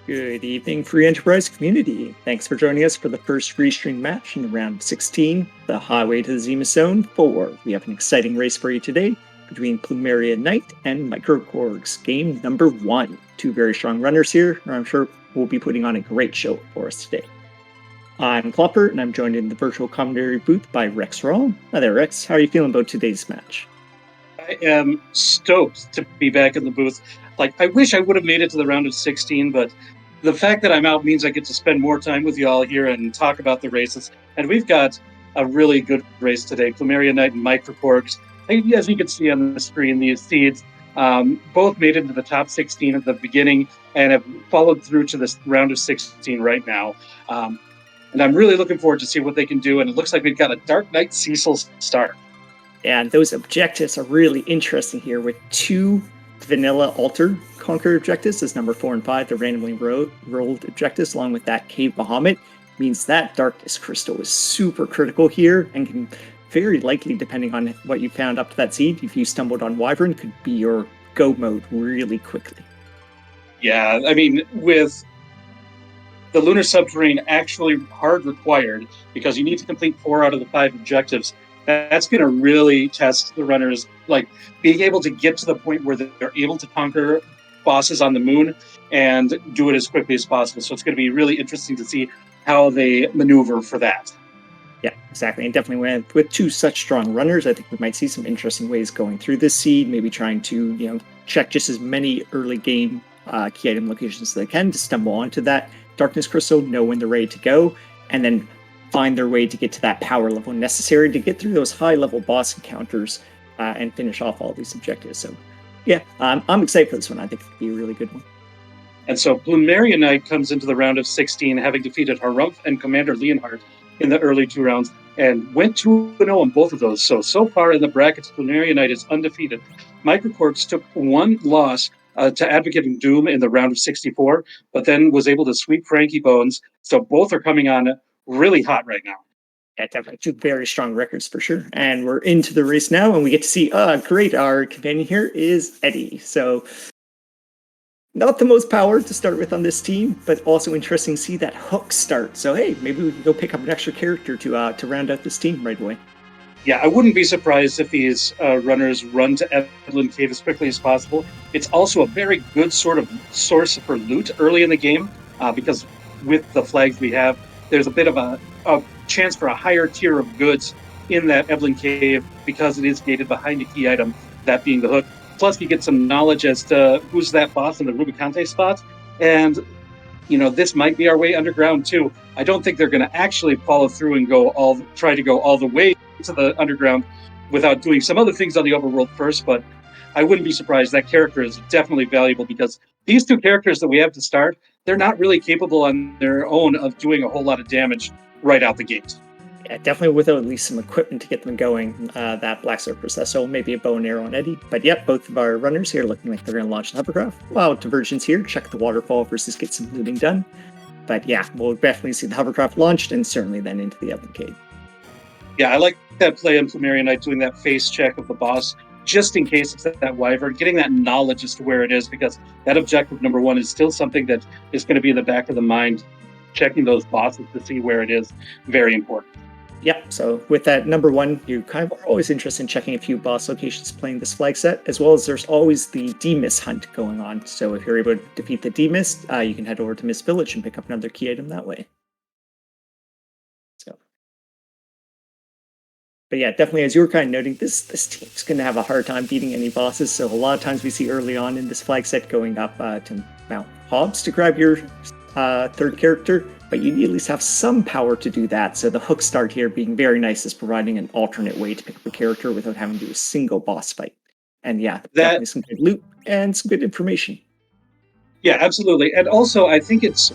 Good evening, Free Enterprise community. Thanks for joining us for the first free-stream match in the round of 16, the Highway to the Zemus Zone 4. We have an exciting race for you today between plumeriaknight and microKorgs, game number 1. Two very strong runners here, and I'm sure we'll be putting on a great show for us today. I'm Klopper, and I'm joined in the virtual commentary booth by Rex Rawl. Hi there, Rex. How are you feeling about today's match? I am stoked to be back in the booth. I wish I would have made it to the round of 16, but the fact that I'm out means I get to spend more time with y'all here and talk about the races. And we've got a really good race today. plumeriaknight and microKorgs. As you can see on the screen, these seeds both made it into the top 16 at the beginning and have followed through to this round of 16 right now. And I'm really looking forward to see what they can do. And it looks like we've got a Dark Knight Cecil start. And those objectives are really interesting here with two vanilla altered conquer objectives as number 4 and 5, the randomly rolled objectives, along with that Cave Bahamut, means that Darkness Crystal is super critical here and can very likely, depending on what you found up to that seed, if you stumbled on Wyvern, could be your go mode really quickly. Yeah, I mean, with the Lunar Subterrane actually hard required, because you need to complete 4 out of the 5 objectives, that's going to really test the runners, being able to get to the point where they're able to conquer bosses on the moon and do it as quickly as possible. So it's going to be really interesting to see how they maneuver for that. Yeah, exactly. And definitely with two such strong runners, I think we might see some interesting ways going through this seed, maybe trying to, check just as many early game key item locations as they can to stumble onto that Darkness Crystal, know when they're ready to go, and then find their way to get to that power level necessary to get through those high-level boss encounters and finish off all these objectives. So, yeah, I'm excited for this one. I think it could be a really good one. And so plumeriaknight comes into the round of 16, having defeated Harumph and Commander Leonhardt in the early 2 rounds, and went 2-0 on both of those. So far in the brackets, plumeriaknight is undefeated. microKorgs took 1 loss to Advocating Doom in the round of 64, but then was able to sweep Frankie Bones. So both are coming on really hot right now. Yeah, definitely 2 very strong records for sure. And we're into the race now, and we get to see, great, our companion here is Eddie. So not the most power to start with on this team, but also interesting to see that hook start. So hey, maybe we can go pick up an extra character to round out this team right away. Yeah, I wouldn't be surprised if these runners run to Evelyn Cave as quickly as possible. It's also a very good sort of source for loot early in the game, because with the flags we have, there's a bit of a chance for a higher tier of goods in that Evelyn Cave because it is gated behind a key item, that being the hook. Plus, you get some knowledge as to who's that boss in the Rubicante spot. And, this might be our way underground, too. I don't think they're going to actually follow through and try to go all the way to the underground without doing some other things on the overworld first. But I wouldn't be surprised. That character is definitely valuable because these 2 characters that we have to start, they're not really capable on their own of doing a whole lot of damage right out the gate. Yeah, definitely without at least some equipment to get them going, that Black Surfer so maybe a bow and arrow on Eddie. But yep, both of our runners here looking like they're going to launch the hovercraft. Wow, divergence here, check the waterfall versus get some looting done. But yeah, we'll definitely see the hovercraft launched and certainly then into the Evelyn Cave. Yeah, I like that play on plumeriaknight doing that face check of the boss, just in case it's that Wyvern, getting that knowledge as to where it is, because that objective number 1 is still something that is going to be in the back of the mind. Checking those bosses to see where it is, very important. Yep, so with that number 1, you kind of are always interested in checking a few boss locations playing this flag set, as well as there's always the D-Mist hunt going on. So if you're able to defeat the D-Mist, you can head over to Mist Village and pick up another key item that way. But yeah, definitely, as you were kind of noting, this team's going to have a hard time beating any bosses. So a lot of times we see early on in this flag set going up to Mount Hobbs to grab your 3rd character, but you need at least have some power to do that. So the hook start here being very nice is providing an alternate way to pick up a character without having to do a single boss fight. And yeah, definitely some good loot and some good information. Yeah, absolutely. And also, I think it's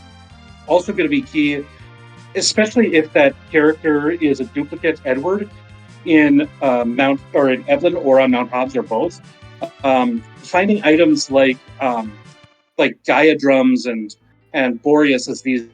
also going to be key, especially if that character is a duplicate Edward in in Evelyn or on Mount Hobbs or both. Finding items like Gaia drums and Boreas as these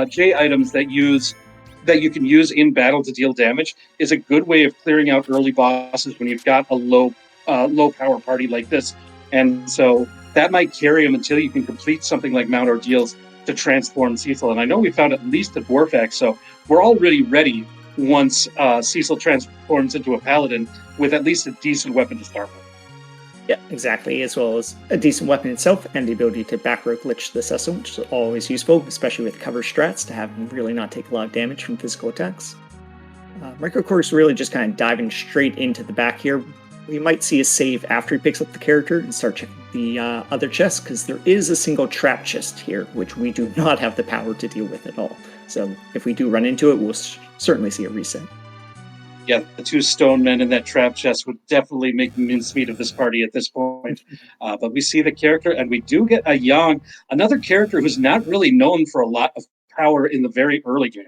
J items that you can use in battle to deal damage is a good way of clearing out early bosses when you've got a low power party like this. And so that might carry them until you can complete something like Mount Ordeals to transform Cecil. And I know we found at least a Dwarf Axe, so we're already ready once Cecil transforms into a Paladin with at least a decent weapon to start with. Yeah, exactly, as well as a decent weapon itself and the ability to back row glitch the Cecil, which is always useful, especially with cover strats, to have him really not take a lot of damage from physical attacks. microKorgs really just kind of diving straight into the back here. We might see a save after he picks up the character and start checking the other chests, because there is a single trap chest here, which we do not have the power to deal with at all. So if we do run into it, we'll certainly see a reset. Yeah, the two stone men in that trap chest would definitely make mincemeat of this party at this point. But we see the character, and we do get a Yang, another character who's not really known for a lot of power in the very early game.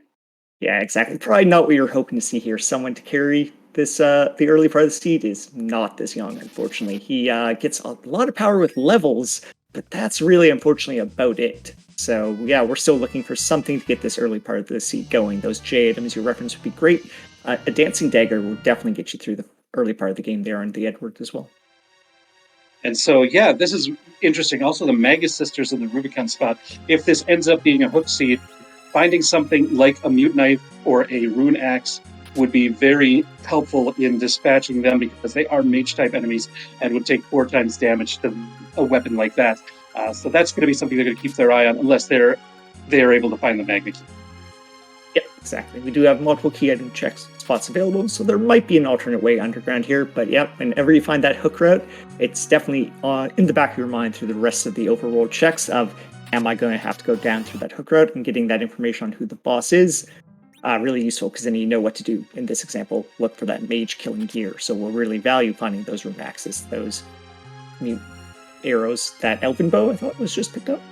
Yeah, exactly. Probably not what you were hoping to see here. Someone to carry this, the early part of the seed is not this Yang, unfortunately. He gets a lot of power with levels, but that's really, unfortunately, about it. So yeah, we're still looking for something to get this early part of the seed going. Those J items you referenced would be great. A Dancing Dagger will definitely get you through the early part of the game there on the Edward as well. And so, yeah, this is interesting. Also, the Magus Sisters in the Rubicon spot. If this ends up being a hook seed, finding something like a Mute Knife or a Rune Axe would be very helpful in dispatching them, because they are mage-type enemies and would take 4 times damage to a weapon like that. So that's going to be something they're going to keep their eye on, unless they're able to find the Magna Key. Yeah, exactly. We do have multiple key item checks spots available, so there might be an alternate way underground here. But yeah, whenever you find that hook route, it's definitely in the back of your mind through the rest of the overworld checks of, am I going to have to go down through that hook route, and getting that information on who the boss is. Really useful, because then you know what to do. In this example, look for that mage killing gear. So we'll really value finding those rune axes, those mute arrows. That elven bow I thought was just picked up.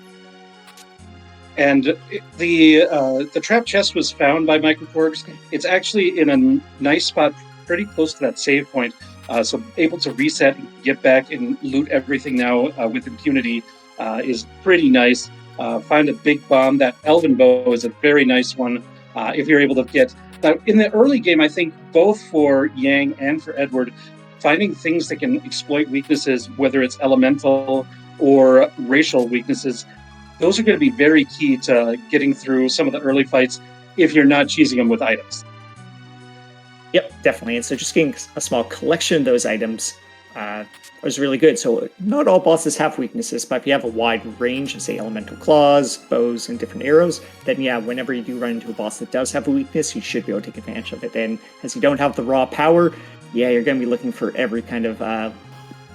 And the trap chest was found by microKorgs. It's actually in a nice spot, pretty close to that save point. So able to reset and get back and loot everything now with impunity is pretty nice. Find a big bomb. That elven bow is a very nice one. If you're able to get in the early game, I think both for Yang and for Edward, finding things that can exploit weaknesses, whether it's elemental or racial weaknesses, those are going to be very key to getting through some of the early fights if you're not cheesing them with items. Yep, definitely. And so just getting a small collection of those items is really good. So not all bosses have weaknesses, but if you have a wide range of, say, elemental claws, bows, and different arrows, then yeah, whenever you do run into a boss that does have a weakness, you should be able to take advantage of it. And as you don't have the raw power, yeah, you're going to be looking for every kind of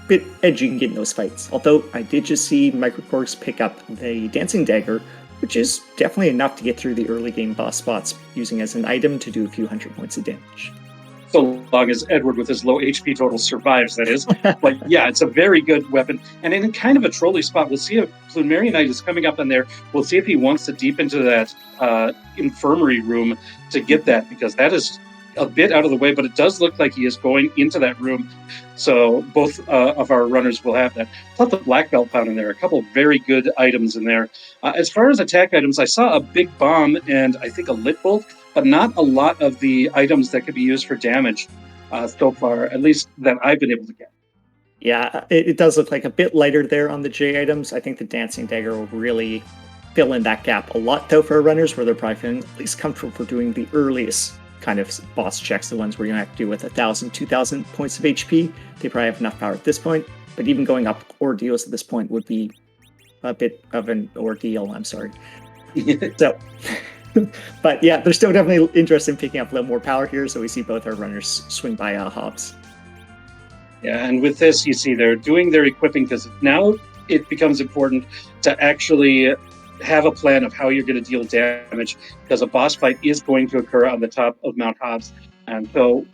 bit edge you can get in those fights. Although I did just see microKorgs pick up the Dancing Dagger, which is definitely enough to get through the early game boss spots, using as an item to do a few hundred points of damage. So long as Edward with his low HP total survives, that is. But yeah, it's a very good weapon. And in kind of a trolley spot, we'll see if plumeriaknight is coming up in there. We'll see if he wants to deep into that infirmary room to get that, because that is a bit out of the way, but it does look like he is going into that room. So both of our runners will have that. Plus the black belt found in there, a couple of very good items in there. As far as attack items, I saw a big bomb and I think a lit bolt, but not a lot of the items that could be used for damage so far, at least that I've been able to get. Yeah, it does look like a bit lighter there on the J items. I think the Dancing Dagger will really fill in that gap a lot, though, for our runners, where they're probably feeling at least comfortable for doing the earliest kind of boss checks, the ones where you have to do with 1,000, 2,000 points of HP. They probably have enough power at this point, but even going up ordeals at this point would be a bit of an ordeal, I'm sorry. So, but yeah, they're still definitely interested in picking up a little more power here, so we see both our runners swing by Hobbs. Yeah, and with this, you see they're doing their equipping, because now it becomes important to actually have a plan of how you're going to deal damage, because a boss fight is going to occur on the top of Mount Hobbs. And so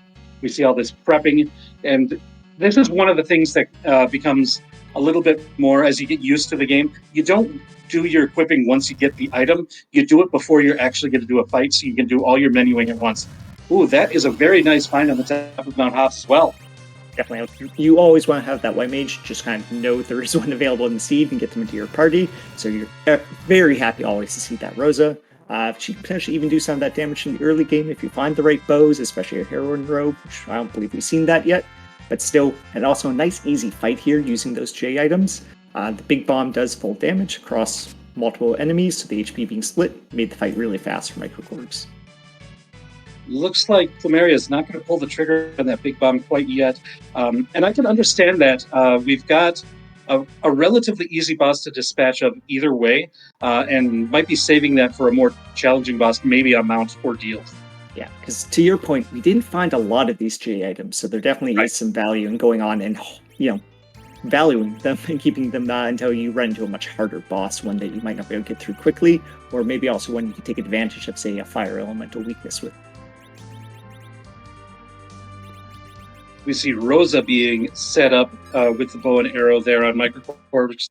we see all this prepping, and this is one of the things that becomes a little bit more as you get used to the game. You don't do your equipping once you get the item. You do it before you're actually going to do a fight, so you can do all your menuing at once. Ooh, that is a very nice find on the top of Mount Hobbs as well. Definitely. You always want to have that white mage just kind of know there is one available in the seed and get them into your party. So you're very happy always to see that Rosa. She can potentially even do some of that damage in the early game if you find the right bows, especially a heroine robe, which I don't believe we've seen that yet. But still, and also a nice easy fight here using those J items. The big bomb does full damage across multiple enemies, so the HP being split made the fight really fast for microKorgs. Looks like Plumeria is not going to pull the trigger on that big bomb quite yet. And I can understand that. We've got a relatively easy boss to dispatch of either way, and might be saving that for a more challenging boss, maybe on Mount Ordeal. Yeah, because to your point, we didn't find a lot of these J items, so there definitely is some value in going on and, valuing them and keeping them until you run into a much harder boss, one that you might not be able to get through quickly, or maybe also one you can take advantage of, say, a fire elemental weakness with. We see Rosa being set up with the bow and arrow there on microKorgs.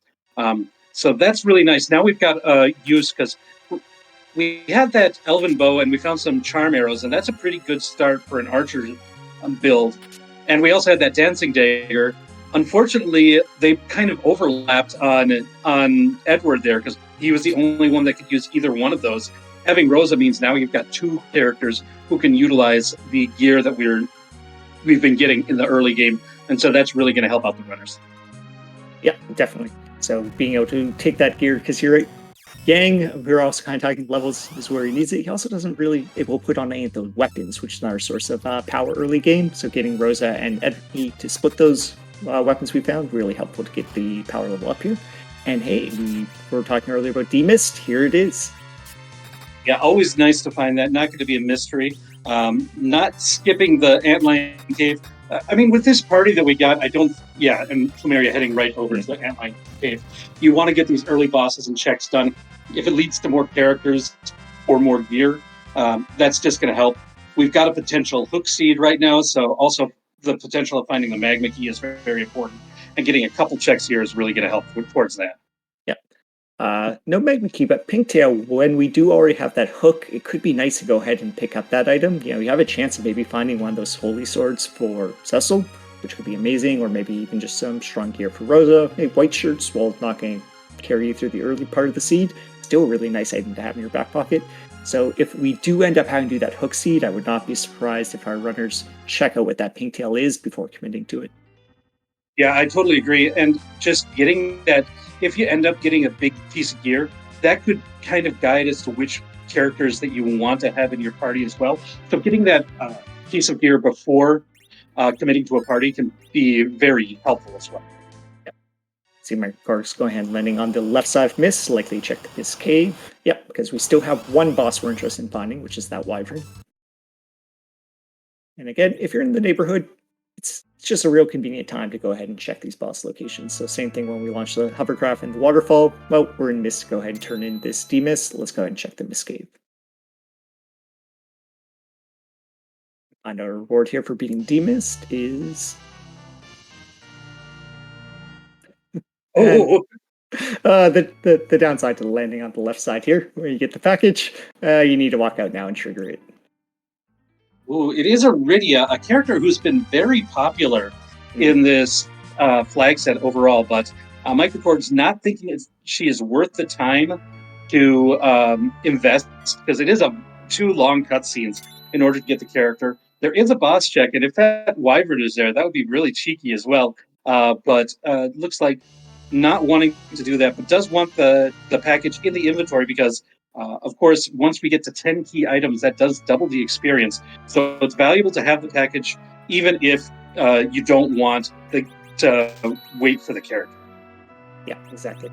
So that's really nice. Now we've got use, because we had that elven bow and we found some charm arrows, and that's a pretty good start for an archer build. And we also had that dancing dagger. Unfortunately, they kind of overlapped on Edward there, because he was the only one that could use either one of those. Having Rosa means now you've got two characters who can utilize the gear that we've been getting in the early game, and so that's really going to help out the runners. Yeah, definitely. So being able to take that gear, because you're right, Yang, we're also kind of talking levels is where he needs it. He also doesn't really able to put on any of the weapons, which is another source of power early game. So getting Rosa and Edward to split those weapons we found really helpful to get the power level up here. And hey, we were talking earlier about D-Mist. Here it is. Yeah, always nice to find that. Not going to be a mystery. Not skipping the Antlion Cave. I mean, with this party that we got, and Plumeria heading right over to the Antlion Cave. You want to get these early bosses and checks done. If it leads to more characters or more gear, that's just going to help. We've got a potential hook seed right now, so also the potential of finding the magma key is very, very important. And getting a couple checks here is really going to help towards that. No magma key, but Pinktail, when we do already have that hook, it could be nice to go ahead and pick up that item. You have a chance of maybe finding one of those holy swords for Cecil, which could be amazing, or maybe even just some strong gear for Rosa. Maybe white shirts, while not going to carry you through the early part of the seed. Still a really nice item to have in your back pocket. So if we do end up having to do that hook seed, I would not be surprised if our runners check out what that Pinktail is before committing to it. Yeah, I totally agree. And just getting that, if you end up getting a big piece of gear, that could kind of guide as to which characters that you want to have in your party as well. So getting that piece of gear before committing to a party can be very helpful as well. Yep. See microKorgs go ahead and landing on the left side of Mist, likely check this cave. Yep, because we still have one boss we're interested in finding, which is that Wyvern. And again, if you're in the neighborhood, it's just a real convenient time to go ahead and check these boss locations. So same thing when we launch the hovercraft and the waterfall. Well, we're in Mist. Go ahead and turn in this D-Mist. Let's go ahead and check the Mist Cave. And our reward here for beating D-Mist is... the downside to the landing on the left side here, where you get the package, you need to walk out now and trigger it. Ooh, it is Iridia, a character who's been very popular in this flag set overall, but microKorgs not thinking she is worth the time to invest, because it is two long cutscenes in order to get the character. There is a boss check, and if that Wyvern is there, that would be really cheeky as well. But looks like not wanting to do that, but does want the package in the inventory, because of course, once we get to 10 key items, that does double the experience. So it's valuable to have the package, even if you don't want to wait for the character. Yeah, exactly.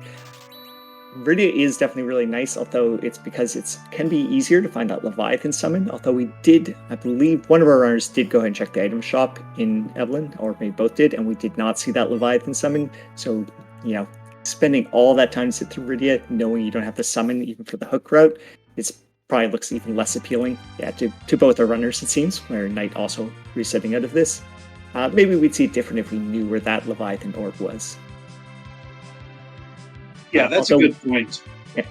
Iridia is definitely really nice, although it's because it can be easier to find that Leviathan summon. Although we did, I believe, one of our runners did go ahead and check the item shop in Evelyn, or maybe both did, and we did not see that Leviathan summon. So, spending all that time to sit through Iridia, knowing you don't have to summon even for the hook route, it probably looks even less appealing. Yeah, to both our runners, it seems, where Knight also resetting out of this. Maybe we'd see it different if we knew where that Leviathan orb was. Yeah, that's also a good point. Yeah.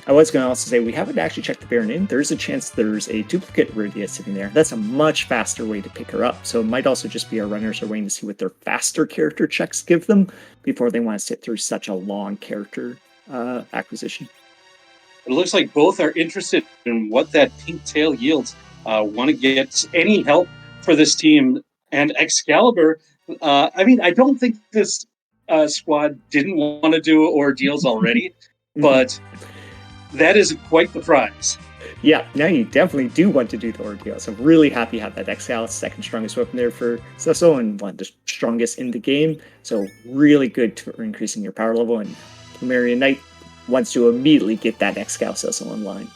I was going to also say, we haven't actually checked the Baron Inn. There's a chance there's a duplicate Iridia sitting there. That's a much faster way to pick her up. So it might also just be our runners are waiting to see what their faster character checks give them before they want to sit through such a long character acquisition. It looks like both are interested in what that Pinktail yields. Want to get any help for this team. And Excalibur, I don't think this squad didn't want to do ordeals already, but that is quite the prize. Yeah, now you definitely do want to do the ordeal. So I'm really happy to have that Excal, second strongest weapon there for Cecil, and one of the strongest in the game. So really good for increasing your power level. And plumeriaknight wants to immediately get that Excal Cecil in line.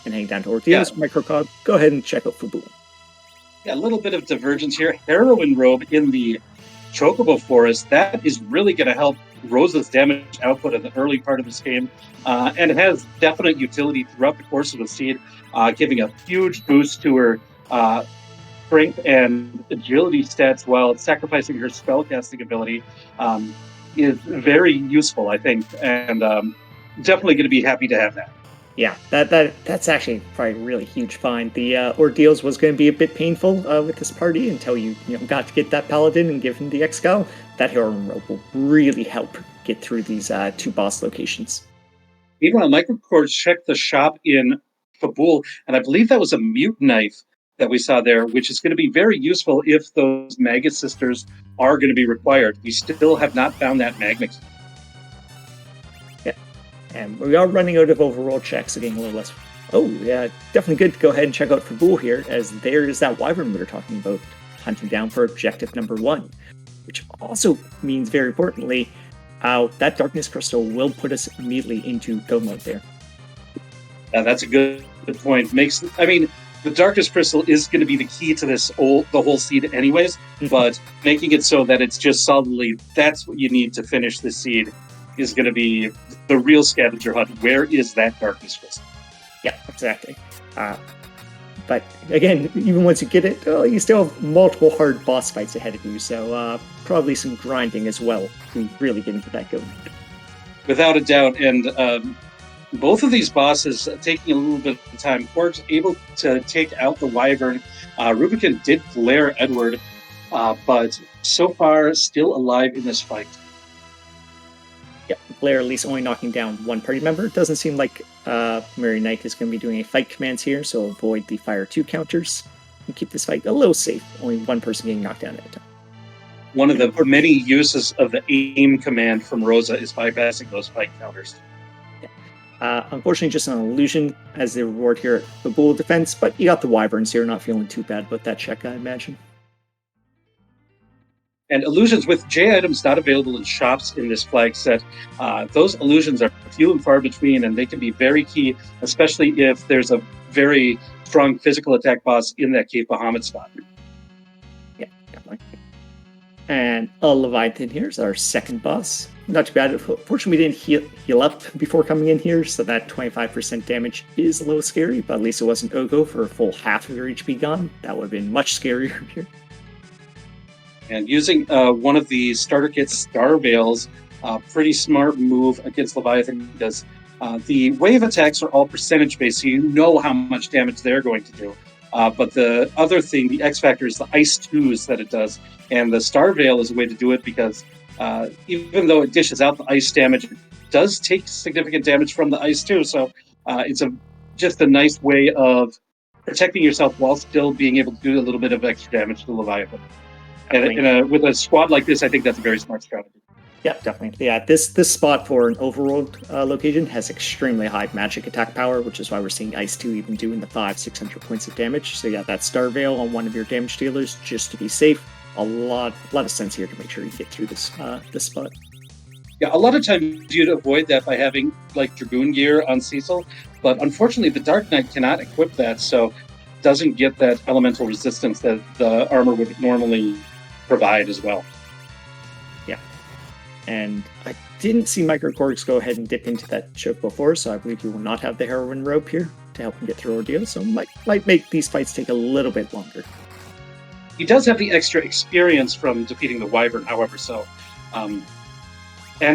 And hang down to ordeals, microKorg, go ahead and check out Fabul. Yeah, a little bit of divergence here. Heroin Robe in the Chocobo Forest, that is really going to help Rosa's damage output in the early part of this game. And it has definite utility throughout the course of the seed, giving a huge boost to her strength and agility stats while sacrificing her spellcasting ability is very useful, I think. And definitely going to be happy to have that. Yeah, that's actually probably a really huge find. The ordeals was going to be a bit painful with this party until you got to get that paladin and give him the Excal. That heroin rope will really help get through these 2 boss locations. Meanwhile, microKorgs checked the shop in Fabul, and I believe that was a mute knife that we saw there, which is going to be very useful if those Magus Sisters are going to be required. We still have not found that magma. And we are running out of overall checks, so getting a little less. Oh, yeah, definitely good to go ahead and check out Fabul here, as there is that wyvern we were talking about, hunting down for objective number 1. Which also means, very importantly, that darkness crystal will put us immediately into go mode there. That's a good point. The darkness crystal is going to be the key to the whole seed anyways, but making it so that it's just solidly, that's what you need to finish the seed, is going to be the real scavenger hunt. Where is that darkness crystal? Yeah, exactly. But again, even once you get it, you still have multiple hard boss fights ahead of you, so probably some grinding as well to really get into that go. Without a doubt, and both of these bosses taking a little bit of time. Korg's able to take out the wyvern. Rubicon did flare Edward, but so far still alive in this fight. Yeah, Blair at least only knocking down 1 party member. It doesn't seem like plumeriaknight is going to be doing any fight commands here, so avoid the fire 2 counters and keep this fight a little safe. Only 1 person getting knocked down at a time. One of the many uses of the aim command from Rosa is bypassing those fight counters. Yeah. Unfortunately, just an illusion as the reward here at the Bull defense, but you got the wyverns here, not feeling too bad about that check, I imagine. And illusions with J items not available in shops in this flag set, those illusions are few and far between, and they can be very key, especially if there's a very strong physical attack boss in that Cave Bahamut spot. Yeah, definitely. And a Leviathan here is our second boss. Not too bad. Fortunately, we didn't heal up before coming in here, so that 25% damage is a little scary, but at least it wasn't Ogo for a full half of your HP gone. That would have been much scarier here. And using one of the starter kit's Star Veils, pretty smart move against Leviathan, because the wave attacks are all percentage-based, so you know how much damage they're going to do. But the other thing, the X factor, is the Ice 2s that it does. And the Star Veil is a way to do it because even though it dishes out the ice damage, it does take significant damage from the Ice 2. So it's just a nice way of protecting yourself while still being able to do a little bit of extra damage to Leviathan. And with a squad like this, I think that's a very smart strategy. Yeah, definitely. Yeah, this spot for an overworld location has extremely high magic attack power, which is why we're seeing Ice 2 even doing the 500-600 points of damage. So yeah, that Star Veil on one of your damage dealers just to be safe. A lot of sense here to make sure you get through this spot. Yeah, a lot of times you'd avoid that by having like Dragoon gear on Cecil, but unfortunately the Dark Knight cannot equip that, so doesn't get that elemental resistance that the armor would normally provide as well. Yeah. And I didn't see microKorgs go ahead and dip into that choke before, so I believe you will not have the heroin rope here to help him get through ordeal, so might make these fights take a little bit longer. He does have the extra experience from defeating the wyvern, however, so and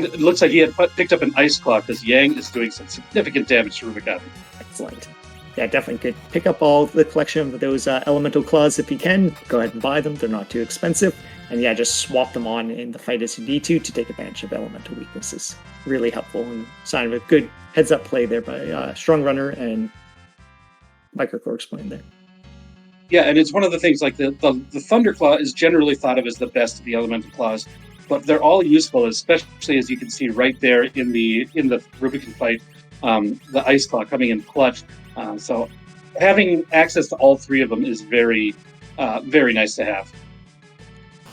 it looks like he had picked up an ice claw because Yang is doing some significant damage to Rubicon. Excellent. Yeah, definitely could pick up all the collection of those elemental claws if you can. Go ahead and buy them. They're not too expensive. And yeah, just swap them on in the fight as you need to take advantage of elemental weaknesses. Really helpful and sign of a good heads-up play there by Strong Runner and microKorgs playing there. Yeah, and it's one of the things, like the Thunderclaw is generally thought of as the best of the elemental claws, but they're all useful, especially as you can see right there in the Rubicon fight. the Ice Claw coming in clutch. So having access to all three of them is very nice to have.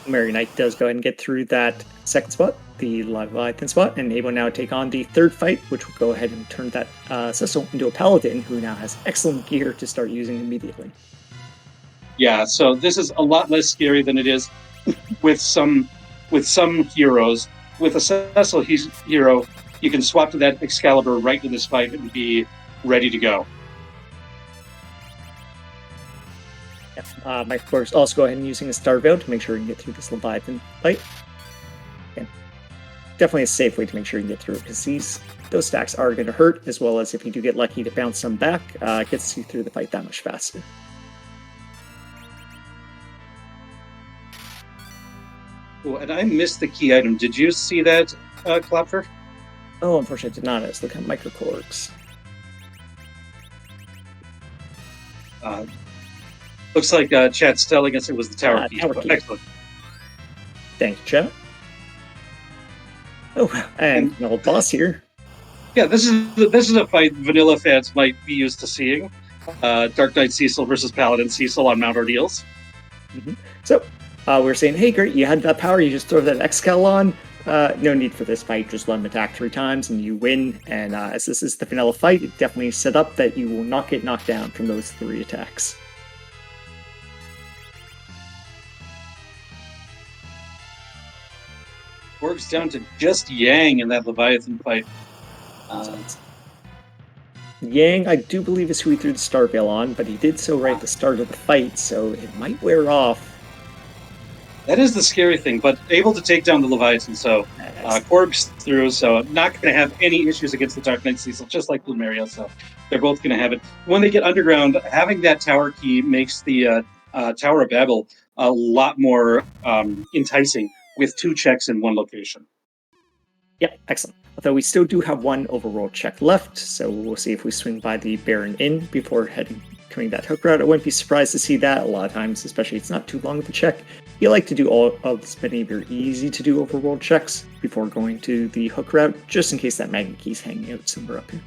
Mary Knight does go ahead and get through that second spot, the Leviathan spot, and able now take on the third fight, which will go ahead and turn that Cecil into a Paladin, who now has excellent gear to start using immediately. Yeah, so this is a lot less scary than it is with some heroes. With a Cecil hero, you can swap to that Excalibur right to this fight and be ready to go. microKorgs also go ahead and using a Star Veil to make sure you can get through this Leviathan fight. Yeah. Definitely a safe way to make sure you can get through it, because those stacks are going to hurt, as well as if you do get lucky to bounce some back, it gets you through the fight that much faster. Oh, and I missed the key item. Did you see that, Klopfer? Oh, unfortunately, I did not. I was looking at microKorgs. Looks like chat's telling us it was the tower key. Tower key. Excellent. Thank you, chat. Oh, and an old boss here. Yeah, this is a fight vanilla fans might be used to seeing. Dark Knight Cecil versus Paladin Cecil on Mount Ordeals. Mm-hmm. So we're saying, hey, great, you had that power, you just throw that Excal on. No need for this fight, just let him attack 3 times and you win. And as this is the vanilla fight, it definitely set up that you will not get knocked down from those 3 attacks. Korgs down to just Yang in that Leviathan fight. Yang, I do believe, is who he threw the Star Veil on, but he did so right at the start of the fight, so it might wear off. That is the scary thing, but able to take down the Leviathan, so Korgs through, so not going to have any issues against the Dark Knight Cecil, just like Plumeria, so they're both going to have it. When they get underground, having that tower key makes the Tower of Babel a lot more enticing with 2 checks in 1 location. Yeah, excellent. Although we still do have 1 overroll check left, so we'll see if we swing by the Baron Inn before coming that hook route. I wouldn't be surprised to see that a lot of times, especially it's not too long of a check. You like to do all of as many of your easy-to-do overroll checks before going to the hook route, just in case that magnet key's hanging out somewhere up here.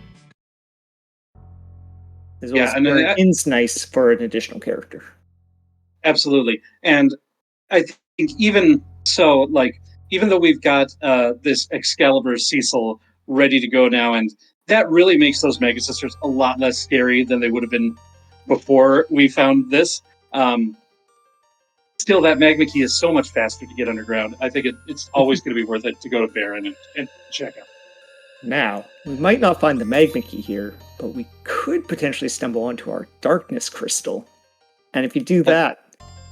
As well as Baron Inn's nice for an additional character. Absolutely. And I think even so, even though we've got this Excalibur Cecil ready to go now, and that really makes those Mega Sisters a lot less scary than they would have been before we found this. Still, that Magma Key is so much faster to get underground. I think it's always going to be worth it to go to Baron and check out. Now, we might not find the Magma Key here, but we could potentially stumble onto our Darkness Crystal. And if you do that,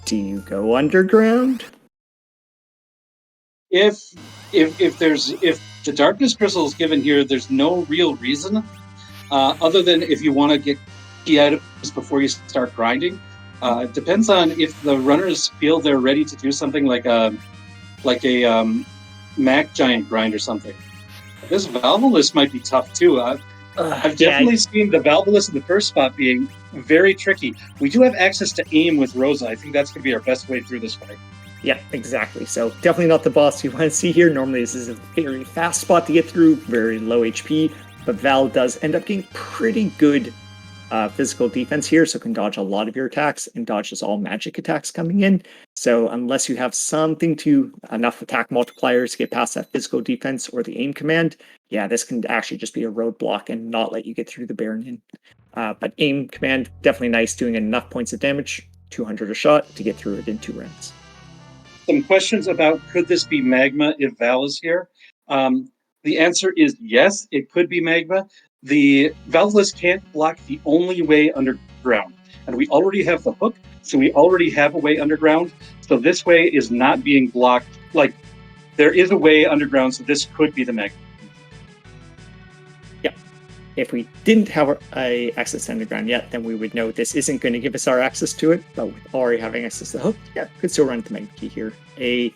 do you go underground? If the Darkness Crystal is given here, there's no real reason other than if you want to get key items before you start grinding. It depends on if the runners feel they're ready to do something like a Mac Giant grind or something. This Valvulus might be tough too. I've definitely seen the Valvulus in the first spot being very tricky. We do have access to aim with Rosa. I think that's going to be our best way through this fight. Yeah, exactly. So definitely not the boss you want to see here. Normally this is a very fast spot to get through, very low HP, but Val does end up getting pretty good physical defense here, so can dodge a lot of your attacks and dodges all magic attacks coming in. So unless you have enough attack multipliers to get past that physical defense or the aim command, yeah, this can actually just be a roadblock and not let you get through the Baron Inn. But aim command, definitely nice, doing enough points of damage, 200 a shot, to get through it in 2 rounds. Some questions about could this be Magma if Val is here? The answer is yes, it could be Magma. The Valvulus can't block the only way underground. And we already have the hook, so we already have a way underground. So this way is not being blocked. Like, there is a way underground, so this could be the Magma. Yeah. If we didn't have access to underground yet, then we would know this isn't going to give us our access to it. But with already having access to the hook, yeah, could still run into the Magma Key here. A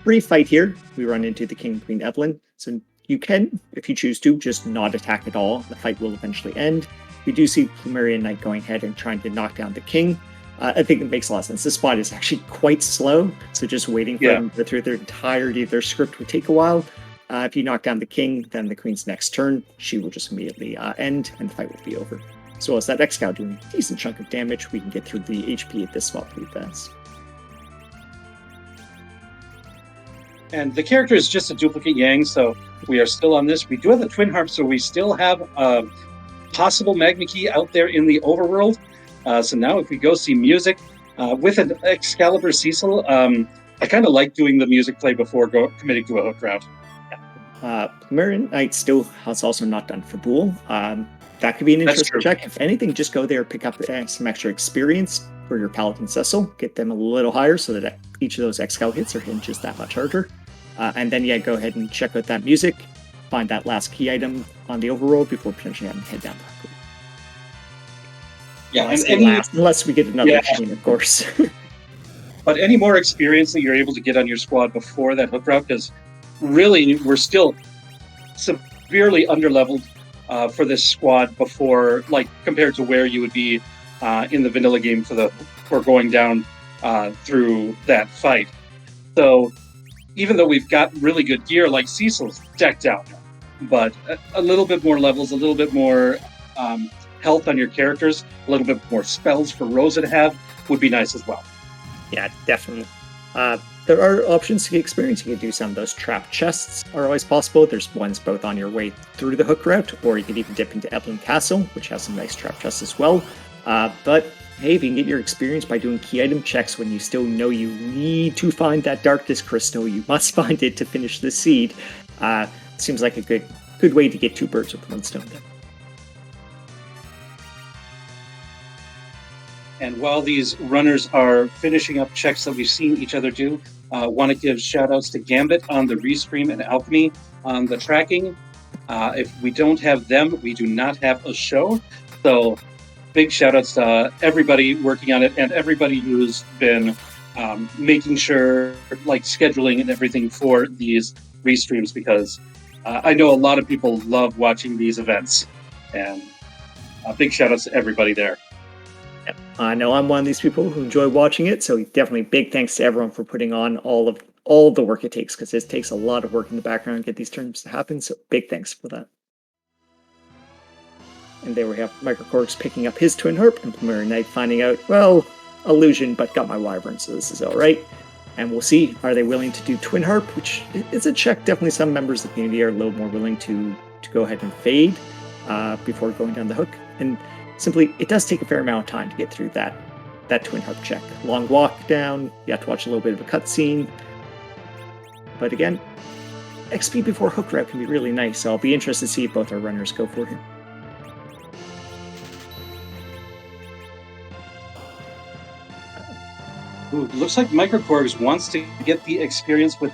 brief fight here, we run into the King and Queen Evelyn. So you can, if you choose to, just not attack at all. The fight will eventually end. We do see Plumerian Knight going ahead and trying to knock down the king. I think it makes a lot of sense. This spot is actually quite slow, so just waiting for them to go through the entirety of their script would take a while. if you knock down the king, then the queen's next turn, she will just immediately end, and the fight will be over. As well as that X-Cow doing a decent chunk of damage, we can get through the HP at this spot pretty fast. And the character is just a duplicate Yang, so we are still on this. We do have the Twin Harp, so we still have a possible Magna Key out there in the overworld. So now if we go see music, with an Excalibur Cecil, I kind of like doing the music play before committing to a hook route. plumeriaknight still has also not done for Bool. That could be an interesting check. If anything, just go there, pick up some extra experience for your Paladin Cecil, get them a little higher so that each of those X-Cal hits are hitting just that much harder. And then, go ahead and check out that music, find that last key item on the overworld before potentially having to head down the hook. Yeah, unless we get another machine, of course. But any more experience that you're able to get on your squad before that hook route, because really we're still severely underleveled for this squad before, like compared to where you would be in the vanilla game for going down through that fight. So even though we've got really good gear, like Cecil's decked out, but a little bit more levels, a little bit more health on your characters, a little bit more spells for Rosa to have would be nice as well. Yeah, definitely. There are options to get experience. You can do some of those trap chests are always possible. There's ones both on your way through the hook route, or you can even dip into Evelyn Castle, which has some nice trap chests as well. But hey, if you can get your experience by doing key item checks when you still know you need to find that Darkness Crystal, you must find it to finish the seed. Seems like a good way to get two birds with one stone there. And while these runners are finishing up checks that we've seen each other do, want to give shout-outs to Gambit on the Restream and Alchemy on the tracking. If we don't have them, we do not have a show. So big shout-outs to everybody working on it and everybody who's been making sure, like scheduling and everything for these Restreams, because I know a lot of people love watching these events. And big shout-outs to everybody there. I know I'm one of these people who enjoy watching it, so definitely big thanks to everyone for putting on all the work it takes, because it takes a lot of work in the background to get these tournaments to happen, so big thanks for that. And there we have microKorgs picking up his Twin Harp, and plumeriaknight finding out, well, illusion, but got my Wyvern, so this is alright. And we'll see, are they willing to do Twin Harp, which is a check definitely some members of the community are a little more willing to go ahead and fade before going down the hook. And simply, it does take a fair amount of time to get through that Twin Harp check. Long walk down, you have to watch a little bit of a cutscene. But again, XP before hook route can be really nice, so I'll be interested to see if both our runners go for him. Ooh, looks like microKorgs wants to get the experience with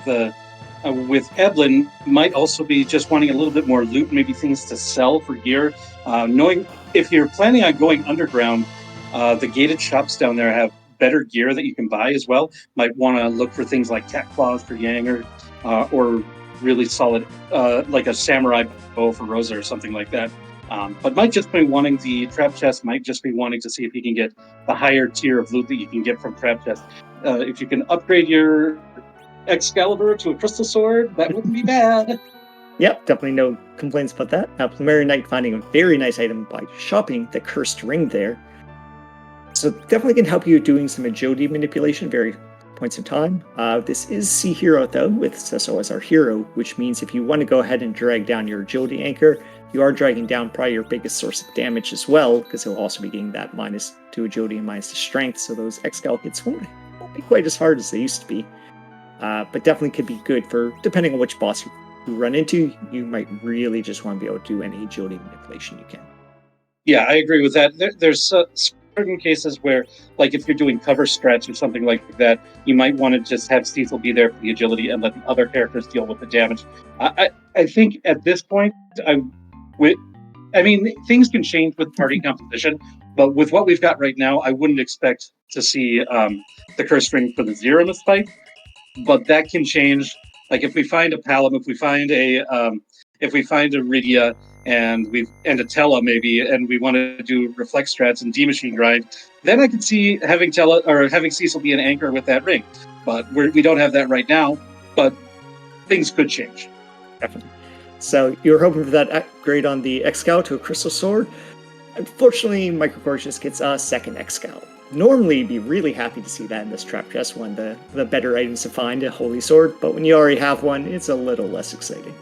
Evelyn. Might also be just wanting a little bit more loot, maybe things to sell for gear. Knowing if you're planning on going underground, the gated shops down there have better gear that you can buy as well. Might want to look for things like cat claws for Yang, or really solid, like a samurai bow for Rosa or something like that. But might just be wanting the trap chest, might just be wanting to see if he can get the higher tier of loot that you can get from trap chest. If you can upgrade your Excalibur to a crystal sword, that wouldn't be bad. Yep, definitely no complaints about that. plumeriaknight finding a very nice item by shopping the cursed ring there. So definitely can help you doing some agility manipulation very points in time. This is Sea Hero though, with Cecil as our hero, which means if you want to go ahead and drag down your agility anchor, you are dragging down probably your biggest source of damage as well, because he'll also be getting that -2 agility and -2 strength, so those X-Cal hits won't be quite as hard as they used to be. But definitely could be good for, depending on which boss you run into, you might really just want to be able to do any agility manipulation you can. Yeah, I agree with that. There's certain cases where, like if you're doing cover strats or something like that, you might want to just have Cecil be there for the agility and let the other characters deal with the damage. I think at this point, I mean, things can change with party composition, but with what we've got right now, I wouldn't expect to see the curse ring for the Zemus fight. But that can change. Like if we find a Palom, if we find a Rydia and a Tella maybe, and we want to do reflex strats and D-machine grind, then I could see having Tella or having Cecil be an anchor with that ring. But we don't have that right now. But things could change. Definitely. So you were hoping for that upgrade on the Excal to a Crystal Sword. Unfortunately, microKorgs just gets a second Excal. Normally, you'd be really happy to see that in this trap chest, one of the better items to find, a Holy Sword, but when you already have one, it's a little less exciting.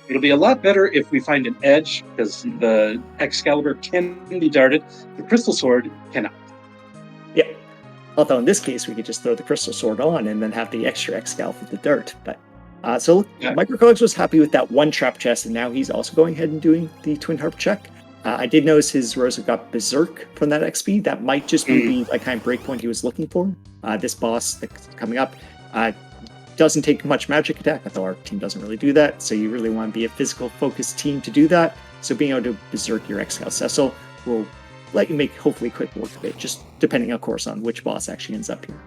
It'll be a lot better if we find an edge, because the Excalibur can be darted. The Crystal Sword cannot. Yeah. Although in this case, we could just throw the Crystal Sword on and then have the extra Excal for the dart. But so Yeah. microKorgs was happy with that one trap chest, and now he's also going ahead and doing the Twin Harp check. I did notice his Rosa got Berserk from that XP. That might just be the kind of breakpoint he was looking for. This boss that's coming up doesn't take much magic attack, although our team doesn't really do that. So you really want to be a physical focused team to do that. So being able to Berserk your Excal Cecil will let you make hopefully quick work of it, just depending, of course, on which boss actually ends up here.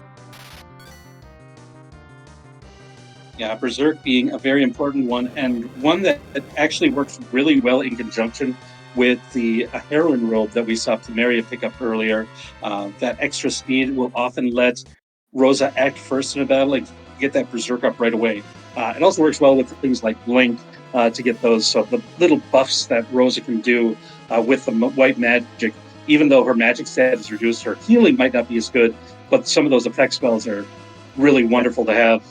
Yeah, Berserk being a very important one, and one that actually works really well in conjunction with the heroine robe that we saw Plumeria pick up earlier. That extra speed will often let Rosa act first in a battle and get that Berserk up right away. It also works well with things like Blink to get those, so the little buffs that Rosa can do with the white magic. Even though her magic stat is reduced, her healing might not be as good, but some of those effect spells are really wonderful to have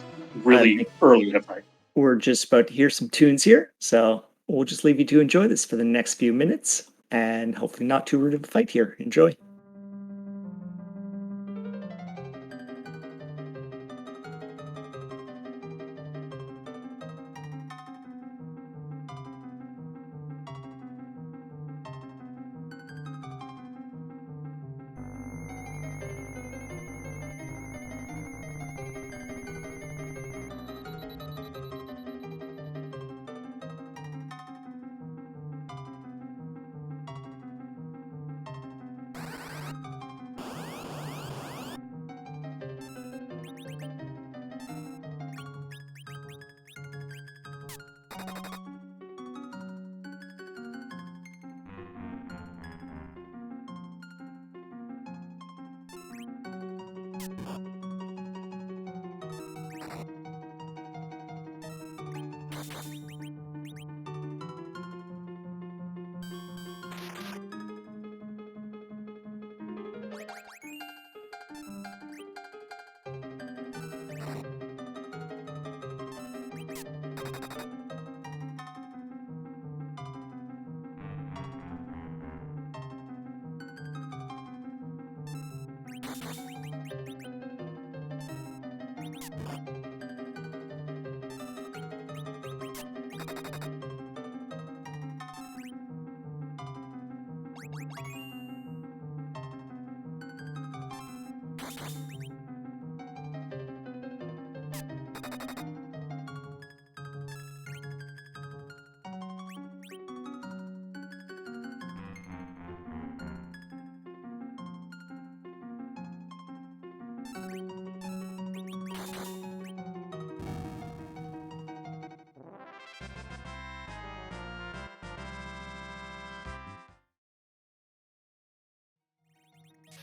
really early in a fight. We're just about to hear some tunes here, so we'll just leave you to enjoy this for the next few minutes, and hopefully not too rude of a fight here. Enjoy.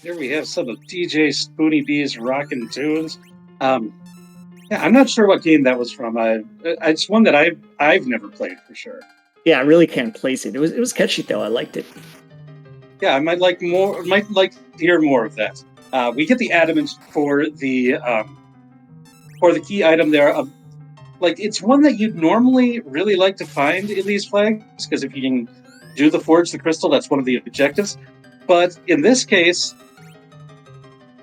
Here we have some of DJ Spoony B's rockin' tunes. Yeah, I'm not sure what game that was from. It's one that I've never played for sure. Yeah, I really can't place it. It was catchy though. I liked it. Yeah, I might like more. Might like to hear more of that. We get the adamant for the key item there. Like it's one that you'd normally really like to find in these flags, because if you can do the forge the crystal, that's one of the objectives. But in this case,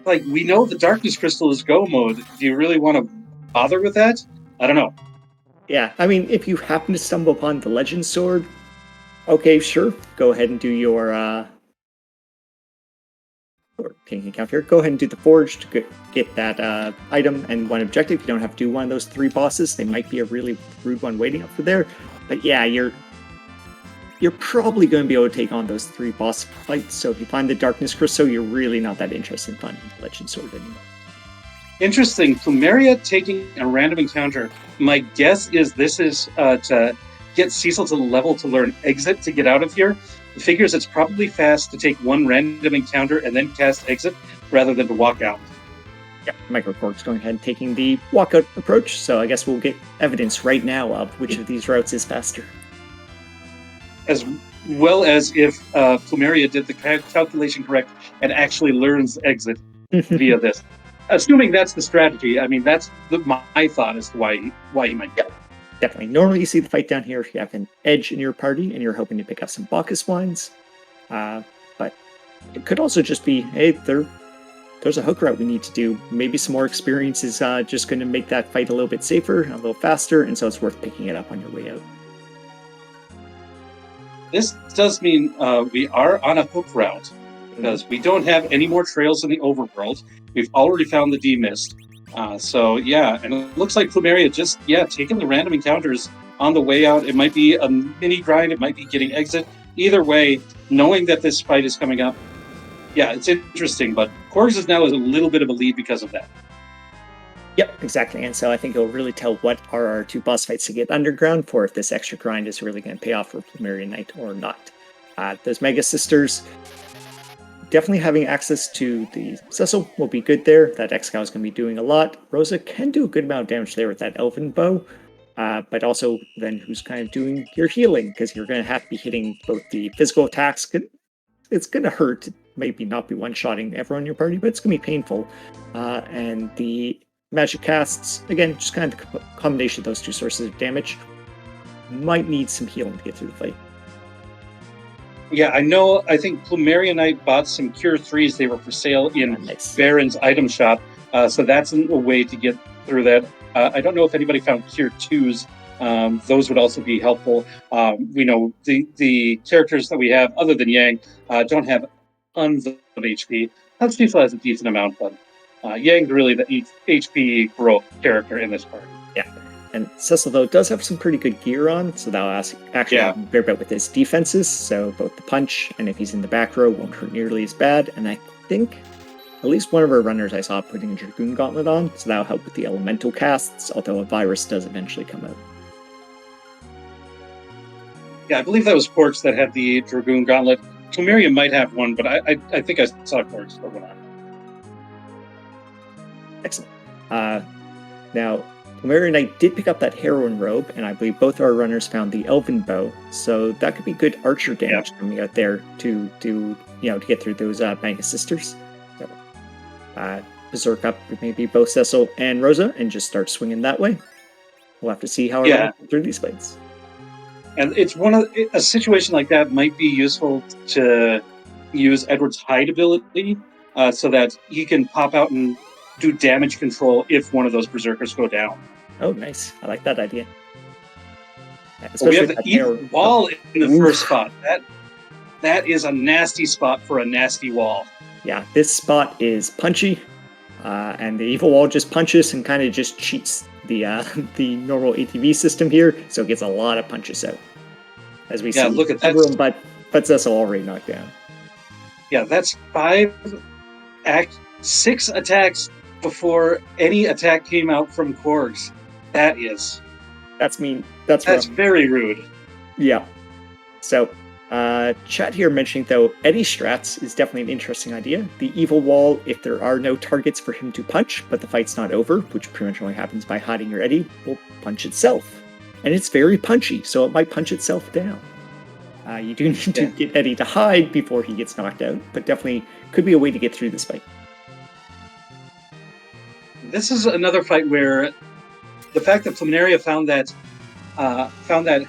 like we know the darkness crystal is go mode. Do you really want to bother with that? I don't know. Yeah, I mean, if you happen to stumble upon the Legend Sword, okay, sure, go ahead and do your king account here. Go ahead and do the forge to get that item and one objective. You don't have to do one of those 3 bosses. They might be a really rude one waiting up for there. But yeah, you're probably going to be able to take on those 3 boss fights. So if you find the Darkness Crystal, you're really not that interested in finding the Legend Sword anymore. Interesting. Plumeria taking a random encounter. My guess is this is to get Cecil to the level to learn Exit to get out of here. It figures it's probably fast to take one random encounter and then cast Exit rather than to walk out. Yeah, microKorgs going ahead and taking the walkout approach. So I guess we'll get evidence right now of which of these routes is faster. As well as if Plumeria did the calculation correct and actually learns exit via this. Assuming that's the strategy, I mean, that's my thought as to why he might go. Definitely. Normally you see the fight down here if you have an edge in your party and you're hoping to pick up some Bacchus wines. But it could also just be, hey, there's a hook route we need to do. Maybe some more experience is just going to make that fight a little bit safer, a little faster, and so it's worth picking it up on your way out. This does mean we are on a hook route, because we don't have any more trails in the overworld. We've already found the D-Mist. So, yeah, and it looks like Plumeria just, taking the random encounters on the way out. It might be a mini grind. It might be getting exit. Either way, knowing that this fight is coming up, yeah, it's interesting. But Korgs is now a little bit of a lead because of that. Yep, exactly. And so I think it'll really tell what are our two boss fights to get underground for if this extra grind is really going to pay off for plumeriaknight or not. Those Mega Sisters, definitely having access to the Cecil will be good there. That X-Cow is going to be doing a lot. Rosa can do a good amount of damage there with that Elven Bow, but also then who's kind of doing your healing, because you're going to have to be hitting both the physical attacks. It's going to hurt, maybe not be one-shotting everyone in your party, but it's going to be painful. And the magic casts, again, just kind of the combination of those two sources of damage. Might need some healing to get through the fight. Yeah, I think plumeriaknight bought some Cure 3s. They were for sale in Baron's item shop. So that's a way to get through that. I don't know if anybody found Cure 2s. Those would also be helpful. We know the characters that we have, other than Yang, don't have tons of HP. Husky still has a decent amount, but Yang's really the HP growth character in this party. Yeah. And Cecil, though, does have some pretty good gear on, so that'll actually help a fair bit with his defenses. So both the punch, and if he's in the back row, won't hurt nearly as bad. And I think at least one of our runners I saw putting a Dragoon Gauntlet on, so that'll help with the elemental casts, although a virus does eventually come out. Yeah, I believe that was Korgs that had the Dragoon Gauntlet. Plumeria might have one, but I think I saw Korgs put one on. Excellent. Now, plumeriaknight did pick up that heroine robe, and I believe both our runners found the elven bow, so that could be good archer damage coming out there to get through those Mega Sisters. So, berserk up maybe both Cecil and Rosa and just start swinging that way. We'll have to see how we get through these fights. And it's a situation like that might be useful to use Edward's hide ability so that he can pop out and do damage control if one of those berserkers go down. Oh, nice. I like that idea. We have the evil wall in the first spot. That is a nasty spot for a nasty wall. Yeah, this spot is punchy, and the evil wall just punches and kind of just cheats the normal ATV system here, so it gets a lot of punches out. As we see, look at that. Everyone but Cecil already knocked down. Yeah, that's 6 attacks before any attack came out from Korgs. That's mean. That's very rude. Yeah. So, chat here mentioning, though, Eddie strats is definitely an interesting idea. The evil wall, if there are no targets for him to punch, but the fight's not over, which pretty much only happens by hiding your Eddie, will punch itself. And it's very punchy, so it might punch itself down. You do need to get Eddie to hide before he gets knocked out, but definitely could be a way to get through this fight. This is another fight where the fact that Plumeria found that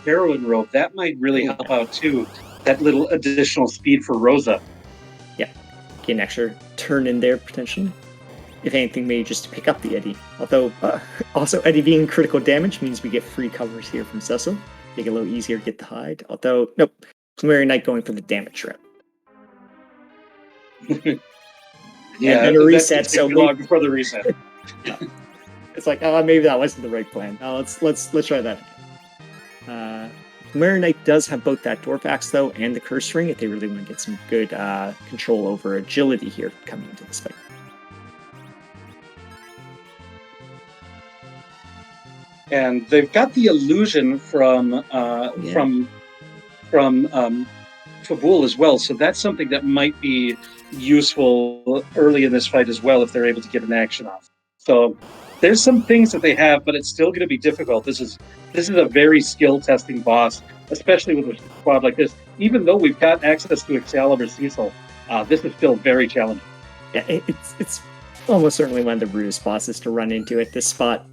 heroine robe, that might really help out too. That little additional speed for Rosa. Yeah, get an extra turn in there potentially. If anything, maybe just to pick up the Eddie. Although, also Eddie being critical damage means we get free covers here from Cecil. Make it a little easier to get the hide. Although, nope, plumeriaknight going for the damage route. And a reset. So before the reset. It's like, maybe that wasn't the right plan. Let's try that. plumeriaknight does have both that Dwarf Axe, though, and the Curse Ring if they really want to get some good control over agility here coming into this fight. And they've got the illusion from Fabul as well, so that's something that might be useful early in this fight as well if they're able to get an action off. So there's some things that they have, but it's still going to be difficult. This is a very skill testing boss, especially with a squad like this. Even though we've got access to Excalibur Cecil, this is still very challenging. Yeah, it's almost certainly one of the rudest bosses to run into at this spot.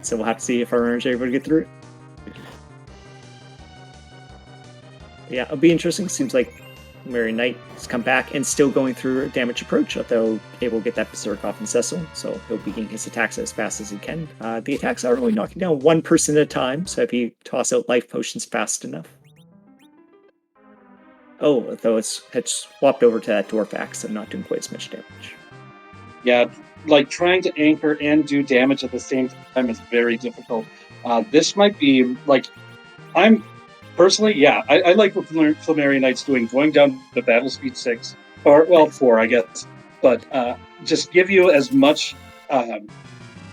So we'll have to see if our runners are able to get through it. Yeah, it'll be interesting. Seems like Mary Knight has come back and still going through a damage approach, although able to get that Berserk off in Cecil, so he'll begin his attacks as fast as he can. The attacks are only knocking down one person at a time, so if you toss out life potions fast enough. Oh, though it's swapped over to that Dwarf Axe, so not doing quite as much damage. Yeah, like trying to anchor and do damage at the same time is very difficult. This might be like, I'm personally, yeah, I like what Plumerian Knight's doing, going down to battle speed 6, or, well, 4, I guess, but just give you as much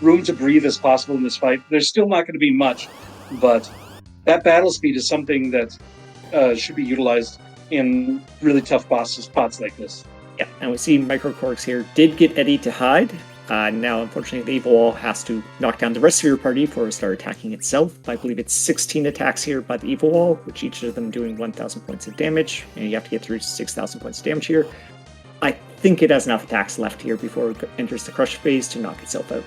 room to breathe as possible in this fight. There's still not going to be much, but that battle speed is something that should be utilized in really tough spots like this. Yeah, and we see microKorgs here did get Eddie to hide. Now, unfortunately, the Evil Wall has to knock down the rest of your party before it starts attacking itself. I believe it's 16 attacks here by the Evil Wall, which each of them doing 1,000 points of damage, and you have to get through 6,000 points of damage here. I think it has enough attacks left here before it enters the crush phase to knock itself out.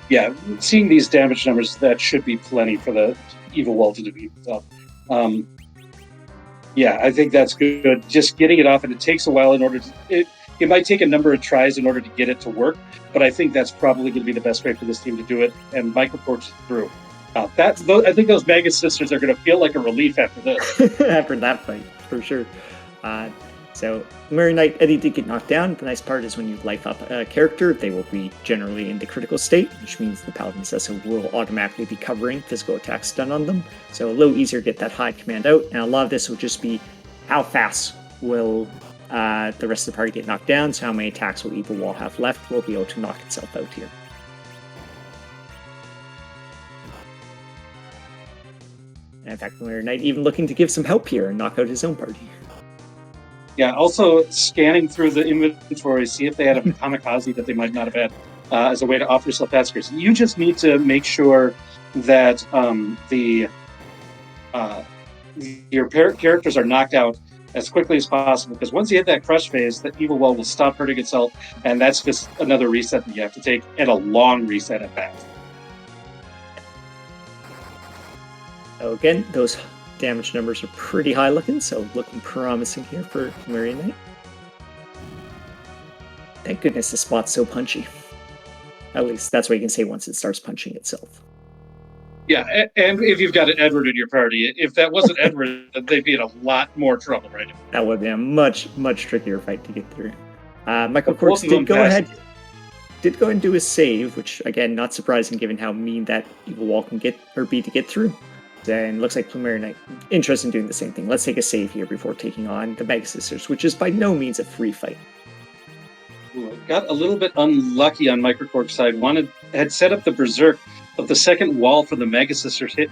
Yeah, seeing these damage numbers, that should be plenty for the Evil Wall to defeat itself. Yeah, I think that's good. Just getting it off, and it takes a while in order to... It might take a number of tries in order to get it to work, but I think that's probably going to be the best way for this team to do it, and microKorgs is through. I think those Mega Sisters are going to feel like a relief after this. After that fight, for sure. So, Mary Knight, Eddie did get knocked down. The nice part is when you life up a character, they will be generally in the critical state, which means the Paladin Cecil will automatically be covering physical attacks done on them. So a little easier to get that hide command out, and a lot of this will just be how fast will the rest of the party get knocked down, so how many attacks will Evil Wall have left will be able to knock itself out here. And in fact, Mary Knight even looking to give some help here and knock out his own party. Yeah, also scanning through the inventory, see if they had a kamikaze that they might not have had as a way to offer yourself that scarce. You just need to make sure that your characters are knocked out as quickly as possible, because once you hit that crush phase, the Evil Wall will stop hurting itself, and that's just another reset that you have to take, and a long reset at that. So again, those damage numbers are pretty high looking, so looking promising here for Mary Knight. Thank goodness this spot's so punchy. At least that's what you can say once it starts punching itself. Yeah, and if you've got an Edward in your party, if that wasn't Edward, they'd be in a lot more trouble right now. That would be a much trickier fight to get through. microKorgs did go ahead and do a save, which again, not surprising given how mean that Evil Wall can be to get through. Then looks like Plumerian Knight interested in doing the same thing. Let's take a save here before taking on the Mega Sisters, which is by no means a free fight. Ooh, got a little bit unlucky on microKorgs' side. Had set up the Berserk, but the second wall for the Mega Sisters hit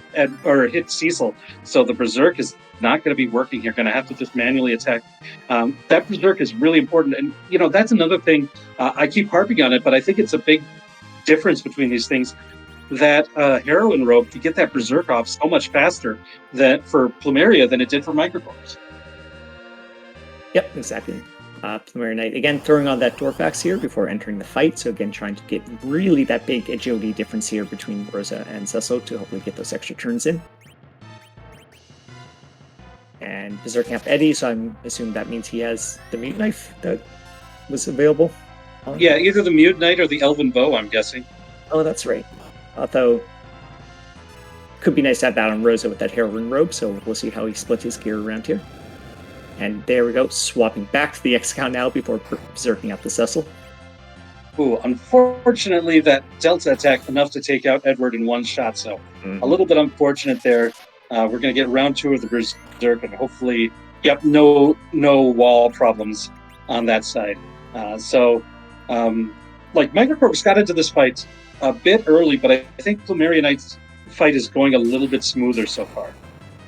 Cecil, so the Berserk is not going to be working here. Going to have to just manually attack. That Berserk is really important, and that's another thing. I keep harping on it, but I think it's a big difference between these things. That Heroine Robe could get that Berserk off so much faster for Plumeria than it did for microKorgs. Yep, exactly. Plumerian Knight, again, throwing on that Dwarf Axe here before entering the fight, so again, trying to get really that big agility difference here between Rosa and Cecil to hopefully get those extra turns in. And Berserking up Eddie, so I'm assuming that means he has the Mute Knife that was available. Yeah, either the Mute Knight or the Elven Bow, I'm guessing. Oh, that's right. Although, could be nice to have that on Rosa with that Heroine Robe, so we'll see how he splits his gear around here. And there we go, swapping back to the X-Count now before berserking out the Cecil. Ooh, unfortunately, that Delta attack enough to take out Edward in one shot, so a little bit unfortunate there. We're going to get round 2 of the Berserk, and hopefully, no wall problems on that side. microKorgs got into this fight a bit early, but I think Plumerian Knight's fight is going a little bit smoother so far.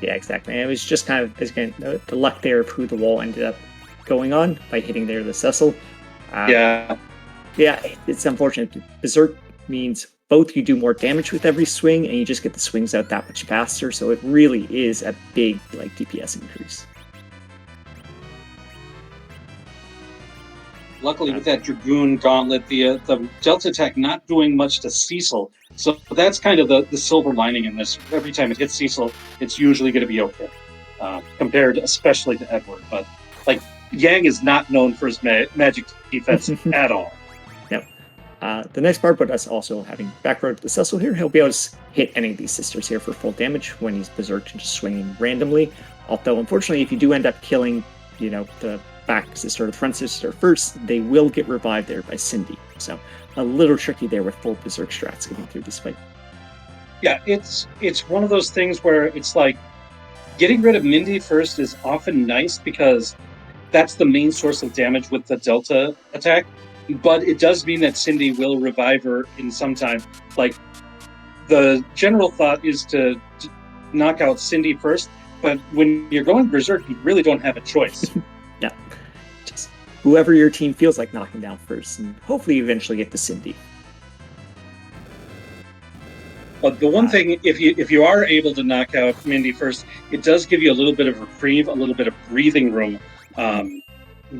Yeah, exactly. And it was just kind of, again, the luck there of who the wall ended up going on by hitting there the Cecil. Yeah. Yeah, it's unfortunate. Berserk means both you do more damage with every swing, and you just get the swings out that much faster. So it really is a big like DPS increase. Luckily, with that Dragoon Gauntlet, the Delta attack not doing much to Cecil. So that's kind of the silver lining in this. Every time it hits Cecil, it's usually going to be okay, compared especially to Edward. But like Yang is not known for his magic defense at all. Yep. The next part, but us also having back row to the Cecil here, he'll be able to hit any of these sisters here for full damage when he's berserked and just swinging randomly. Although, unfortunately, if you do end up killing, the back sister or the front sister first, they will get revived there by Cindy. So a little tricky there with full berserk strats getting through this fight. Yeah, it's one of those things where it's like getting rid of Mindy first is often nice because that's the main source of damage with the Delta attack. But it does mean that Cindy will revive her in some time. Like, the general thought is to knock out Cindy first, but when you're going berserk, you really don't have a choice. Yeah. Just whoever your team feels like knocking down first, and hopefully eventually get to Cindy. But the one thing, if you are able to knock out Mindy first, it does give you a little bit of reprieve, a little bit of breathing room,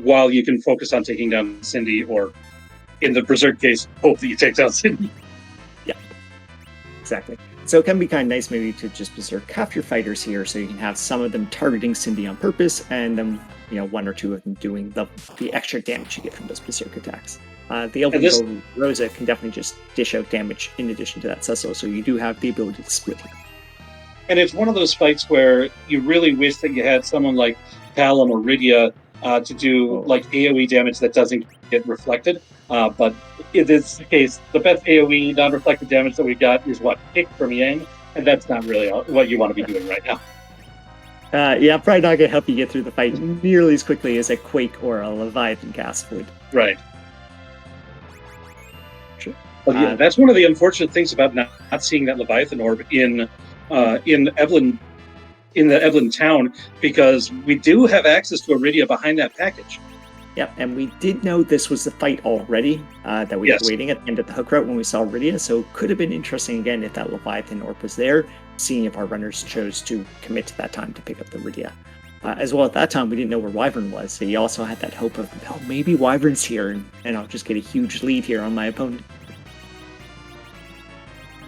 while you can focus on taking down Cindy, or in the berserk case, hope that you take down Cindy. Yeah, exactly. So it can be kind of nice maybe to just berserk half your fighters here, so you can have some of them targeting Cindy on purpose, and then one or two of them doing the extra damage you get from those berserk attacks. The Elven Rosa can definitely just dish out damage in addition to that Cecil, so you do have the ability to split here. And it's one of those fights where you really wish that you had someone like Talon or Rydia to do like AoE damage that doesn't get reflected. But in this case, the best AoE non-reflected damage that we got is Kick from Yang, and that's not really what you want to be doing right now. Yeah, probably not going to help you get through the fight nearly as quickly as a Quake or a Leviathan cast would. Right. Sure. Well, yeah, that's one of the unfortunate things about not seeing that Leviathan orb in Evelyn, in the Evelyn town, because we do have access to Iridia behind that package. Yep, and we did know this was the fight already that we were waiting at the end of the hook route when we saw Iridia, so it could have been interesting again if that Leviathan orb was there, seeing if our runners chose to commit to that time to pick up the Iridia. As well, at that time, we didn't know where Wyvern was, so you also had that hope of, maybe Wyvern's here, and I'll just get a huge lead here on my opponent.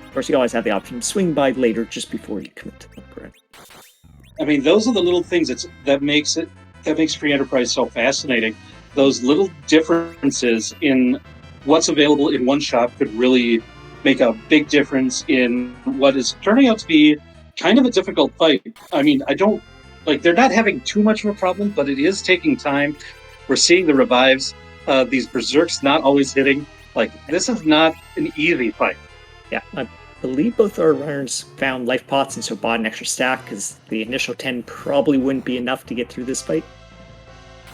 Of course, you always have the option to swing by later, just before you commit to the hook route. I mean, those are the little things that makes Free Enterprise so fascinating. Those little differences in what's available in one shop could really make a big difference in what is turning out to be kind of a difficult fight. I mean, they're not having too much of a problem, but it is taking time. We're seeing the revives, these berserks not always hitting. This is not an easy fight. Yeah, I believe both our runners found life pots and so bought an extra stack, because the initial 10 probably wouldn't be enough to get through this fight.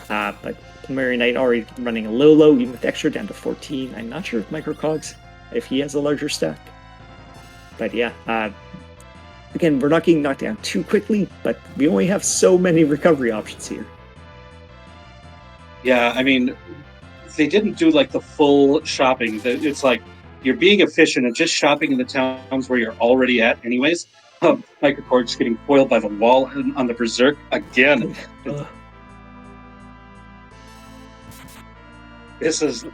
But plumeriaknight already running a little low, even with extra, down to 14. I'm not sure if microKorgs, if he has a larger stack. But yeah, again, we're not getting knocked down too quickly, but we only have so many recovery options here. Yeah, I mean, they didn't do the full shopping. It's like you're being efficient and just shopping in the towns where you're already at anyways. microKorgs getting foiled by the wall on the berserk again. This is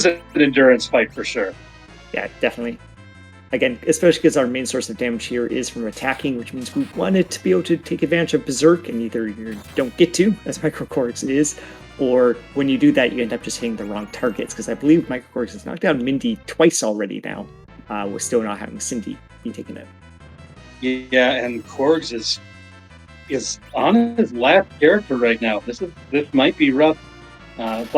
an endurance fight for sure. Yeah, definitely. Again, especially because our main source of damage here is from attacking, which means we want it to be able to take advantage of Berserk, and either you don't get to, as microKorgs is, or when you do that, you end up just hitting the wrong targets, because I believe microKorgs has knocked down Mindy twice already now, with still not having Cindy be taken out. Yeah, and Korgs is on his last character right now. This might be rough.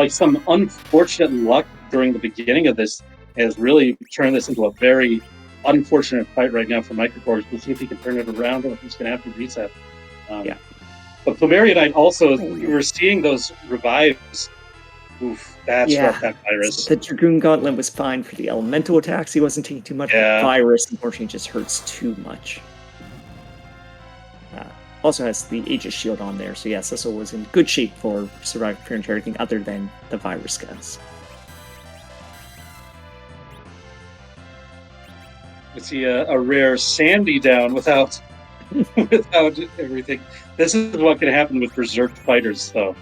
Some unfortunate luck during the beginning of this has really turned this into a very unfortunate fight right now for microKorgs. We'll see if he can turn it around or if he's going to have to reset. Yeah. But plumeriaknight also, we're seeing those revives. Oof, that's rough, that virus. The Dragoon Gauntlet was fine for the elemental attacks. He wasn't taking too much. The virus, unfortunately, just hurts too much. also has the Aegis shield on there. So yeah, Cecil was in good shape for surviving pretty much everything other than the virus guns. I see a rare Sandy down without without everything. This is what can happen with berserk fighters, though.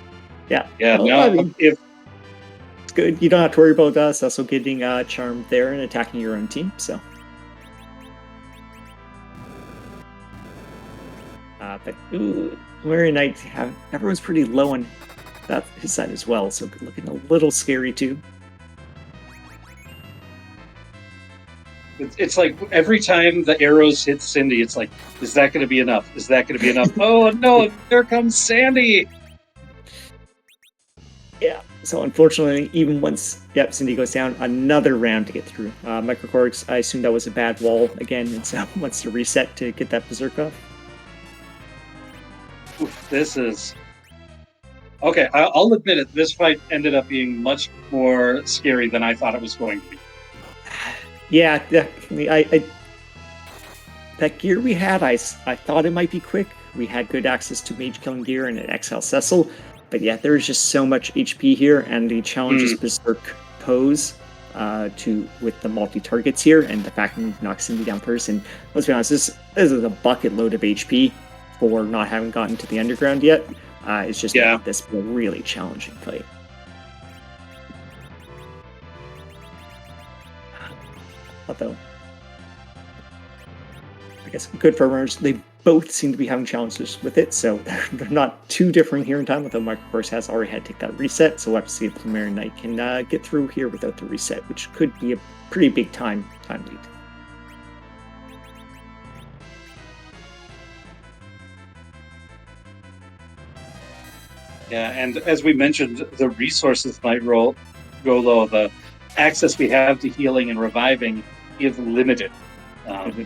Yeah. Yeah. Well, Now, I mean, if it's good. You don't have to worry about Cecil getting charmed there and attacking your own team. So. But Plumerian Knight, everyone's pretty low on his side as well, so looking a little scary too. it's like every time the arrows hit Cindy, it's like, is that going to be enough? Is that going to be enough? Oh no, there comes Sandy. Yeah, so unfortunately, even once Cindy goes down, another round to get through. microKorgs, I assume that was a bad wall again, and so wants to reset to get that berserk off. Oof, this is okay. I'll admit it. This fight ended up being much more scary than I thought it was going to be. Yeah, definitely. That gear we had, I thought it might be quick. We had good access to mage killing gear and an XL Cecil, but yeah, there's just so much HP here, and the challenges berserk pose with the multi targets here, and the fact that you knock Cindy down first. And let's be honest, this is a bucket load of HP for not having gotten to the underground yet. It's just made this a really challenging fight. Although, I guess good for runners, they both seem to be having challenges with it, so they're not too different here in time, although microKorgs has already had to take that reset, so we'll have to see if Plumerian Knight can get through here without the reset, which could be a pretty big time lead. Yeah, and as we mentioned, the resources might go low. The access we have to healing and reviving is limited,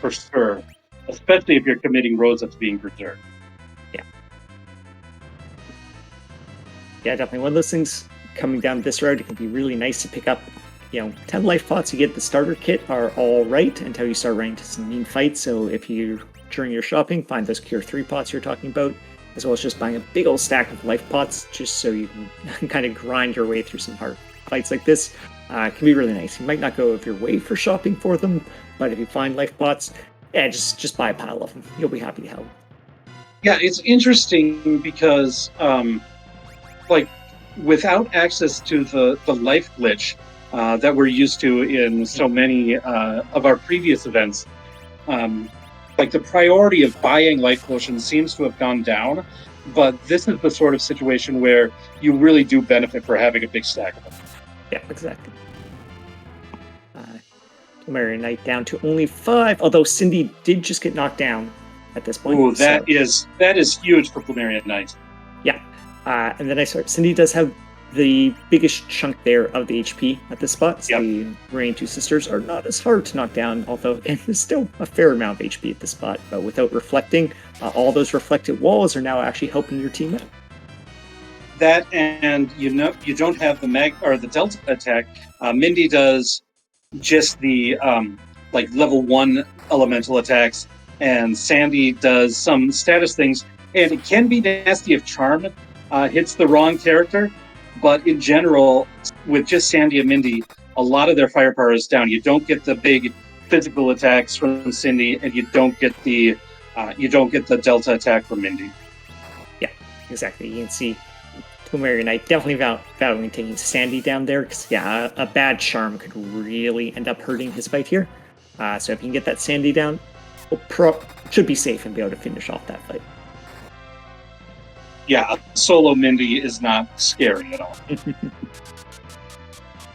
for sure. Especially if you're committing Rosa to being berserk. Yeah, definitely. One of those things coming down this road, it can be really nice to pick up. 10 life pots you get the starter kit are all right until you start running into some mean fights. So if you, during your shopping, find those Cure 3 pots you're talking about, as well as just buying a big old stack of life pots just so you can kind of grind your way through some hard fights like this, can be really nice. You might not go of your way for shopping for them, but if you find life pots, yeah, just buy a pile of them. You'll be happy to help. Yeah, it's interesting because, without access to the life glitch that we're used to in so many of our previous events, the priority of buying life potions seems to have gone down. But this is the sort of situation where you really do benefit for having a big stack of them. Yeah, exactly. Plumerian Knight down to only 5, although Cindy did just get knocked down at this point. Ooh, that is huge for Plumerian Knight. Yeah, and then Cindy does have the biggest chunk there of the HP at this spot. So the remaining 2 sisters are not as hard to knock down, although again, there's still a fair amount of HP at this spot. But without reflecting, all those reflected walls are now actually helping your team out. That, and you don't have the Delta attack. Mindy does just the level 1 elemental attacks, and Sandy does some status things. And it can be nasty if Charm hits the wrong character, but in general, with just Sandy and Mindy, a lot of their firepower is down. You don't get the big physical attacks from Cindy, and you don't get the Delta attack from Mindy. Yeah, exactly. You can see Plumerian Knight definitely valuing taking Sandy down there, because a bad Charm could really end up hurting his fight here. So if you can get that Sandy down, should be safe and be able to finish off that fight. Yeah, a solo Mindy is not scary at all.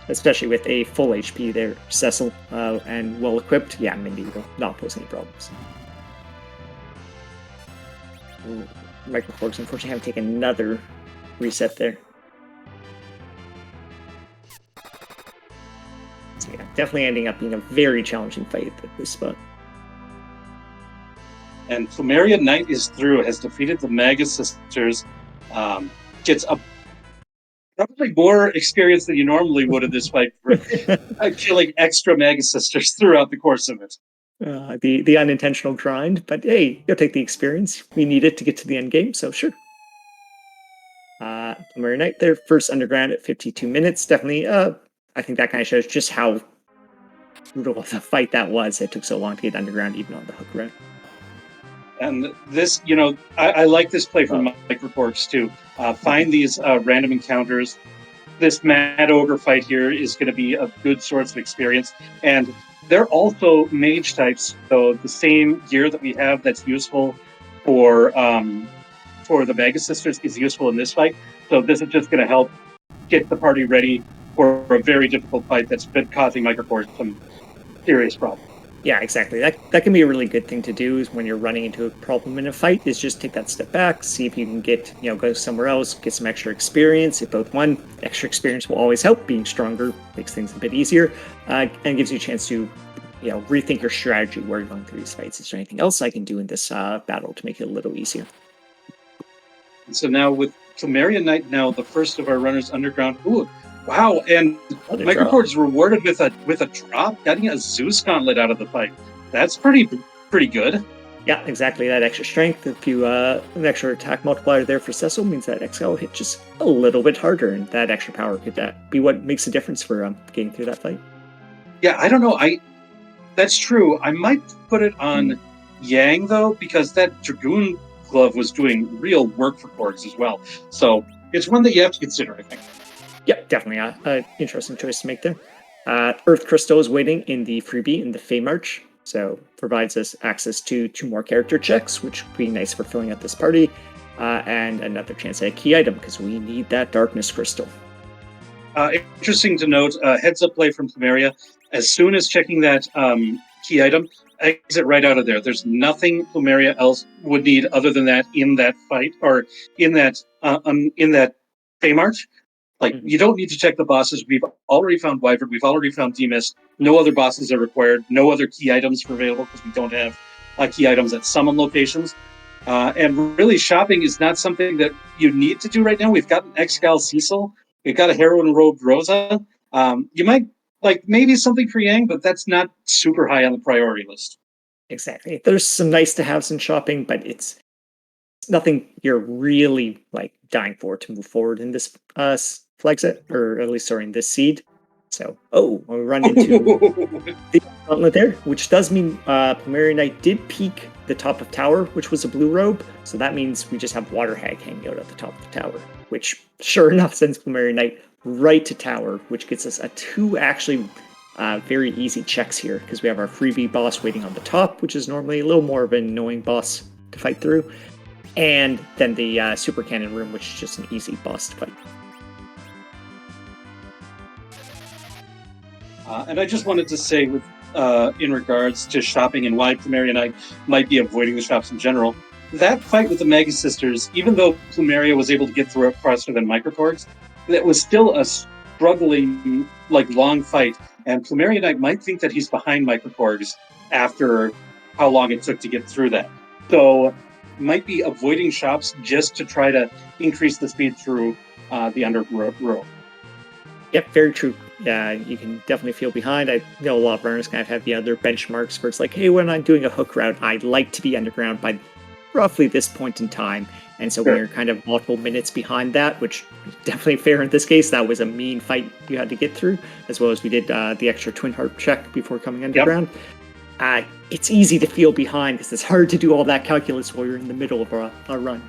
Especially with a full HP there, Cecil, and well equipped. Yeah, Mindy will not pose any problems. microKorgs unfortunately have to take another reset there. So yeah, definitely ending up being a very challenging fight at this spot. And Plumerian Knight is through, has defeated the Maga Sisters, gets probably more experience than you normally would in this fight for killing extra Maga Sisters throughout the course of it. The unintentional grind, but hey, you'll take the experience. We need it to get to the end game, so sure. Plumeria Knight, their first underground at 52 minutes. Definitely, I think that kind of shows just how brutal of a fight that was. It took so long to get underground, even on the hook route. And this, I like this play from microKorgs too. Find these random encounters. This Mad Ogre fight here is going to be a good source of experience. And they're also mage types, so the same gear that we have that's useful for the Mega Sisters is useful in this fight. So this is just going to help get the party ready for a very difficult fight that's been causing microKorgs some serious problems. Yeah, exactly. That can be a really good thing to do is when you're running into a problem in a fight, is just take that step back, see if you can get, go somewhere else, get some extra experience. If both one, extra experience will always help. Being stronger makes things a bit easier and gives you a chance to, rethink your strategy where you're going through these fights. Is there anything else I can do in this battle to make it a little easier? So now with Plumeria Knight, now the first of our runners underground. Ooh, wow! And microKorgs rewarded with a drop, getting a Zeus Gauntlet out of the fight. That's pretty good. Yeah, exactly. That extra strength, a few an extra attack multiplier there for Cecil means that XL will hit just a little bit harder, and that extra power could be what makes a difference for getting through that fight. Yeah, I don't know. That's true. I might put it on Yang though, because that Dragoon Glove was doing real work for Korgs as well. So it's one that you have to consider, I think. Yeah, definitely an interesting choice to make there. Earth Crystal is waiting in the freebie in the Fey March, so provides us access to 2 more character checks, which would be nice for filling out this party, and another chance at a key item, because we need that Darkness Crystal. Interesting to note, heads up play from Plumeria. As soon as checking that key item, exit right out of there. There's nothing Plumeria else would need other than that in that fight, or in that Fey March. Like, you don't need to check the bosses. We've already found Wyvern. We've already found Demus. No other bosses are required. No other key items are available because we don't have key items at summon locations. And really, shopping is not something that you need to do right now. We've got an Excal Cecil. We've got a Heroine Rogue Rosa. You might like maybe something for Yang, but that's not super high on the priority list. Exactly. There's some nice to haves in shopping, but it's nothing you're really like dying for to move forward in this flag set, or at least in this seed. So, we run into the gauntlet there, which does mean Plumeria Knight did peak the top of tower, which was a blue robe. So that means we just have Water Hag hanging out at the top of the tower, which sure enough sends Plumeria Knight right to tower, which gets us 2 actually very easy checks here, because we have our freebie boss waiting on the top, which is normally a little more of an annoying boss to fight through, and then the super cannon room, which is just an easy boss to fight. And I just wanted to say, with in regards to shopping and why Plumeria Knight might be avoiding the shops in general, that fight with the Mega Sisters, even though Plumeria was able to get through it faster than microKorgs, that was still a struggling, long fight. And Plumeria Knight might think that he's behind microKorgs after how long it took to get through that. So might be avoiding shops just to try to increase the speed through the under row. Yep, very true. Yeah, you can definitely feel behind. I know a lot of runners kind of have the other benchmarks where it's like, hey, when I'm doing a hook route, I'd like to be underground by roughly this point in time. And so when you're kind of multiple minutes behind that, which is definitely fair in this case, that was a mean fight you had to get through, as well as we did the extra Twin Heart check before coming underground. Yep. It's easy to feel behind because it's hard to do all that calculus while you're in the middle of a run.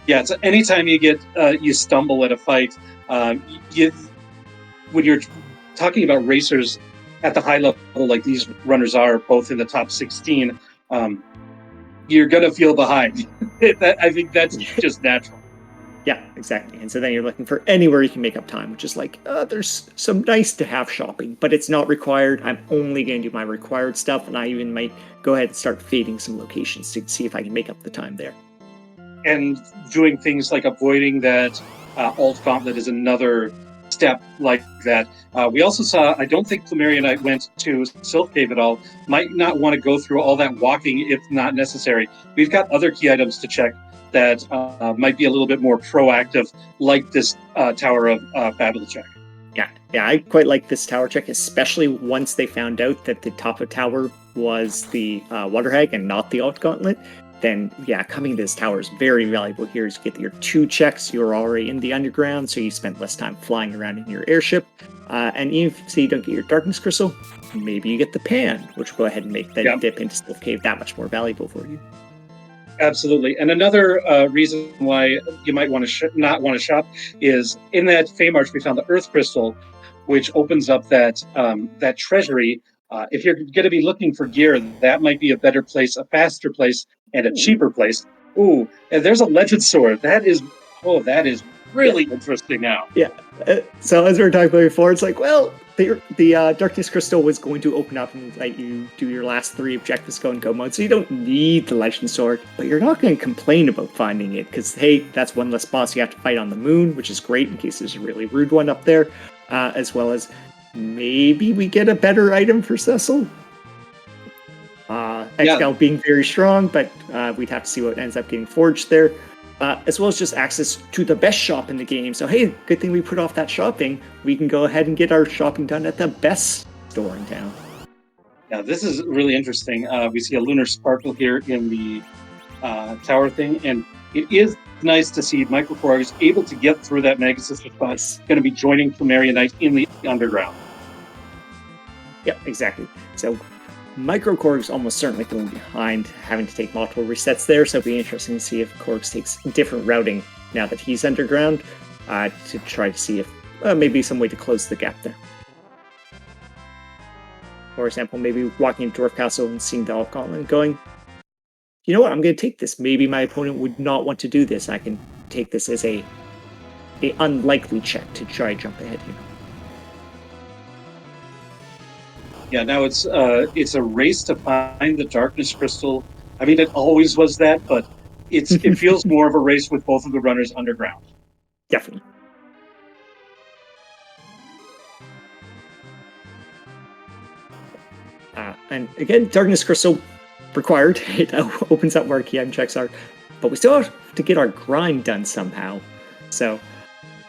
Yeah, so anytime you get you stumble at a fight, when you're talking about racers at the high level like these runners are, both in the top 16, you're going to feel behind. I think that's just natural. Yeah, exactly. And so then you're looking for anywhere you can make up time, which is like, there's some nice to have shopping, but it's not required. I'm only going to do my required stuff, and I even might go ahead and start fading some locations to see if I can make up the time there. And doing things like avoiding that alt gauntlet is another step like that. We also saw, I don't think Plumeria Knight went to Sylph Cave at all. Might not want to go through all that walking if not necessary. We've got other key items to check that might be a little bit more proactive, like this Tower of Battle check. Yeah, I quite like this tower check, especially once they found out that the top of tower was the Water Hag and not the Alt Gauntlet, then yeah, coming to this tower is very valuable here. You get your 2 checks. You're already in the underground, so you spend less time flying around in your airship. And even if you don't get your Darkness Crystal, maybe you get the Pan, which will go ahead and make that dip into Sylph Cave that much more valuable for you. Absolutely. And another reason why you might want to not want to shop is in that Feymarch we found the Earth Crystal, which opens up that that treasury. If you're going to be looking for gear, that might be a better place, a faster place, and a cheaper place. Ooh, and there's a Legend Sword. That is really interesting now. Yeah. So as we were talking about before, it's like, well, the Darkness Crystal was going to open up and let you do your last 3 objectives go in go mode, so you don't need the Legend Sword, but you're not going to complain about finding it, because, hey, that's one less boss you have to fight on the moon, which is great in case there's a really rude one up there, as well as maybe we get a better item for Cecil. Excal being very strong, but we'd have to see what ends up getting forged there. As well as just access to the best shop in the game. So, hey, good thing we put off that shopping. We can go ahead and get our shopping done at the best store in town. Yeah, this is really interesting. We see a lunar sparkle here in the tower thing, and it is nice to see microKorgs able to get through that Mega Sister spot. It's going to be joining plumeriaknight in the underground. Yep, exactly. So microKorgs almost certainly going behind, having to take multiple resets there, so it'll be interesting to see if Korgs takes different routing now that he's underground, to try to see if maybe some way to close the gap there. For example, maybe walking into Dwarf Castle and seeing the Alt Gauntlet and going, you know what, I'm going to take this. Maybe my opponent would not want to do this. I can take this as a unlikely check to try to jump ahead here. Yeah, now it's a race to find the Darkness Crystal. I mean, it always was that, but it feels more of a race with both of the runners underground. Definitely. And again, Darkness Crystal required. It opens up where key item checks are, but we still have to get our grind done somehow. So,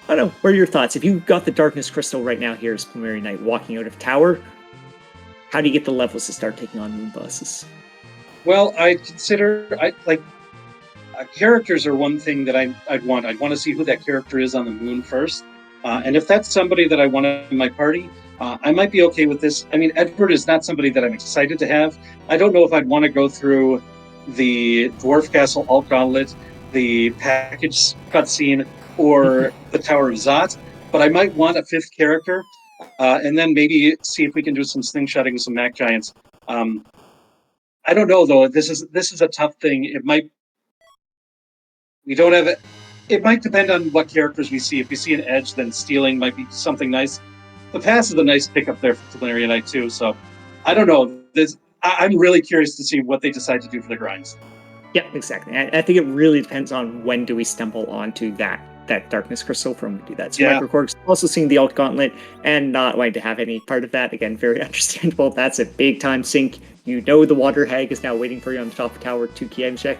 I don't know. What are your thoughts? If you got the Darkness Crystal right now here as plumeriaknight walking out of tower, how do you get the levels to start taking on moon bosses? Well, I consider characters are one thing that I'd want. I'd want to see who that character is on the moon first, and if that's somebody that I want in my party, I might be okay with this. I mean, Edward is not somebody that I'm excited to have. I don't know if I'd want to go through the Dwarf Castle Alt Gauntlet, the package cutscene, or the Tower of Zot, but I might want a 5th character. And then maybe see if we can do some slingshotting with some Mac Giants. I don't know though. This is a tough thing. It might depend on what characters we see. If we see an edge, then stealing might be something nice. The pass is a nice pickup there for plumeriaknight too. So I don't know. I'm really curious to see what they decide to do for the grinds. Yeah, exactly. I think it really depends on when do we stumble onto that Darkness Crystal from to do that. So microKorgs also seeing the Alt Gauntlet and not wanting to have any part of that. Again, very understandable. That's a big time sink. You know the Water Hag is now waiting for you on the top of the tower, 2 key item check.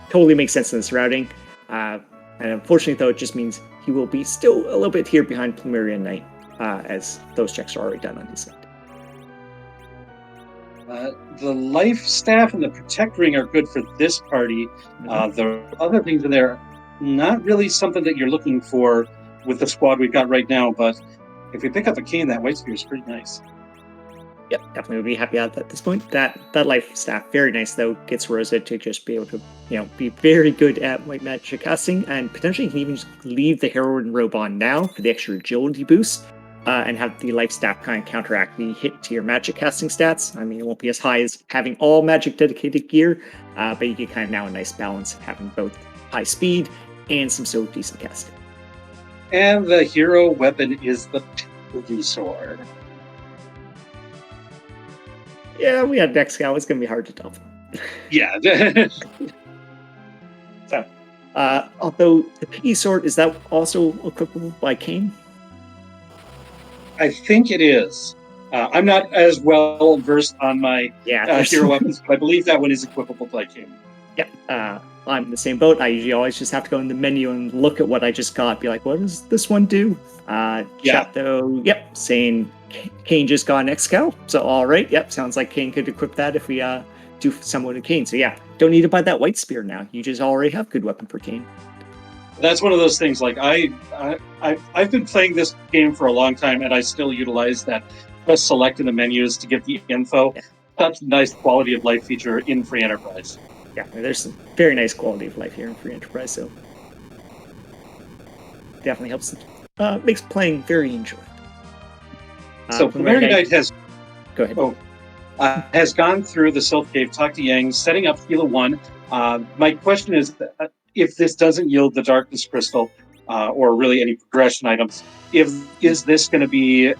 Totally makes sense in this routing. And unfortunately, though, it just means he will be still a little bit here behind plumeriaknight, as those checks are already done on his side. The Life Staff and the Protect Ring are good for this party. The other things in there, not really something that you're looking for with the squad we've got right now, but if we pick up a cane, that White Spear is pretty nice. Yep, definitely would be happy at this point. That Life Staff, very nice though, gets Rosa to just be able to, be very good at white magic casting, and potentially you can even just leave the Heroine robe on now for the extra agility boost, and have the Life Staff kind of counteract the hit to your magic casting stats. I mean, it won't be as high as having all magic dedicated gear, but you get kind of now a nice balance having both high speed and some so decent casting. And the hero weapon is the Pilgrim Sword. Yeah, we had Excal. It's going to be hard to tell. Yeah. So, although the Piggy Sword, is that also equipable by Kane? I think it is. I'm not as well versed on my hero weapons, but I believe that one is equipable by Kane. Yeah, I'm in the same boat. I usually always just have to go in the menu and look at what I just got, be like, what does this one do? Chat though, saying Kane just got an X-Cow. So, all right. Yep. Sounds like Kane could equip that if we do someone to Kane. So, yeah. Don't need to buy that white spear now. You just already have good weapon for Kane. That's one of those things. Like I've been playing this game for a long time, and I still utilize that press select in the menus to get the info. Yeah. Such a nice quality of life feature in Free Enterprise. Yeah, there's some very nice quality of life here in Free Enterprise, so definitely helps. Makes playing very enjoyable. So Plumerian Knight has go ahead. Has gone through the Sylph Cave, talked to Yang, setting up Hela 1. My question is, if this doesn't yield the Darkness Crystal, or really any progression items, is this going to be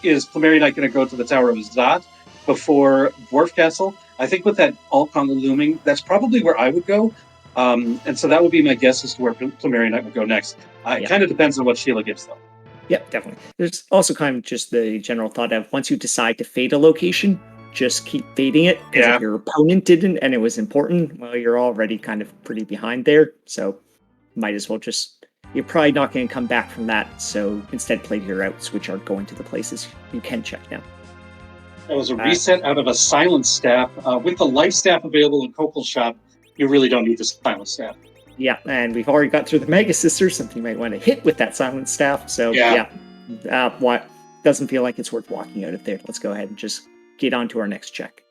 is Plumerian Knight going to go to the Tower of Zot before Dwarf Castle? I think with that Alcon looming, that's probably where I would go. And so that would be my guess as to where Plumerian Knight would go next. It kind of depends on what Sheila gives, though. Yep, definitely. There's also kind of just the general thought of once you decide to fade a location, just keep fading it. Because if your opponent didn't and it was important, well, you're already kind of pretty behind there. So might as well just... You're probably not going to come back from that. So instead play your outs, which are going to the places you can check now. That was a reset out of a Silence Staff. With the Life Staff available in Cocal Shop, you really don't need the Silence Staff. Yeah, and we've already got through the Mega Sister, something you might want to hit with that Silence Staff. So, what doesn't feel like it's worth walking out of there. Let's go ahead and just get on to our next check.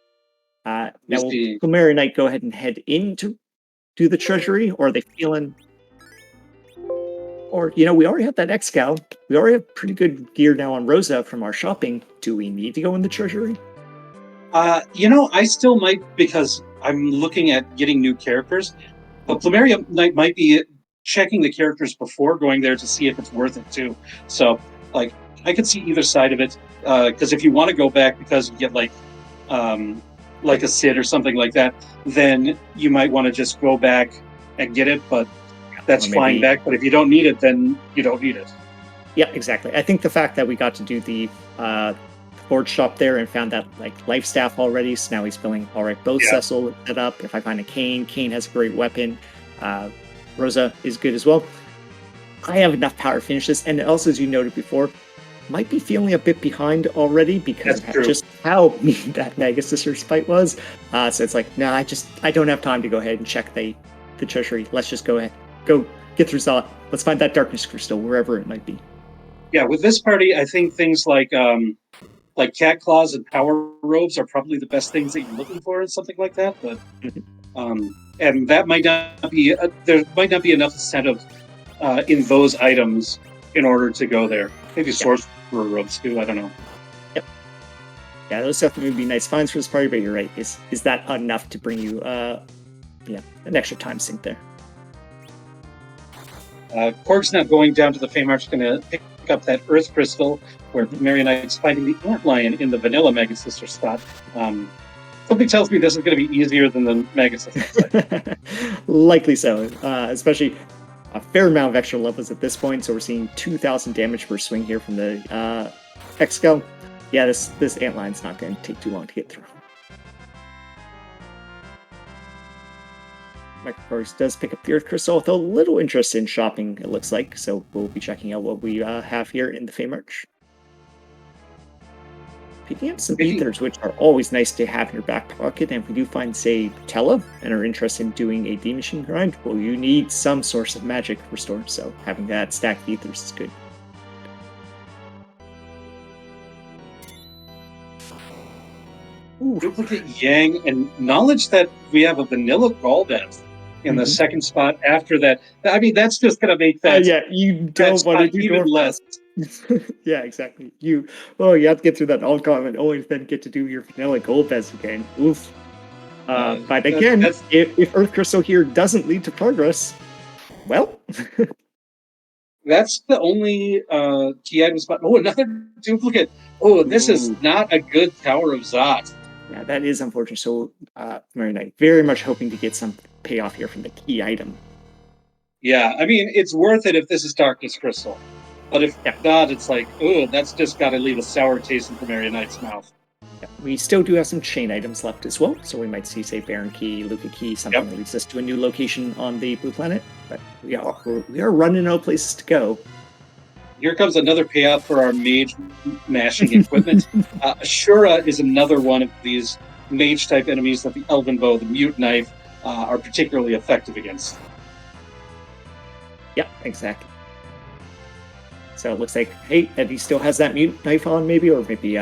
Now, will Plumerian Knight go ahead and head into the Treasury, or are they feeling... Or, we already have that X-Cow. We already have pretty good gear now on Rosa from our shopping. Do we need to go in the Treasury? I still might, because I'm looking at getting new characters. But Plumerian Knight might be checking the characters before going there to see if it's worth it, too. So, I could see either side of it. Because if you want to go back because you get, like a Sid or something like that, then you might want to just go back and get it, but that's flying back. But if you don't need it, then you don't need it. Yeah, exactly. I think the fact that we got to do the Forge shop there and found that life staff already, so now he's feeling all right. Both Cecil set up. If I find a Kane has a great weapon. Rosa is good as well. I have enough power to finish this, and also, as you noted before, might be feeling a bit behind already because of just how mean that Mega Sisters fight was. So it's like, no, I don't have time to go ahead and check the Treasury. Let's just go get through Zot. Let's find that Darkness Crystal wherever it might be. Yeah, with this party, I think things like cat claws and power robes are probably the best things that you're looking for in something like that. But and that might not be there might not be enough incentive in those items in order to go there. Maybe sorcerer robes too. I don't know. Yep. Yeah, those definitely would be nice finds for this party. But you're right. Is that enough to bring you an extra time sink there? Korg's not going down to the Feymarch, going to pick up that Earth Crystal, where Plumerian Knight's fighting the Antlion in the vanilla Mega Sister spot. Something tells me this is going to be easier than the Mega Sister spot. Likely so, especially a fair amount of extra levels at this point, so we're seeing 2,000 damage per swing here from the X-Skull. Yeah, this Antlion's not going to take too long to get through. microKorgs does pick up the Earth Crystal with a little interest in shopping, it looks like. So we'll be checking out what we have here in the Feymarch. Picking up some ethers, which are always nice to have in your back pocket. And if we do find, say, Tella, and are interested in doing a D-Machine grind, well, you need some source of magic restored. So having that stack of ethers is good. Ooh. Duplicate Yang, and knowledge that we have a vanilla Gul'dan in the second spot after that. I mean, that's just going to make that. You don't want to do even less. Yeah, exactly. You have to get through that Alcon and only then get to do your vanilla Gul'dan again. Oof. But again, if Earth Crystal here doesn't lead to progress, well. That's the only key item spot. Oh, another duplicate. Oh, this is not a good Tower of Zot. Yeah, that is unfortunate. So, Mary Knight, very much hoping to get some payoff here from the key item. Yeah, I mean, it's worth it if this is Darkness Crystal. But if not, it's like, that's just got to leave a sour taste in Mary Knight's mouth. Yeah, we still do have some chain items left as well. So we might see, say, Baron Key, Luca Key, something that leads us to a new location on the Blue Planet. But we are running out of places to go. Here comes another payoff for our mage mashing equipment. Ashura is another one of these mage-type enemies that the Elven Bow, the Mute Knife, are particularly effective against. Yeah, exactly. So it looks like, hey, Eddie still has that Mute Knife on, maybe, or maybe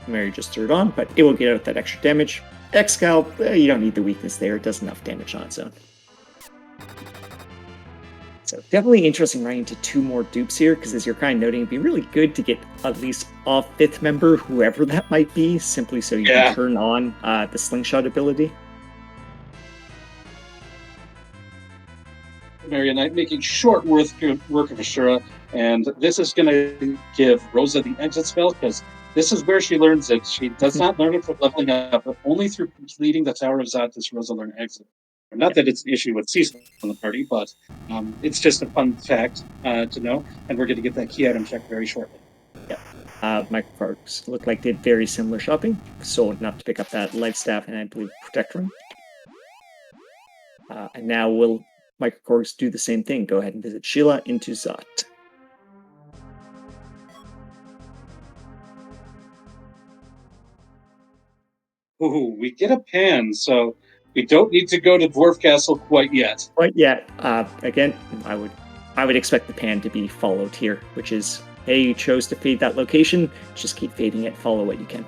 Mary just threw it on, but it will get out that extra damage. X-Scalp, you don't need the weakness there. It does enough damage on its own. So definitely interesting running into 2 more dupes here, because as you're kind of noting, it'd be really good to get at least a 5th member, whoever that might be, simply so you can turn on the slingshot ability. Knight making short work of Ashura, and this is going to give Rosa the exit spell, because this is where she learns it. She does not learn it from leveling up, but only through completing the Tower of Zot does Rosa learn exit. Not that it's an issue with Cecil in the party, but it's just a fun fact to know, and we're going to get that key item check very shortly. Yeah. microKorgs look like did very similar shopping, sold enough to pick up that life staff and I believe protect ring. And now will microKorgs do the same thing? Go ahead and visit Sheila into Zot. Ooh, we get a pan, so we don't need to go to Dwarf Castle quite yet. Quite yet. Again, I would expect the pan to be followed here, which is, hey, you chose to fade that location, just keep fading it, follow what you can.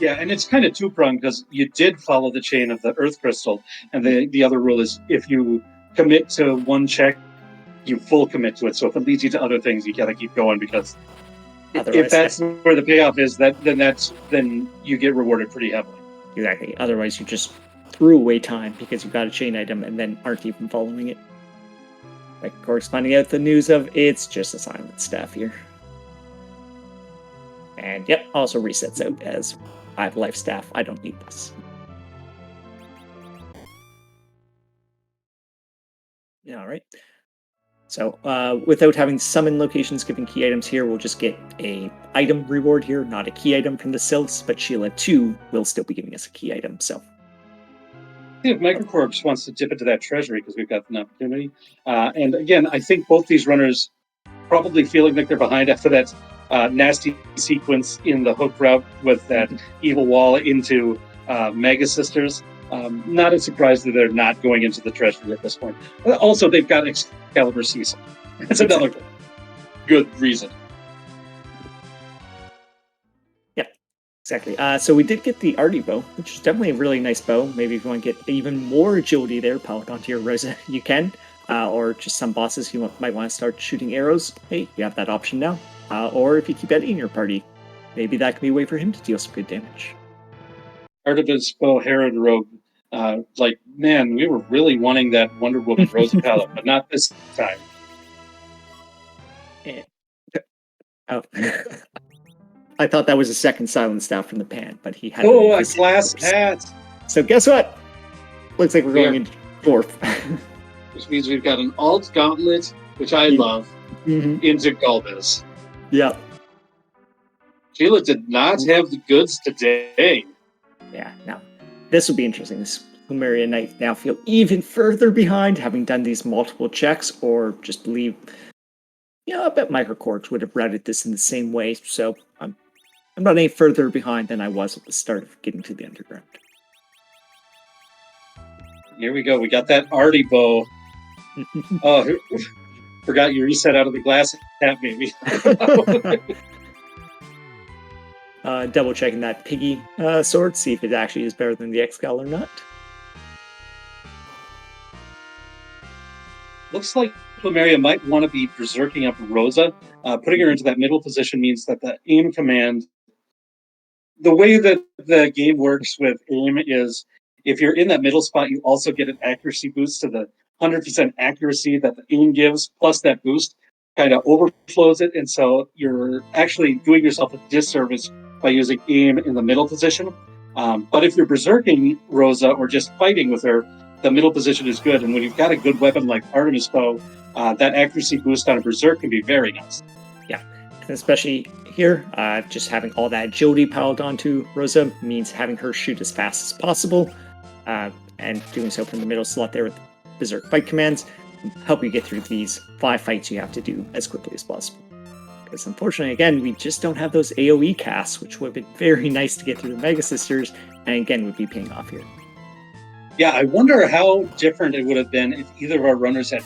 Yeah, and it's kind of two-pronged, because you did follow the chain of the Earth Crystal, and the other rule is if you commit to one check, you full commit to it. So if it leads you to other things, you gotta keep going, because otherwise, if that's where the payoff is, then you get rewarded pretty heavily. Exactly. Otherwise, you just threw away time because you got a chain item and then aren't even following it. Like, of course, finding out the news of it's just a silent staff here. And yep, also resets out as I have life staff. I don't need this. All right. So without having summon locations giving key items here, we'll just get a item reward here, not a key item from the Sylphs, but Sheila 2 will still be giving us a key item. So if microKorgs wants to dip into that treasury, because we've got an opportunity. And again, I think both these runners probably feeling like they're behind after that nasty sequence in the hook route with that evil wall into Mega Sisters. Not a surprise that they're not going into the treasury at this point. But also, they've got Excalibur Cecil. That's another good reason. Yeah, exactly. So we did get the Artie bow, which is definitely a really nice bow. Maybe if you want to get even more agility there, piled onto your Rosa, you can. Or just some bosses you might want to start shooting arrows. Hey, you have that option now. Or if you keep Eddie in your party, maybe that can be a way for him to deal some good damage. Artemis bow, Herod robe. Man, we were really wanting that Wonder Woman Rosa palette, but not this time. Oh. I thought that was a second silent staff from the pan, but he had a glass hat. So guess what? Looks like we're going into Dwarf. Which means we've got an alt gauntlet, which I love, into Galvez. Yeah. Sheila did not have the goods today. Yeah, no. This will be interesting. This plumeriaknight now feel even further behind, having done these multiple checks, or just believe, I bet microKorgs would have routed this in the same way, so I'm not any further behind than I was at the start of getting to the underground. Here we go. We got that Artie bow. Oh, forgot you reset out of the glass hat, maybe. Double checking that piggy sword, see if it actually is better than the X-Gal or not. Looks like Plumeria might want to be berserking up Rosa. Putting her into that middle position means that the aim command, the way that the game works with aim is if you're in that middle spot, you also get an accuracy boost to the 100% accuracy that the aim gives, plus that boost kind of overflows it. And so you're actually doing yourself a disservice by using aim in the middle position. But if you're berserking Rosa or just fighting with her, the middle position is good. And when you've got a good weapon like Artemis bow, that accuracy boost on a berserk can be very nice. Yeah, and especially here, just having all that agility piled onto Rosa means having her shoot as fast as possible, and doing so from the middle slot there with berserk fight commands. help you get through these 5 fights you have to do as quickly as possible. Because unfortunately, again, we just don't have those AoE casts, which would have been very nice to get through the Mega Sisters, and again, would be paying off here. Yeah, I wonder how different it would have been if either of our runners had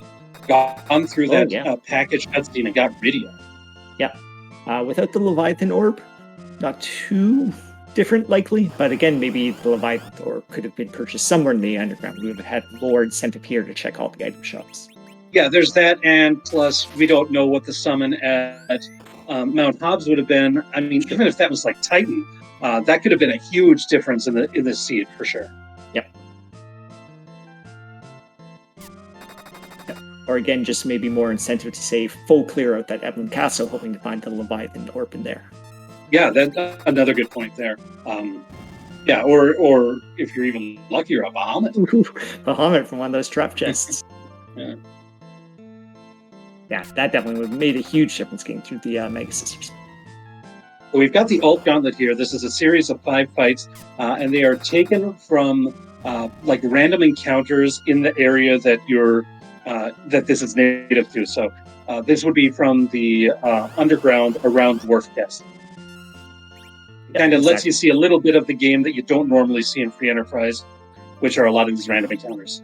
gone through that package cutscene and got video. Yeah. Without the Leviathan Orb, not too different, likely, but again, maybe the Leviathan Orb could have been purchased somewhere in the underground. We would have had Lord sent up here to check all the item shops. Yeah, there's that, and plus, we don't know what the summon at Mount Hobbs would have been. I mean, even if that was like Titan, that could have been a huge difference in the seed, for sure. Yep. Or again, just maybe more incentive to say full clear out that Evelyn Castle, hoping to find the Leviathan Orb in there. Yeah, that's another good point there. Yeah, or if you're even luckier, a Bahamut. Bahamut from one of those trap chests. Yeah. Yeah, that definitely would have made a huge difference getting through the Mega Sisters. So we've got the Alt Gauntlet here. This is a series of 5 fights, and they are taken from like random encounters in the area that you're that this is native to. So this would be from the underground around Dwarf Castle. Kind of lets you see a little bit of the game that you don't normally see in Free Enterprise, which are a lot of these random encounters.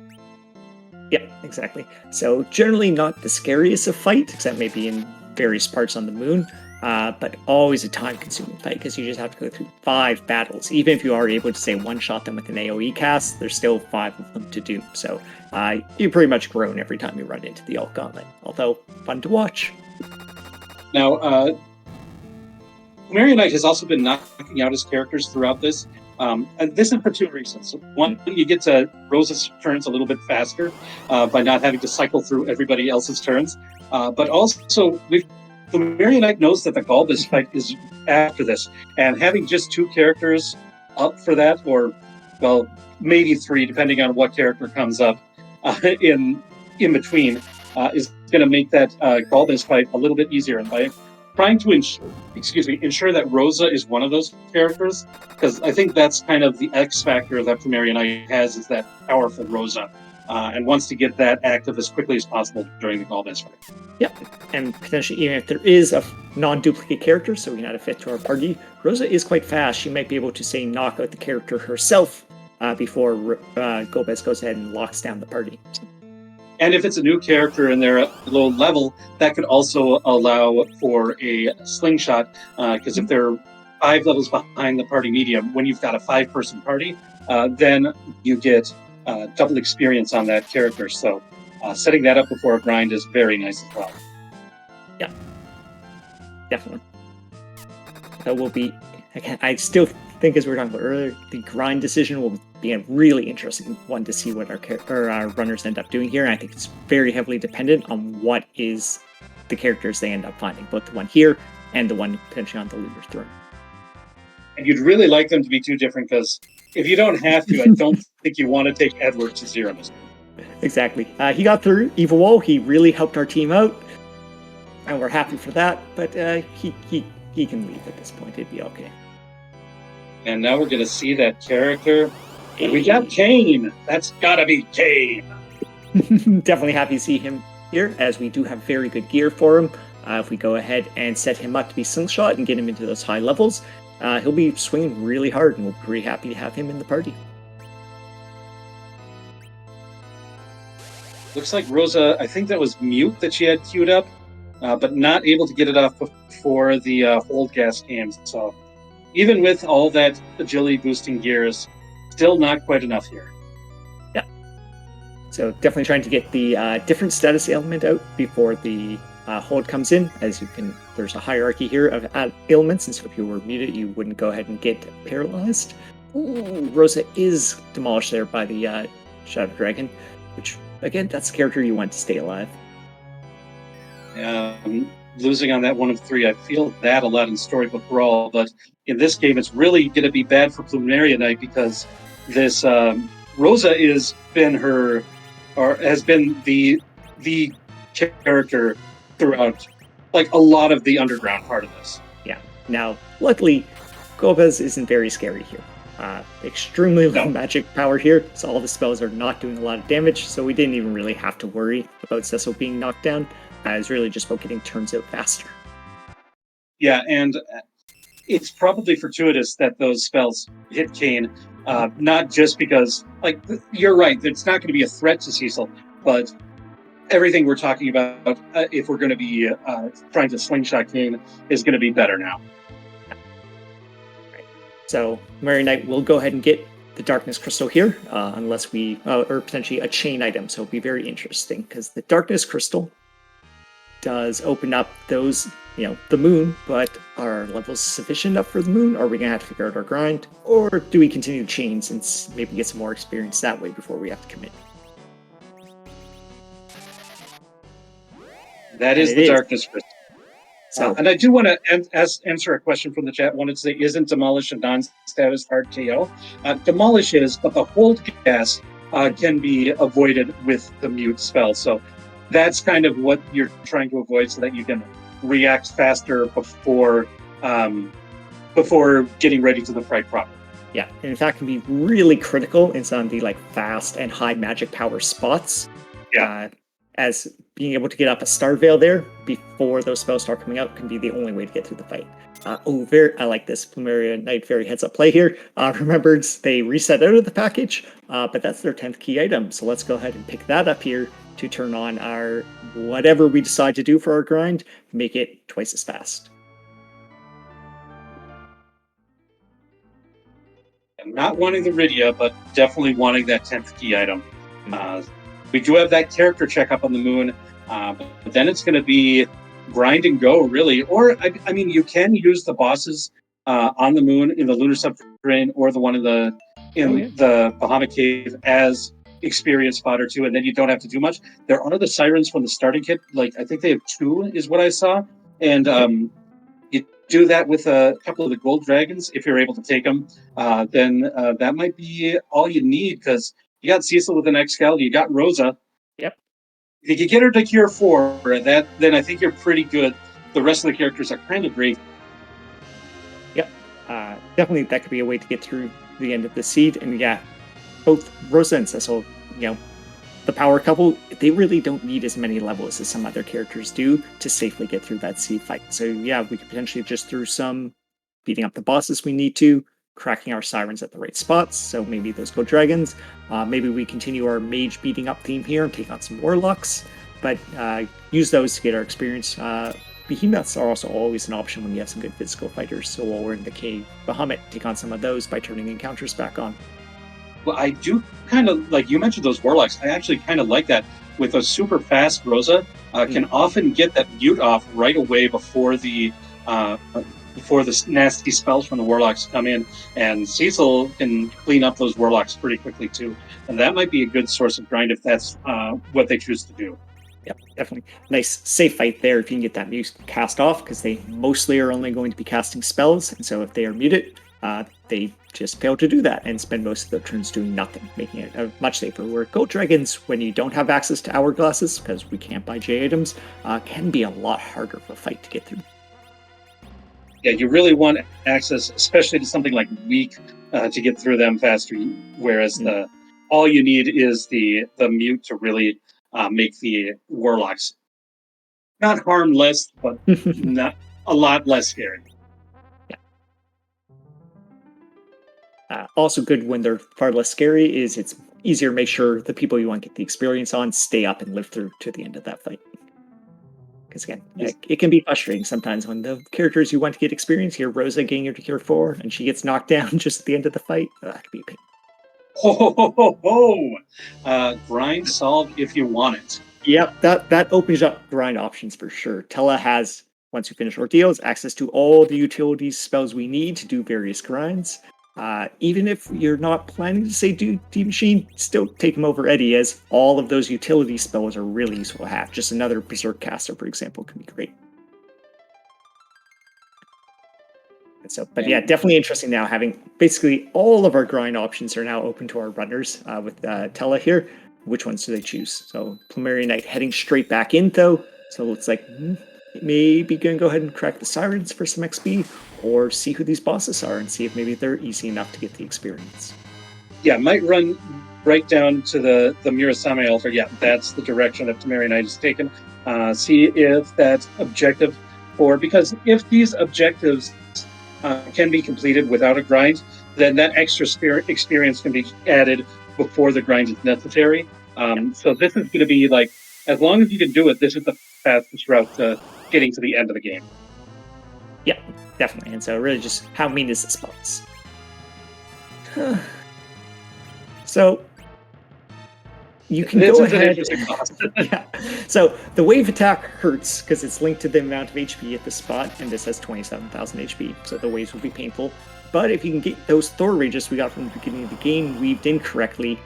Yeah, exactly. So generally not the scariest of fight, except maybe in various parts on the moon, but always a time-consuming fight because you just have to go through 5 battles. Even if you are able to, say, one-shot them with an AoE cast, there's still 5 of them to do. So you pretty much groan every time you run into the Alt Gauntlet, although fun to watch. Now, Plumeriaknight has also been knocking out his characters throughout this. And this is for 2 reasons. One, you get to Rosa's turns a little bit faster by not having to cycle through everybody else's turns. But also, Plumeriaknight knows that the Galbus fight is after this. And having just 2 characters up for that, or, well, maybe 3, depending on what character comes up in between, is going to make that Galbus fight a little bit easier. And by trying to ensure that Rosa is one of those characters, because I think that's kind of the X factor that Plumeriaknight has, is that powerful Rosa, and wants to get that active as quickly as possible during the Galbus fight. Yep, and potentially even if there is a non-duplicate character, so we can add a 5th to our party, Rosa is quite fast. She might be able to, say, knock out the character herself before Gomez goes ahead and locks down the party. And if it's a new character and they're at low level, that could also allow for a slingshot, because if they're 5 levels behind the party medium, when you've got a 5-person party, then you get double experience on that character. So setting that up before a grind is very nice as well. Yeah, definitely. That will be, again, I still think, as we were talking about earlier, the grind decision will be a really interesting one to see what our runners end up doing here. And I think it's very heavily dependent on what is the characters they end up finding, both the one here and the one potentially on the leader's throne. And you'd really like them to be 2 different, because if you don't have to, I don't think you want to take Edward to Zemus. Exactly. He got through Evil Woe. He really helped our team out, and we're happy for that. But he can leave at this point. It'd be okay. And now we're going to see that character. And we got Kane. That's got to be Kane. Definitely happy to see him here, as we do have very good gear for him. If we go ahead and set him up to be slingshot and get him into those high levels, he'll be swinging really hard, and we'll be pretty happy to have him in the party. Looks like Rosa, I think that was mute that she had queued up, but not able to get it off before the hold gas came. So even with all that agility boosting gears, still not quite enough here. Yeah. So definitely trying to get the different status ailment out before the hold comes in. As you can, there's a hierarchy here of ailments, and so if you were muted, you wouldn't go ahead and get paralyzed. Ooh, Rosa is demolished there by the Shadow Dragon, which, again, that's the character you want to stay alive. Losing on that 1 of 3, I feel that a lot in Storybook Brawl, but in this game, it's really going to be bad for Plumeriaknight, because this Rosa has been the character throughout, like, a lot of the underground part of this. Yeah. Now, luckily, Gomez isn't very scary here. Extremely low magic power here, so all the spells are not doing a lot of damage, so we didn't even really have to worry about Cecil being knocked down. It's really just about getting turns out faster. Yeah, and it's probably fortuitous that those spells hit Kane, not just because, like, you're right, it's not going to be a threat to Cecil, but everything we're talking about, if we're going to be trying to slingshot Kane, is going to be better now. Right. So Mary Knight will go ahead and get the Darkness Crystal here, unless we, or potentially a chain item, so it'll be very interesting, because the Darkness Crystal does open up those, the moon, but are levels sufficient enough for the moon? Are we going to have to figure out our grind? Or do we continue chains and maybe get some more experience that way before we have to commit? That is the Darkness Crystal. So, and I do want to answer a question from the chat. Wanted to say, isn't Demolish a non-status hard KO? Demolish is, but the hold gas can be avoided with the mute spell. So that's kind of what you're trying to avoid, so that you can react faster before getting ready to the fight proper. Yeah, and in fact, can be really critical in some of the fast and high magic power spots. Yeah. As being able to get up a Star Veil there before those spells start coming out can be the only way to get through the fight. I like this plumeriaknight very heads up play here. Remember, they reset out of the package, but that's their 10th key item. So let's go ahead and pick that up here to turn on our whatever we decide to do for our grind, make it twice as fast. I'm not wanting the Rydia, but definitely wanting that 10th key item. We do have that character check up on the moon, but then it's going to be grind and go, really. Or, I mean, you can use the bosses on the moon in the lunar subterranean, or the one in the Bahamut cave as experience fodder too, and then you don't have to do much. There are the sirens from the starting kit. I think they have 2, is what I saw, and you do that with a couple of the gold dragons if you're able to take them. Then that might be all you need, because you got Cecil with an Excalibur, you got Rosa. Yep. If you can get her to cure 4, then I think you're pretty good. The rest of the characters are kind of great. Yep. Definitely that could be a way to get through the end of the seed. And yeah, both Rosa and Cecil, the power couple, they really don't need as many levels as some other characters do to safely get through that seed fight. So yeah, we could potentially just through some beating up the bosses we need to, cracking our sirens at the right spots, so maybe those gold dragons. Maybe we continue our mage beating up theme here and take on some warlocks, but use those to get our experience. Behemoths are also always an option when you have some good physical fighters, so while we're in the cave, Bahamut, take on some of those by turning encounters back on. Well, I do kind of, like you mentioned those warlocks, I actually kind of like that. With a super fast Rosa, can often get that mute off right away before the nasty spells from the warlocks come in, and Cecil can clean up those warlocks pretty quickly too, and that might be a good source of grind if that's what they choose to do. Yep, definitely. Nice safe fight there if you can get that mute cast off, because they mostly are only going to be casting spells, and so if they are muted, they just fail to do that and spend most of their turns doing nothing, making it much safer. Where gold dragons, when you don't have access to hourglasses, because we can't buy J items, can be a lot harder of a fight to get through. Yeah, you really want access, especially to something like weak, to get through them faster. Whereas all you need is the mute to really make the warlocks not harmless, but not a lot less scary. Yeah. Also good when they're far less scary is it's easier to make sure the people you want to get the experience on stay up and live through to the end of that fight. Because again, it can be frustrating sometimes when the characters you want to get experience here, Rosa getting her to cure 4, and she gets knocked down just at the end of the fight. That could be a pain. Grind solve if you want it. Yep, that opens up grind options for sure. Tella has, once you finish ordeals, access to all the utilities spells we need to do various grinds. Even if you're not planning to say do D-Machine, still take him over Eddie, as all of those utility spells are really useful to have. Just another Berserk caster, for example, can be great. And so, but yeah, definitely interesting now having basically all of our grind options are now open to our runners with Tella here. Which ones do they choose? So plumeriaknight heading straight back in though. So it looks like maybe gonna go ahead and crack the sirens for some XP, or see who these bosses are and see if maybe they're easy enough to get the experience. Yeah, might run right down to the Murasame altar. Yeah, that's the direction that plumeriaknight is taken. See if that objective, because if these objectives can be completed without a grind, then that extra experience can be added before the grind is necessary. So this is going to be like, as long as you can do it, this is the fastest route to getting to the end of the game. Yeah, definitely. And so really just how mean is this boss? So you can go ahead. Yeah. So the wave attack hurts because it's linked to the amount of HP at the spot, and this has 27,000 HP, so the waves will be painful. But if you can get those Thor rages we got from the beginning of the game weaved in correctly,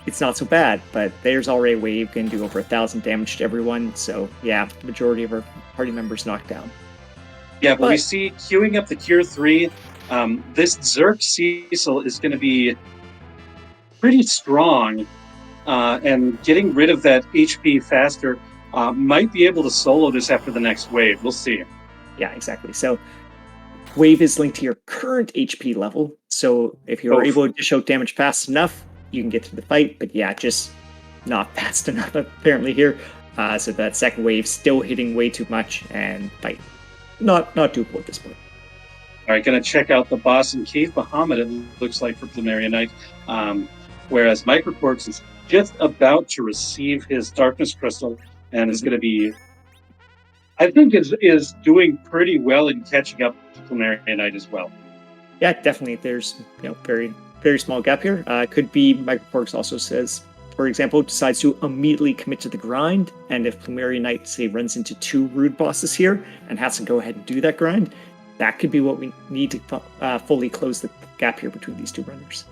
it's not so bad. But there's already a wave can do over 1,000 damage to everyone. So yeah, the majority of our party members knocked down. Yeah, but we see queuing up the Cure 3. This Zerk Cecil is going to be pretty strong, and getting rid of that HP faster might be able to solo this after the next wave. We'll see. Yeah, exactly. So wave is linked to your current HP level. So if you're able to dish out damage fast enough, you can get through the fight. But yeah, just not fast enough apparently here. So that second wave still hitting way too much and fight. Not doable at this point. All right, going to check out the boss in Cave Bahamut, it looks like, for plumeriaknight. Whereas microKorgs is just about to receive his Darkness Crystal, and is going to be, I think, is doing pretty well in catching up to plumeriaknight as well. Yeah, definitely. There's very, very small gap here. Could be microKorgs also says, for example, decides to immediately commit to the grind, and if plumeriaknight, say, runs into 2 rude bosses here and has to go ahead and do that grind, that could be what we need to fully close the gap here between these 2 runners.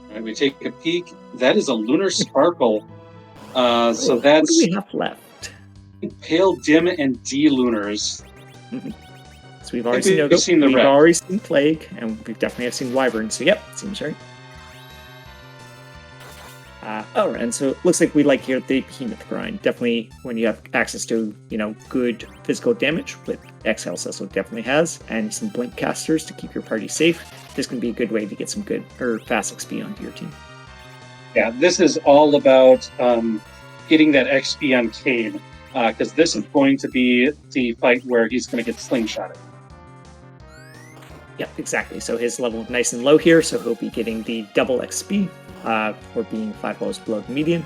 All right, we take a peek. That is a Lunar Sparkle. So that's... What do we have left? Pale Dim and D Lunars. Mm-hmm. So we've already seen the red. Already seen Plague, and we definitely have seen Wyvern. So yep, seems right. All right, and so it looks like we like here the Behemoth grind. Definitely, when you have access to good physical damage, with Exhales also definitely has, and some blink casters to keep your party safe. This can be a good way to get some good or fast XP onto your team. Yeah, this is all about getting that XP on Kane, because this is going to be the fight where he's going to get slingshotted. Yep, exactly. So his level nice and low here, so he'll be getting the double XP. For being 5 levels below the median,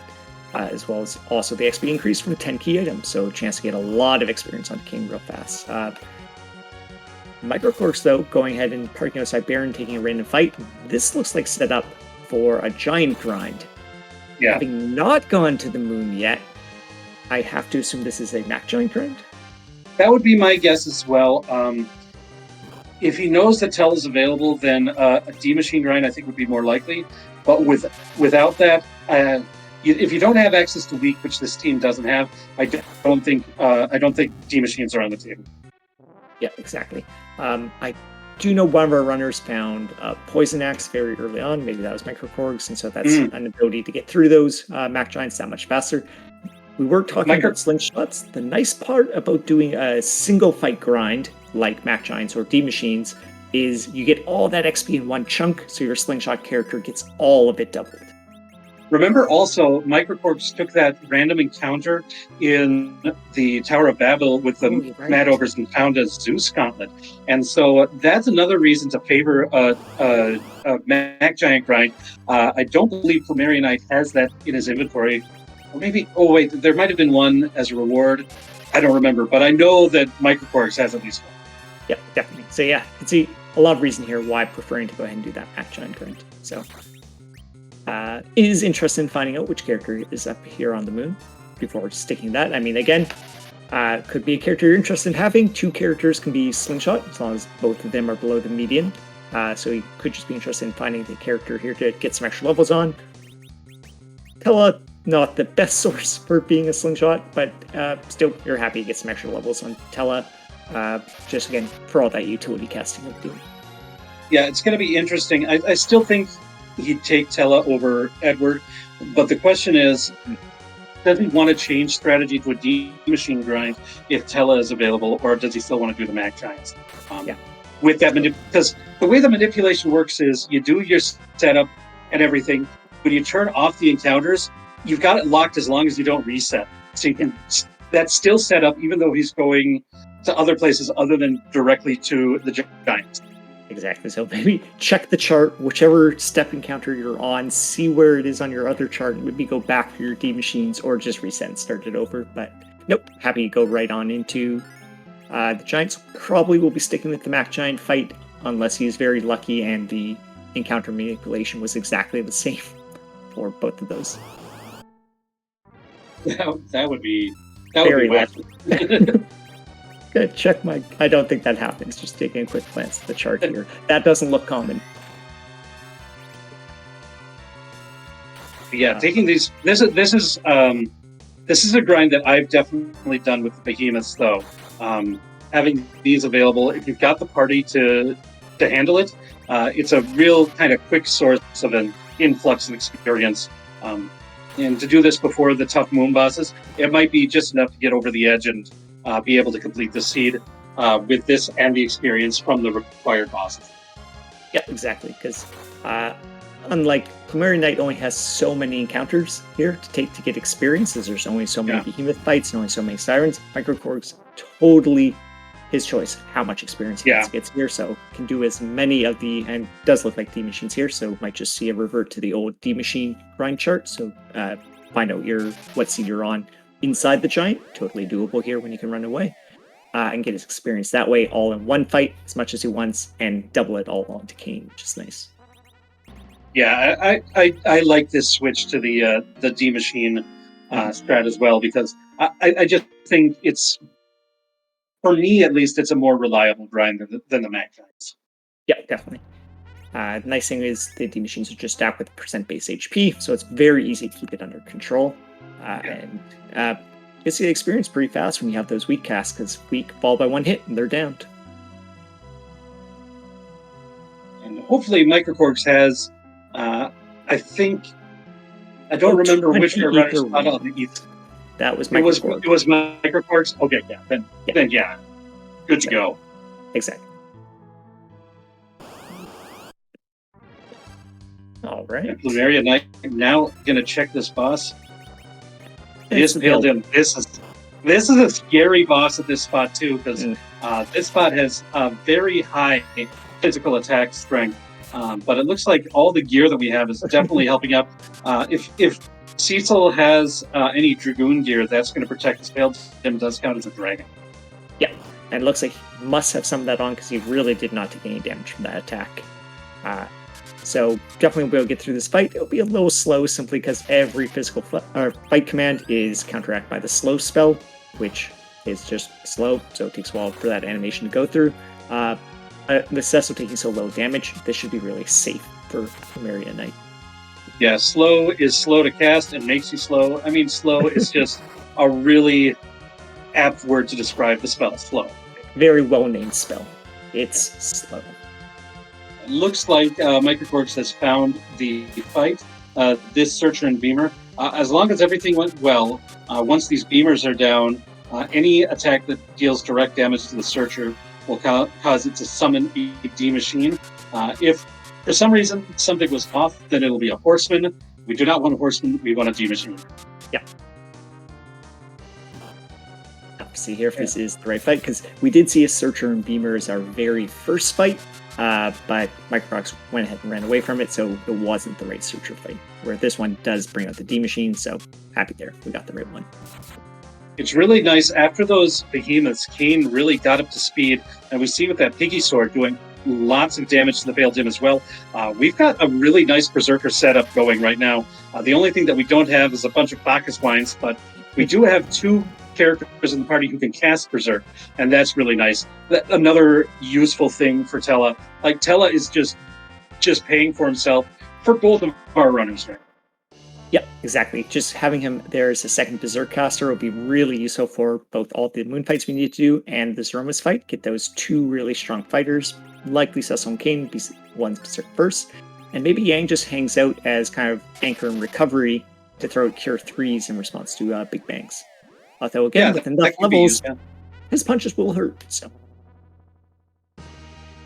as well as also the XP increase from 10 key items, so a chance to get a lot of experience on King real fast. microKorgs, though, going ahead and parking outside Baron, taking a random fight. This looks like set up for a giant grind. Yeah. Having not gone to the moon yet, I have to assume this is a Mac giant grind? That would be my guess as well. If he knows that Tell is available, then a D-Machine grind I think would be more likely. But without that, if you don't have access to weak, which this team doesn't have, I don't think D-Machines are on the table. Yeah, exactly. I do know one of our runners found Poison Axe very early on. Maybe that was microKorgs, and so that's an ability to get through those Mac Giants that much faster. We were talking about slingshots. The nice part about doing a single fight grind like Mac Giants or D-Machines is you get all that XP in one chunk, so your slingshot character gets all of it doubled. Remember also, microKorgs took that random encounter in the Tower of Babel with the Mad Ogres and found a Zeus Gauntlet. And so that's another reason to favor a Mac Giant grind. I don't believe plumeriaknight has that in his inventory. Or maybe, there might have been one as a reward. I don't remember, but I know that microKorgs has at least one. Yeah, definitely. So yeah, you can see a lot of reason here why preferring to go ahead and do that Mac Giant grind. So is interested in finding out which character is up here on the moon before sticking that. I mean, again, could be a character you're interested in having. 2 characters can be slingshot as long as both of them are below the median. So you could just be interested in finding the character here to get some extra levels on. Tella, not the best source for being a slingshot, but still, you're happy to get some extra levels on Tella. Just again, for all that utility casting of doing. Yeah, it's going to be interesting. I still think he'd take Tella over Edward, but the question is, does he want to change strategy to a D machine grind if Tella is available, or does he still want to do the Mac Giants? Yeah. With that, because the way the manipulation works is you do your setup and everything. When you turn off the encounters, you've got it locked as long as you don't reset. So you can, that's still set up even though he's going to other places other than directly to the Giants. Exactly. So maybe check the chart, whichever step encounter you're on, see where it is on your other chart, and maybe go back for your D machines or just reset and start it over. But nope, happy to go right on into the Giants. Probably will be sticking with the Mac Giant fight unless he's very lucky and the encounter manipulation was exactly the same for both of those. That would be Very wacky. Good, check my... I don't think that happens. Just taking a quick glance at the chart here. That doesn't look common. Yeah, taking these... This is a grind that I've definitely done with the behemoths, though. Having these available, if you've got the party to handle it, it's a real kind of quick source of an influx of experience. And to do this before the tough moon bosses, it might be just enough to get over the edge and be able to complete the seed with this and the experience from the required bosses. Yeah, exactly. Because unlike plumeriaknight only has so many encounters here to take to get experiences, there's only so many behemoth fights and only so many sirens. microKorgs, totally his choice how much experience he gets here, so can do as many of the, and does look like D machines here, so might just see a revert to the old D machine grind chart. So find out what seed you're on inside the giant. Totally doable here when you can run away and get his experience that way, all in one fight as much as he wants, and double it all onto Kane, which is nice. Yeah, I like this switch to the D machine strat as well, because I just think it's, for me at least, it's a more reliable grind than the Mac Giants. Yeah, definitely. The nice thing is the D machines are just stacked with % base HP, so it's very easy to keep it under control. And you see the experience pretty fast when you have those weak casts, because weak fall by one hit and they're downed. And hopefully microKorgs has, I think, I don't remember which runner spot on the East. That was microKorgs. It was microKorgs? Okay, yeah. Then good to go. Exactly. All right. Plumeriaknight, now going to check this boss. This build him. This is a scary boss at this spot too, because this spot has a very high physical attack strength. But it looks like all the gear that we have is definitely helping up. If Cecil has any Dragoon gear, that's going to protect his failed. Him does count as a dragon. Yeah, and it looks like he must have some of that on because he really did not take any damage from that attack. So definitely we'll get through this fight. It'll be a little slow simply because every physical fight command is counteracted by the slow spell, which is just slow, so it takes a while for that animation to go through. With Cecil taking so low damage, this should be really safe for plumeriaknight. Yeah, slow is slow to cast and makes you slow. I mean, slow is just a really apt word to describe the spell, slow. Very well-named spell. It's slow. It looks like microKorgs has found the fight. This Searcher and Beamer, as long as everything went well, once these Beamers are down, any attack that deals direct damage to the Searcher will cause it to summon a D machine. If for some reason something was off, then it'll be a Horseman. We do not want a Horseman, we want a D machine. Yeah. See here if this is the right fight, because we did see a Searcher and Beamer as our very first fight, but microKorgs went ahead and ran away from it, so it wasn't the right Searcher fight, where this one does bring out the D machine, so happy there. We got the right one. It's really nice. After those behemoths, Kane really got up to speed, and we see with that Piggy Sword doing lots of damage to the Veiled Dim as well. We've got a really nice Berserker setup going right now. The only thing that we don't have is a bunch of Bacchus Wines, but we do have two characters in the party who can cast Berserk, and that's really nice. Another useful thing for Tella. Like, Tella is just paying for himself for both of our runners right now. Yeah, exactly. Just having him there as a second Berserk caster will be really useful for both all the moon fights we need to do and this Romus fight. Get those two really strong fighters. Likely Cecil and Kane be one's Berserk first. And maybe Yang just hangs out as kind of anchor and recovery to throw out Cure 3s in response to Big Bangs. Although, again, Yeah, with that enough could be levels, used, yeah. his punches will hurt. So,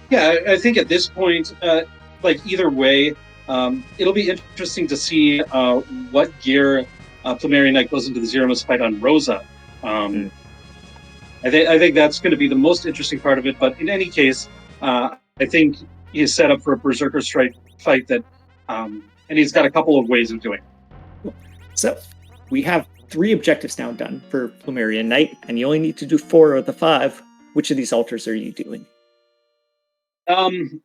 Yeah, I think at this point, either way, it'll be interesting to see what gear Plumeriaknight goes into the Zemus fight on Rosa. I think that's going to be the most interesting part of it. But in any case, I think he's set up for a Berserker Strike fight and he's got a couple of ways of doing it. So we have 3 objectives now done for Plumeriaknight, and you only need to do 4 of the 5. Which of these altars are you doing?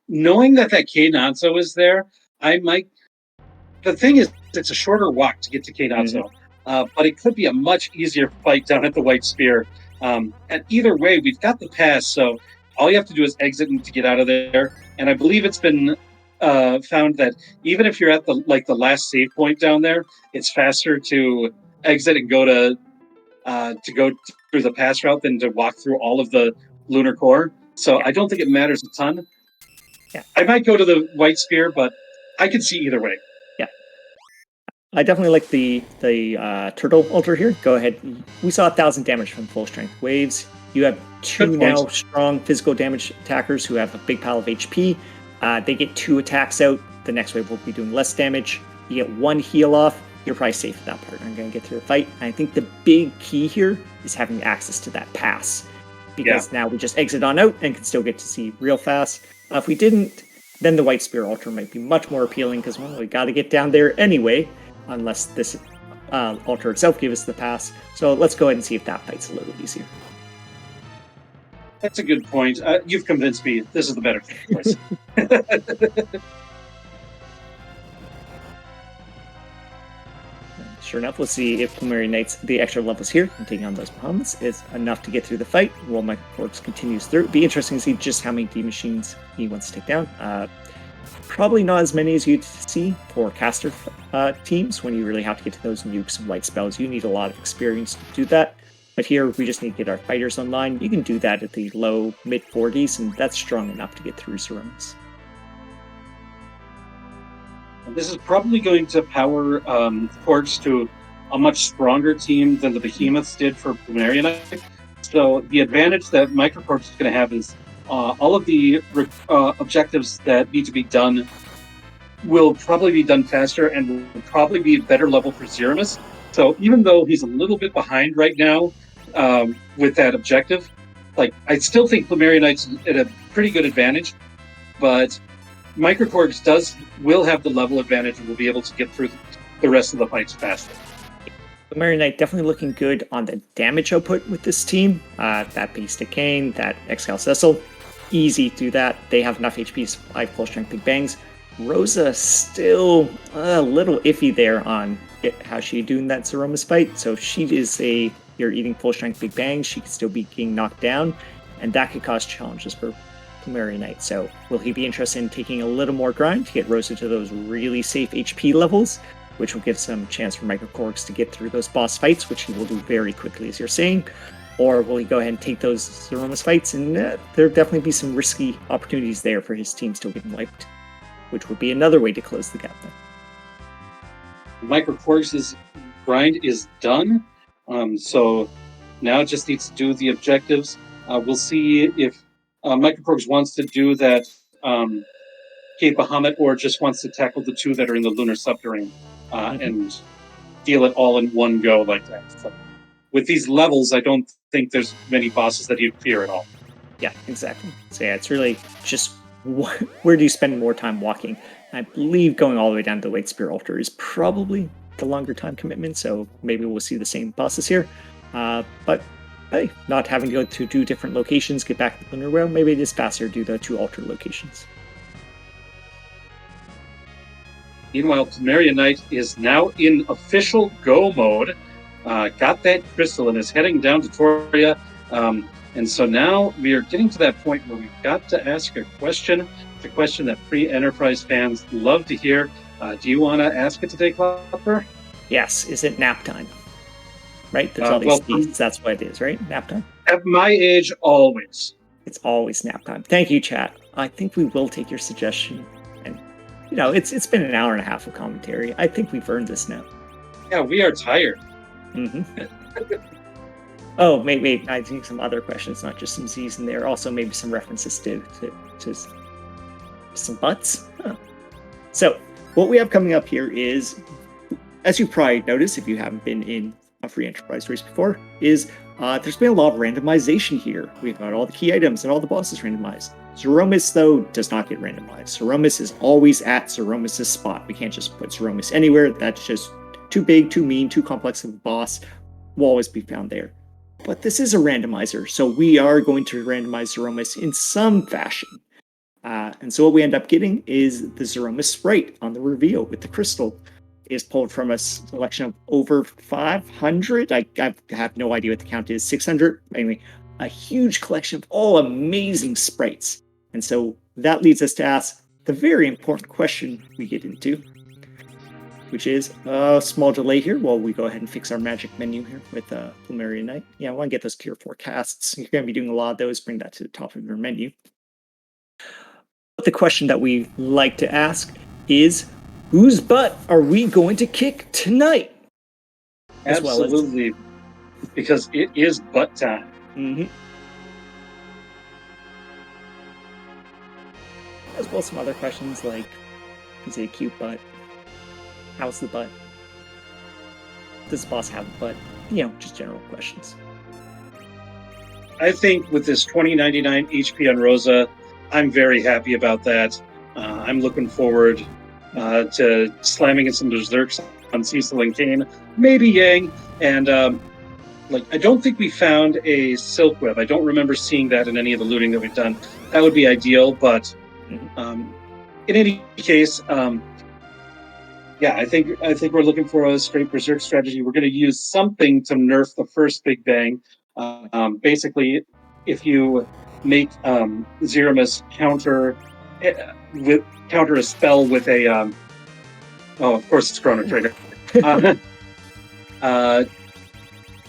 Knowing that K Natsu is there, I might. The thing is, it's a shorter walk to get to K Natsu, but it could be a much easier fight down at the White Spear. And either way, we've got the pass, so all you have to do is exit and to get out of there. And I believe it's been found that even if you're at the last save point down there, it's faster to exit and go through the pass route than to walk through all of the lunar core. So I don't think it matters a ton. Yeah. I might go to the White Spear, but I can see either way. Yeah. I definitely like the turtle altar here. Go ahead. We saw 1,000 damage from full strength waves. You have 2 now strong physical damage attackers who have a big pile of HP. They get 2 attacks out. The next wave will be doing less damage. You get 1 heal off. You're probably safe at that part. I'm going to get through the fight. And I think the big key here is having access to that pass. Because now we just exit on out and can still get to see real fast. If we didn't, then the White Spear altar might be much more appealing because, well, we got to get down there anyway, unless this altar itself gives us the pass. So let's go ahead and see if that fight's a little easier. That's a good point. You've convinced me. This is the better choice. Sure enough, let's see if Plumeriaknight's the extra levels here and taking on those Bahamas is enough to get through the fight while microKorgs continues through. It'd be interesting to see just how many D-Machines he wants to take down. Probably not as many as you'd see for caster teams when you really have to get to those nukes and light spells. You need a lot of experience to do that. But here, we just need to get our fighters online. You can do that at the low, mid-40s, and that's strong enough to get through Zemus. This is probably going to power Korgs to a much stronger team than the Behemoths did for Plumeriaknight. So the advantage that microKorgs is going to have is all of the objectives that need to be done will probably be done faster and will probably be a better level for Zemus. So even though he's a little bit behind right now with that objective, I still think Plumeriaknight's at a pretty good advantage, but microKorgs will have the level advantage and will be able to get through the rest of the fights faster. Plumeriaknight definitely looking good on the damage output with this team. That Beast of Cain, that Excal Cecil, easy to do that. They have enough HP to supply full strength Big Bangs. Rosa still a little iffy there on how she's doing that Zemus fight. So she is you're eating full strength Big Bangs, she could still be getting knocked down, and that could cause challenges for Plumeriaknight. So will he be interested in taking a little more grind to get Rosa to those really safe HP levels, which will give some chance for microKorgs to get through those boss fights, which he will do very quickly, as you're saying? Or will he go ahead and take those Zemus fights? And there'll definitely be some risky opportunities there for his team still getting wiped, which would be another way to close the gap there. microKorgs' grind is done, so now it just needs to do the objectives. We'll see if microKorgs wants to do that Cape Bahamut or just wants to tackle the 2 that are in the lunar subterranean and deal it all in one go like that. So with these levels, I don't think there's many bosses that you'd fear at all. Yeah, exactly. So yeah, it's really just where do you spend more time walking? I believe going all the way down to the White Spear altar is probably the longer time commitment, so maybe we'll see the same bosses here. But hey, not having to go to 2 different locations, get back to the Lunar Whale, maybe it is faster to do the 2 altar locations. Meanwhile, Plumeriaknight is now in official go mode. Got that crystal and is heading down to Toria. And so now we are getting to that point where we've got to ask a question. It's a question that Free Enterprise fans love to hear. Do you want to ask it today, Clapper? Yes. Is it nap time? Right? There's all these feasts. That's what it is, right? Nap time? At my age, always. It's always nap time. Thank you, chat. I think we will take your suggestion. And, it's been an hour and a half of commentary. I think we've earned this now. Yeah, we are tired. Mm-hmm. Oh, maybe I think some other questions, not just some Z's in there. Also, maybe some references to some butts. Huh. So, what we have coming up here is, as you probably noticed if you haven't been in a free enterprise race before, is there's been a lot of randomization here. We've got all the key items and all the bosses randomized. Zeromus, though, does not get randomized. Zeromus is always at Zeromus' spot. We can't just put Zeromus anywhere. That's just too big, too mean, too complex of a boss. Will always be found there. But this is a randomizer, so we are going to randomize Zeromus in some fashion. And so what we end up getting is the Zeromus sprite on the reveal with the crystal is pulled from a selection of over 500. I have no idea what the count is. 600. Anyway, a huge collection of all amazing sprites. And so that leads us to ask the very important question we get into, which is a small delay here while we go ahead and fix our magic menu here with plumeriaknight. Yeah, I want to get those cure forecasts. You're going to be doing a lot of those. Bring that to the top of your menu. But the question that we like to ask is, whose butt are we going to kick tonight? Absolutely, because it is butt time. Mm-hmm. As well as some other questions like, is it a cute butt? How's the butt? Does the boss have a butt? You know, just general questions. I think with this 2099 HP on Rosa, I'm very happy about that. I'm looking forward to slamming in some berserks on Cecil and Kane, maybe Yang, and I don't think we found a silk web. I don't remember seeing that in any of the looting that we've done. That would be ideal, but in any case, yeah, I think we're looking for a straight berserk strategy. We're going to use something to nerf the first Big Bang. Basically, if you make Zeromus counter a spell with a of course it's Chrono Trigger.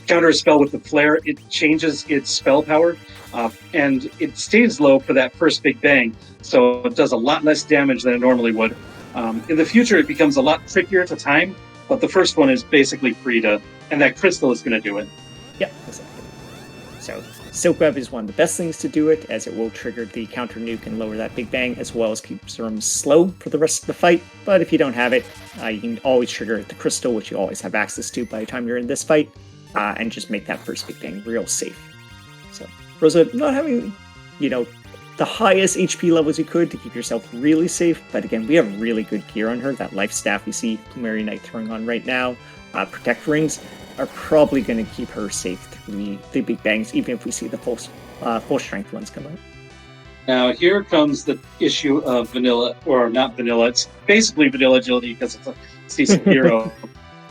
Counter a spell with the flare, it changes its spell power, and it stays low for that first Big Bang, so it does a lot less damage than it normally would. In the future, it becomes a lot trickier to time, but the first one is basically free to, and that crystal is going to do it. Yeah, exactly. So Silk Web is one of the best things to do it, as it will trigger the counter nuke and lower that Big Bang, as well as keep Zeromus slow for the rest of the fight. But if you don't have it, you can always trigger the crystal, which you always have access to by the time you're in this fight, and just make that first Big Bang real safe. So Rosa, not having, the highest HP levels you could to keep yourself really safe, but again, we have really good gear on her. That life staff you see plumeriaknight throwing on right now, protect rings, are probably going to keep her safe through the Big Bangs, even if we see the full strength ones come out. Now, here comes the issue of vanilla, or not vanilla, it's basically vanilla agility because it's a Cecil hero.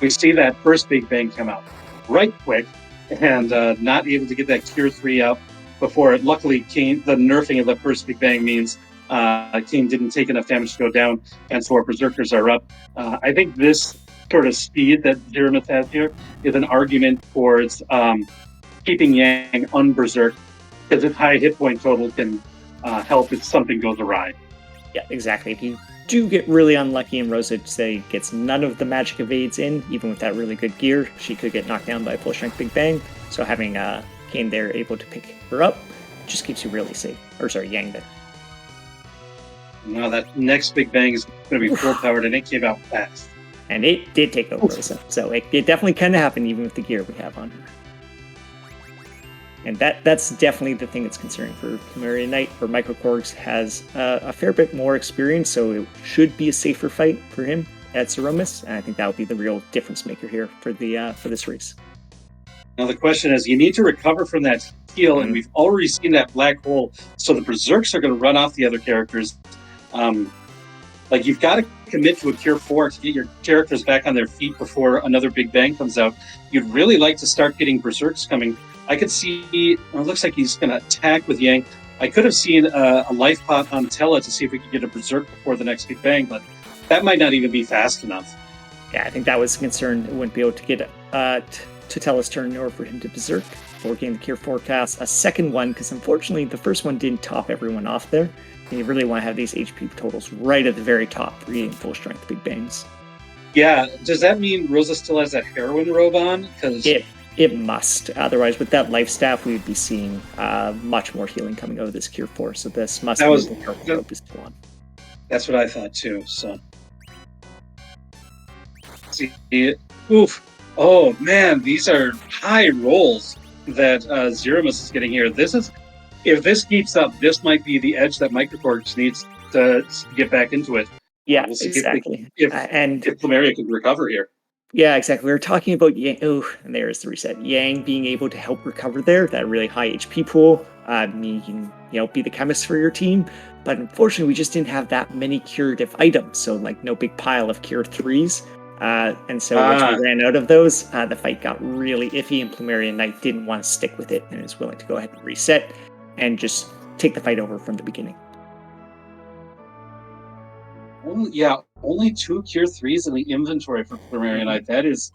We see that first Big Bang come out right quick, and not able to get that Cure 3 up before it. Luckily, Kane, the nerfing of the first Big Bang means Kane didn't take enough damage to go down, and so our Berserkers are up. I think this sort of speed that Zeromus has here is an argument towards keeping Yang unberserked, because its high hit point total can help if something goes awry. Yeah, exactly. If you do get really unlucky and Rosa, say, gets none of the magic evades in, even with that really good gear, she could get knocked down by a full strength Big Bang. So having Kane there able to pick her up just keeps you really safe. Or sorry, Yang there. Now that next Big Bang is going to be full powered, and it came out fast. And it did take over Rosa. So it definitely can happen even with the gear we have on her. And that's definitely the thing that's concerning for plumeriaknight, where microKorgs has a fair bit more experience, so it should be a safer fight for him at Zeromus, and I think that would be the real difference maker here for this race. Now the question is, you need to recover from that heal, and we've already seen that black hole, so the Berserks are going to run off the other characters. You've got to commit to a Cure 4 to get your characters back on their feet before another Big Bang comes out. You'd really like to start getting Berserks coming. I could see, it looks like he's going to attack with Yang. I could have seen a life pot on Tella to see if we could get a Berserk before the next Big Bang, but that might not even be fast enough. Yeah, I think that was a concern. It wouldn't be able to get to Tella's turn in order for him to Berserk before getting the Cure forecast. A second one, because unfortunately the first one didn't top everyone off there. And you really want to have these HP totals right at the very top for getting full strength Big Bangs. Yeah, does that mean Rosa still has that heroin robe on? Because It must. Otherwise, with that life staff, we would be seeing much more healing coming out of this Cure 4. So this must that be was the heroin robe is still on. that's what I thought too. So, see, oof. Oh man, these are high rolls that Zemus is getting here. If this keeps up, this might be the edge that microKorgs needs to get back into it. Yeah, We'll see exactly. if And Plumeria can recover here. yeah, exactly. We were talking about Yang. Oh, and there's the reset. Yang being able to help recover there, that really high HP pool. You can, be the chemist for your team. But unfortunately, we just didn't have that many curative items. So, like, no big pile of cure 3s. And so once we ran out of those, the fight got really iffy, and Plumeria Knight didn't want to stick with it and is willing to go ahead and reset and just take the fight over from the beginning. Only 2 Cure 3s in the inventory for Plumeria Knight. That is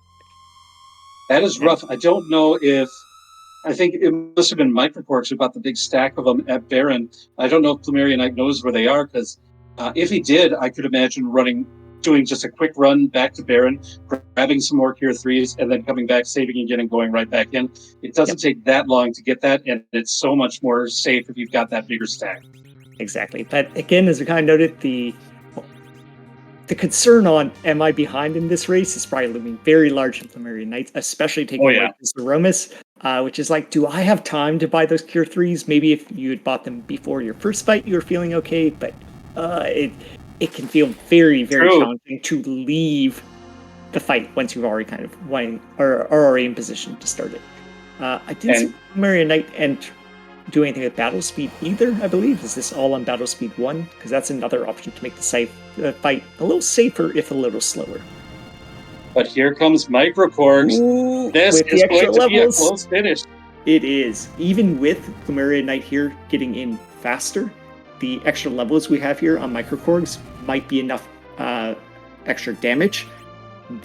rough. I don't know if... I think it must have been microKorgs who bought the big stack of them at Baron. I don't know if Plumeria Knight knows where they are, because if he did, I could imagine doing just a quick run back to Baron, grabbing some more Cure 3s, and then coming back, saving again, and going right back in. It doesn't take that long to get that, and it's so much more safe if you've got that bigger stack. Exactly. But again, as we kind of noted, the concern on am I behind in this race is probably looming very large in Plumeria Knights, especially taking away Zeromus, which is like, do I have time to buy those Cure 3s? Maybe if you had bought them before your first fight, you were feeling okay, but it can feel very, very challenging to leave the fight once you've already kind of won or are already in position to start it. I didn't see Plumeria Knight do anything with battle speed either, I believe. Is this all on battle speed 1? Because that's another option to make the fight a little safer, if a little slower. But here comes microKorgs. This is going to be a close finish. It is. Even with Plumeria Knight here getting in faster, the extra levels we have here on microKorgs might be enough extra damage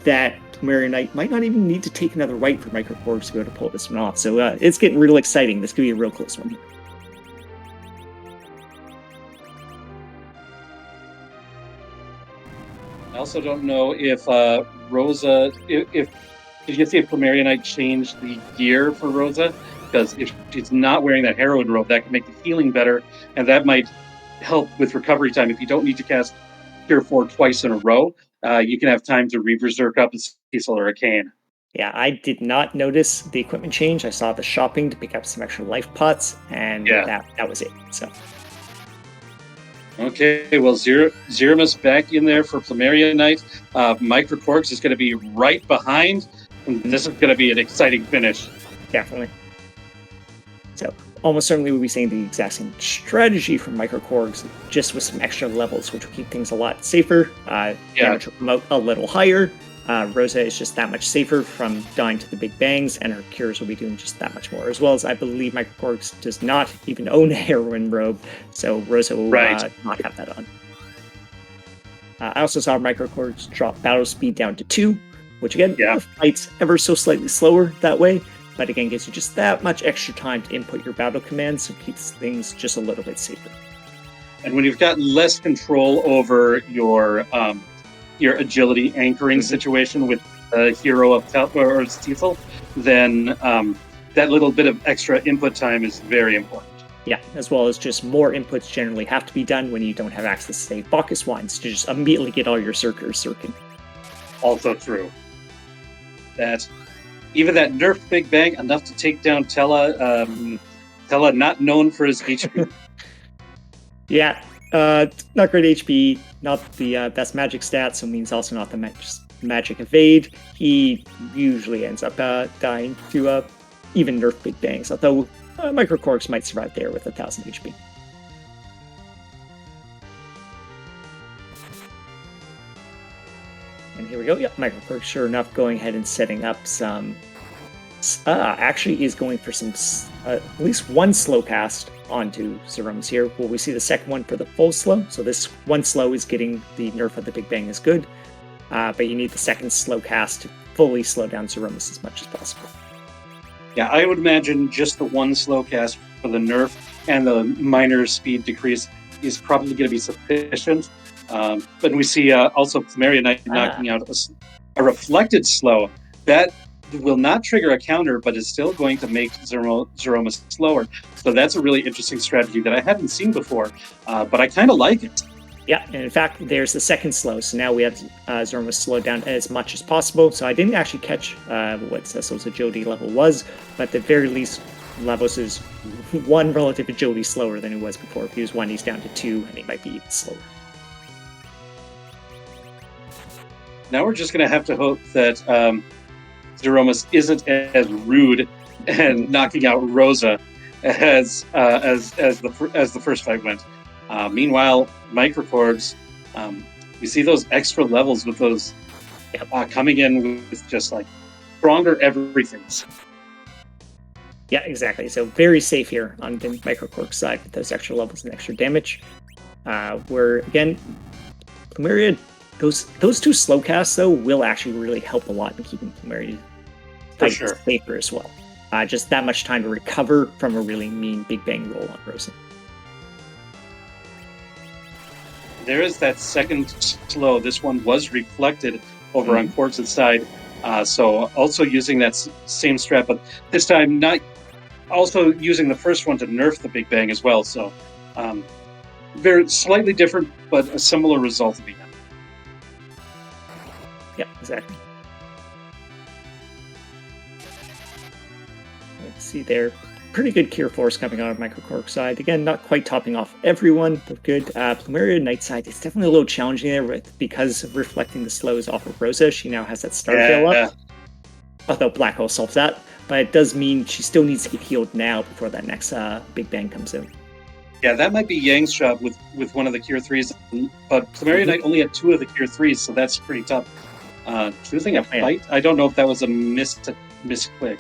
that Plumeria Knight might not even need to take another right for microKorgs to be able to pull this one off. So it's getting real exciting. This could be a real close one. I also don't know if Rosa, if you see if Plumeria Knight changed the gear for Rosa, because if she's not wearing that heroin robe, that can make the healing better, and that might help with recovery time. If you don't need to cast Cure 4 twice in a row, you can have time to re-berserk up a Cecil or a Kane. Yeah, I did not notice the equipment change. I saw the shopping to pick up some extra life pots, and that was it. So. Okay, well, Zemus back in there for Plumeria Knight. microKorgs is going to be right behind, and this is going to be an exciting finish. Definitely. So, almost certainly we'll be seeing the exact same strategy from microKorgs, just with some extra levels, which will keep things a lot safer. Damage will come out a little higher. Rosa is just that much safer from dying to the big bangs, and her cures will be doing just that much more. As well as I believe microKorgs does not even own a heroin robe, so Rosa will not have that on. I also saw microKorgs drop battle speed down to 2, which again, fights ever so slightly slower that way, but again gives you just that much extra time to input your battle commands, so it keeps things just a little bit safer. And when you've got less control over your agility anchoring situation with a hero of or Cecil, then that little bit of extra input time is very important. Yeah, as well as just more inputs generally have to be done when you don't have access to, say, Bacchus Wines to just immediately get all your circers circling. Also true. That even that nerf Big Bang enough to take down Tella. Tella not known for his HP. Yeah, not great HP, not the best magic stats, so means also not the magic evade. He usually ends up dying to even nerf Big Bangs, although microKorgs might survive there with 1,000 HP. And here we go. Yep, microKorgs, sure enough, going ahead and setting up some... actually is going for some at least one slow cast onto Zemus here. Will we see the second one for the full slow? So this one slow is getting the nerf of the Big Bang is good, but you need the second slow cast to fully slow down Zemus as much as possible. Yeah, I would imagine just the one slow cast for the nerf and the minor speed decrease is probably going to be sufficient. But we see also plumeriaknight knocking out a reflected slow. That will not trigger a counter, but is still going to make Zeromus slower. So that's a really interesting strategy that I hadn't seen before, but I kind of like it. Yeah, and in fact, there's the second slow. So now we have Zeromus slowed down as much as possible. So I didn't actually catch what Cecil's agility level was, but at the very least, Lavos is 1 relative agility slower than he was before. If he was 1, he's down to 2, and he might be even slower. Now we're just going to have to hope that Zeromus isn't as rude and knocking out Rosa as the first fight went. Meanwhile, microKorgs, we see those extra levels with those coming in with just like stronger everythings. Yeah, exactly. So very safe here on the microKorg side with those extra levels and extra damage. Where again, Plumeria, those 2 slow casts though will actually really help a lot in keeping Plumeria safer as well. Just that much time to recover from a really mean Big Bang roll on Rosa. There is that second slow. This one was reflected over on Korgs' side. So also using that same strat, but this time not also using the first one to nerf the Big Bang as well. So very slightly different, but a similar result at the end. Yeah, exactly. Let's see there. Pretty good Cure Force coming out of microKorg side. Again, not quite topping off everyone, but good. Plumeriaknight side is definitely a little challenging there because of reflecting the slows off of Rosa. She now has that Startail up. Although Black Hole solves that. But it does mean she still needs to get healed now before that next Big Bang comes in. Yeah, that might be Yang's job with one of the Cure 3s. But Plumeriaknight only had 2 of the Cure 3s, so that's pretty tough. Choosing a fight? I don't know if that was a misclick.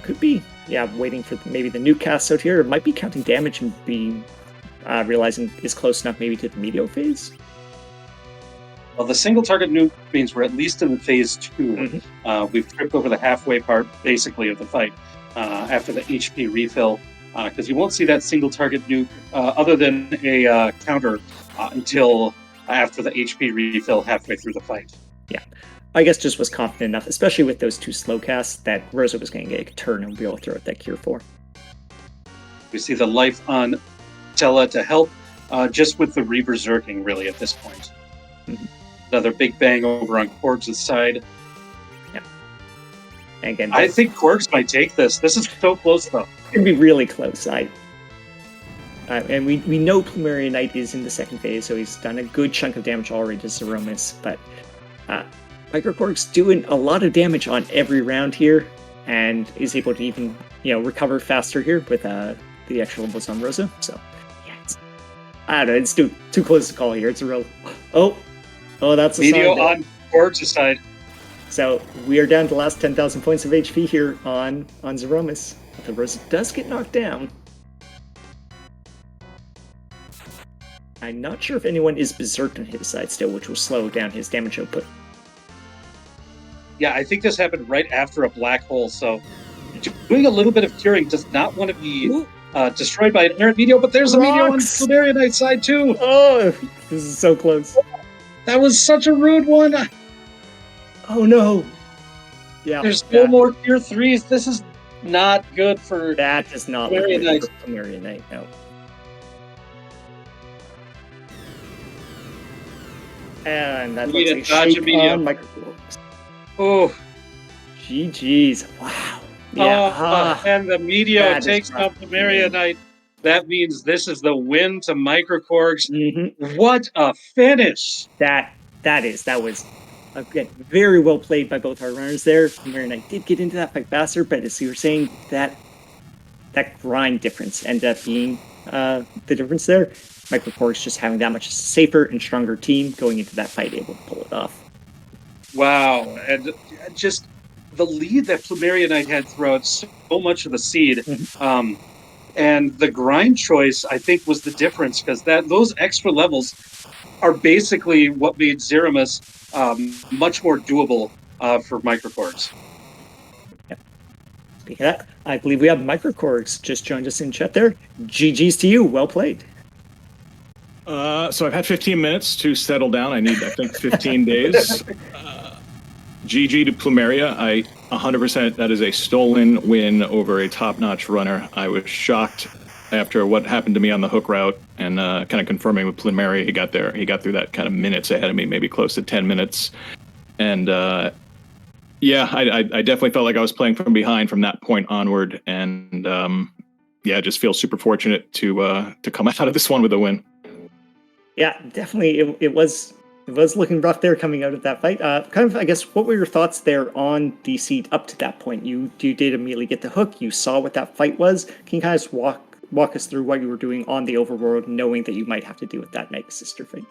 Could be. Yeah, waiting for maybe the new cast out here. It might be counting damage and be realizing is close enough maybe to the Meteor phase. Well, the single target nuke means we're at least in phase 2. We've tripped over the halfway part, basically, of the fight after the HP refill, because you won't see that single target nuke other than a counter until after the HP refill halfway through the fight. Yeah. I guess just was confident enough, especially with those 2 slow casts, that Rosa was going to get a turn and be able to throw out that Cure 4. We see the life on Tella to help just with the Reberserking, really, at this point. Another Big Bang over on Korgs' side. Yeah. And again, I think Korgs might take this. This is so close, though. It's going to be really close. And we know Plumeriaknight is in the second phase, so he's done a good chunk of damage already to Zeromus, but microKorgs doing a lot of damage on every round here, and is able to even recover faster here with the extra levels on Rosa. So yeah, I don't know, it's too close to call here. It's a real oh that's a Meteor on Korgs' side. So we are down to the last 10,000 points of HP here on Zeromus. The Rosa does get knocked down. I'm not sure if anyone is berserked on his side still, which will slow down his damage output. Yeah, I think this happened right after a black hole, so doing a little bit of curing does not want to be destroyed by an errant meteor, but there's a meteor on Plumeriaknight's side too! Oh, this is so close. That was such a rude one! Oh no! Yeah, there's no more Cure 3s. This is not good for that does not look good for Plumeriaknight, no. And that looks like shake on microKorgs. Oh, GG's! Wow. Yeah. And the meteor takes out Plumeriaknight. That means this is the win to microKorgs. What a finish! That was again very well played by both our runners there. Plumeriaknight did get into that fight faster, but as you were saying, that grind difference ended up being the difference there. microKorgs just having that much safer and stronger team going into that fight, able to pull it off. Wow, and just the lead that Plumeriaknight had throughout so much of the seed, and the grind choice, I think, was the difference, because those extra levels are basically what made Zeromus much more doable for microKorgs. Yep. Speaking of that, I believe we have microKorgs just joined us in chat there. GG's to you, well played. So I've had 15 minutes to settle down. I need, I think, 15 days. GG to Plumeria. 100%, that is a stolen win over a top-notch runner. I was shocked after what happened to me on the hook route, and kind of confirming with Plumeria, he got through that kind of minutes ahead of me, maybe close to 10 minutes. And yeah, I definitely felt like I was playing from behind from that point onward, and yeah, just feel super fortunate to come out of this one with a win. Yeah, definitely. It was looking rough there coming out of that fight. Kind of, I guess, what were your thoughts there on the seed up to that point? You did immediately get the hook. You saw what that fight was. Can you kind of just walk us through what you were doing on the overworld, knowing that you might have to deal with that Mega Sister fight?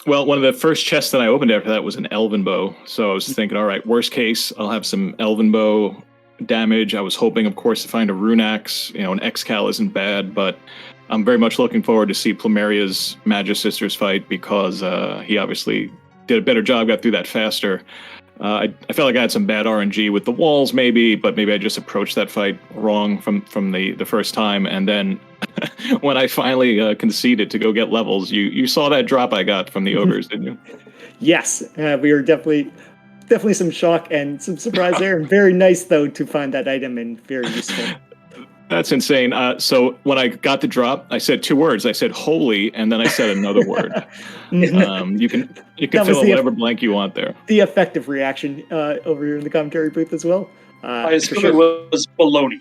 Well, one of the first chests that I opened after that was an Elven Bow. So I was thinking, all right, worst case, I'll have some Elven Bow damage. I was hoping, of course, to find a Rune Axe. You know, an X-Cal isn't bad, but I'm very much looking forward to see Plumeria's Magic Sisters fight, because he obviously did a better job, got through that faster. I felt like I had some bad RNG with the walls, maybe, but maybe I just approached that fight wrong from the first time. And then when I finally conceded to go get levels, you saw that drop I got from the ogres, didn't you? Yes, we were definitely some shock and some surprise there. And very nice though to find that item, and very useful. That's insane. So when I got the drop, I said 2 words. I said "holy," and then I said another word. You can fill in whatever blank you want there. The effective reaction over here in the commentary booth as well. I assume it was baloney.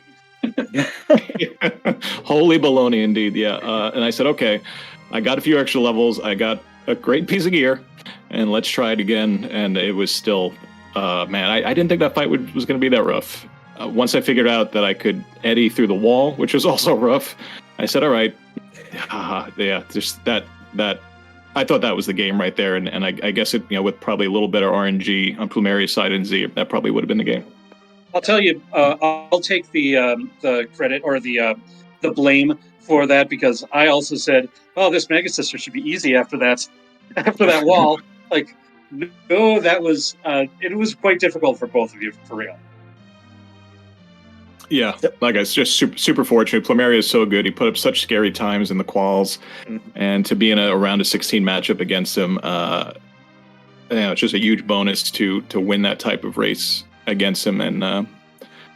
Holy baloney, indeed. Yeah. And I said, okay, I got a few extra levels. I got a great piece of gear, and let's try it again. And it was still, man, I didn't think that fight was going to be that rough. Once I figured out that I could eddy through the wall, which was also rough, I said, all right, yeah, just that I thought that was the game right there. And I guess it, with probably a little better RNG on Plumeria's side and Z, that probably would have been the game. I'll tell you, I'll take the credit or the blame for that, because I also said, "Oh, this Mega Sister should be easy after that wall." Like, no, that was it was quite difficult for both of you, for real. Yeah, like it's just super fortunate. Plumeria is so good. He put up such scary times in the quals, and to be in a round of 16 matchup against him, it's just a huge bonus to win that type of race against him. And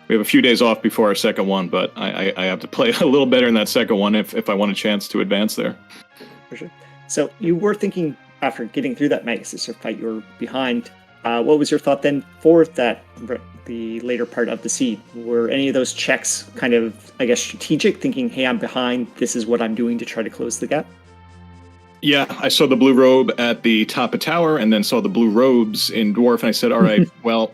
we have a few days off before our second one, but I have to play a little better in that second one if I want a chance to advance there. For sure. So you were thinking, after getting through that Mega Sister fight, you were behind. What was your thought then for the later part of the seed? Were any of those checks kind of, I guess, strategic, thinking, hey, I'm behind, this is what I'm doing to try to close the gap? Yeah, I saw the blue robe at the top of tower, and then saw the blue robes in dwarf, and I said, all right, well,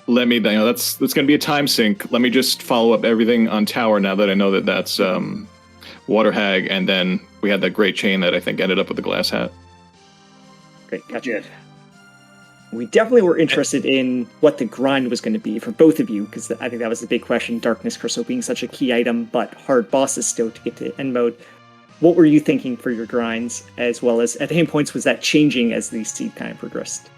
let me, that's going to be a time sink. Let me just follow up everything on tower now that I know that that's Water Hag, and then we had that great chain that I think ended up with the glass hat. Great, gotcha. We definitely were interested in what the grind was going to be for both of you, because I think that was the big question. Darkness Crystal being such a key item, but hard bosses still to get to end mode. What were you thinking for your grinds, as well as at any points was that changing as the seed kind of progressed?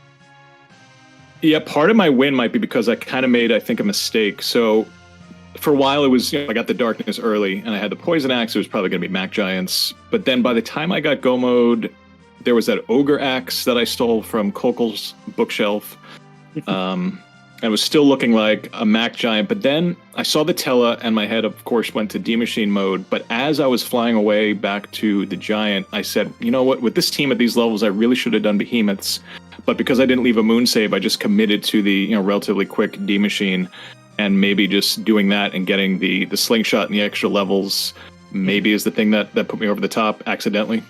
Yeah, part of my win might be because I kind of made, I think, a mistake. So for a while, it was, I got the darkness early, and I had the poison axe. It was probably going to be Mac Giants. But then by the time I got go mode, there was that ogre axe that I stole from Kokel's bookshelf. It was still looking like a Mac Giant. But then I saw the Tella, and my head, of course, went to D-Machine mode. But as I was flying away back to the Giant, I said, you know what? With this team at these levels, I really should have done Behemoths. But because I didn't leave a moon save, I just committed to the relatively quick D-Machine. And maybe just doing that and getting the slingshot and the extra levels maybe is the thing that put me over the top accidentally.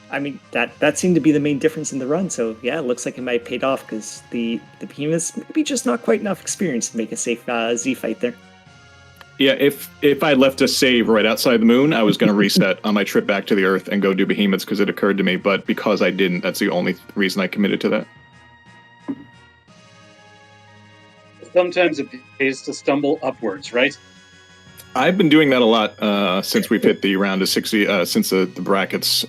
I mean, that seemed to be the main difference in the run. So yeah, it looks like it might have paid off, because the behemoths maybe just not quite enough experience to make a safe Z fight there. Yeah, if I left a save right outside the moon, I was going to reset on my trip back to the Earth and go do behemoths, because it occurred to me. But because I didn't, that's the only reason I committed to that. Sometimes it pays to stumble upwards, right? I've been doing that a lot since we've hit the round of 60, since the brackets.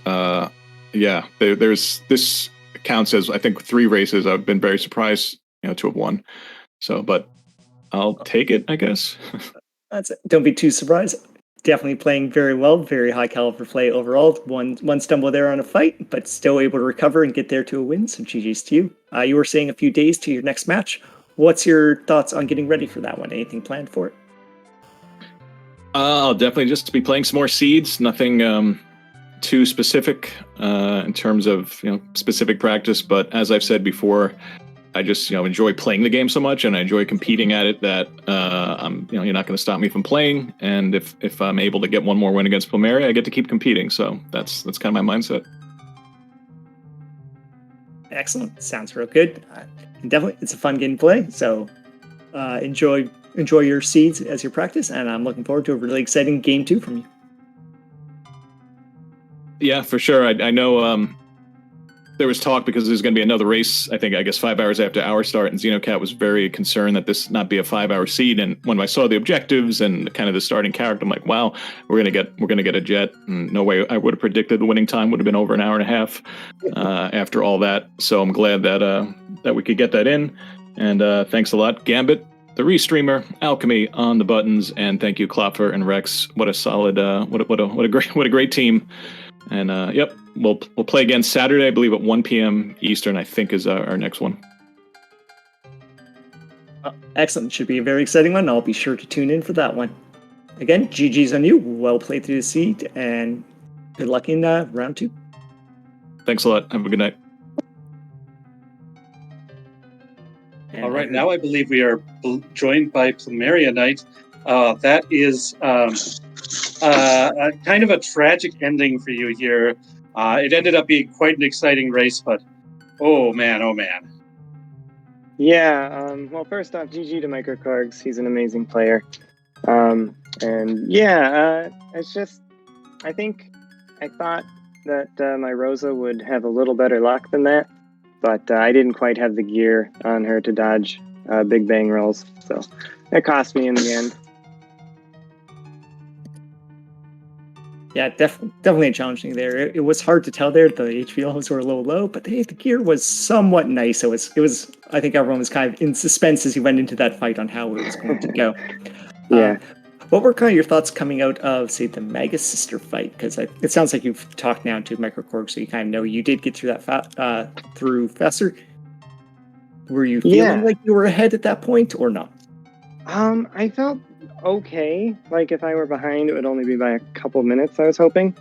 Yeah, there's this counts as, I think, 3 races I've been very surprised to have won. So, but I'll take it, I guess. Don't be too surprised. Definitely playing very well, very high caliber play overall. One stumble there on a fight, but still able to recover and get there to a win. So GG's to you. You were saying a few days to your next match. What's your thoughts on getting ready for that one? Anything planned for it? I'll definitely just be playing some more seeds. Nothing too specific in terms of specific practice, but as I've said before, I just enjoy playing the game so much, and I enjoy competing at it that you're not going to stop me from playing. And if I'm able to get one more win against Plumeria, I get to keep competing. So that's kind of my mindset. Excellent. Sounds real good. Definitely, it's a fun game to play. So enjoy your seeds as your practice, and I'm looking forward to a really exciting game 2 from you. Yeah, for sure. I know there was talk because there's going to be another race, I guess 5 hours after our start, and Xenocat was very concerned that this not be a 5-hour seed. And when I saw the objectives and kind of the starting character, I'm like, wow, we're gonna get a jet. And no way I would have predicted the winning time would have been over an hour and a half after all that. So I'm glad that we could get that in. And thanks a lot, Gambit, the Restreamer, Alchemy on the buttons, and thank you, Klopfer and Rex. What a solid, what a great team. And yep, we'll play again Saturday, I believe at 1 p.m. Eastern, I think is our next one. Excellent. Should be a very exciting one. I'll be sure to tune in for that one. Again, GG's on you. Well played through the seed, and good luck in round 2. Thanks a lot. Have a good night. And all right, now I believe we are joined by plumeriaknight. That is kind of a tragic ending for you here. It ended up being quite an exciting race, but oh man. Yeah, well, first off, GG to microKorgs. He's an amazing player. And yeah, it's just, I thought that my Rosa would have a little better luck than that, but I didn't quite have the gear on her to dodge big bang rolls, so it cost me in the end. Yeah, definitely a challenging there. It was hard to tell there. The HP levels were a little low, but the gear was somewhat nice. So it was. I think everyone was kind of in suspense as he went into that fight on how it was going to go. Yeah. What were kind of your thoughts coming out of, say, the Magus Sister fight? Because it sounds like you've talked now to microKorgs, so you kind of know you did get through that through faster. Were you feeling like you were ahead at that point, or not? I felt okay. Like if I were behind, it would only be by a couple minutes, I was hoping.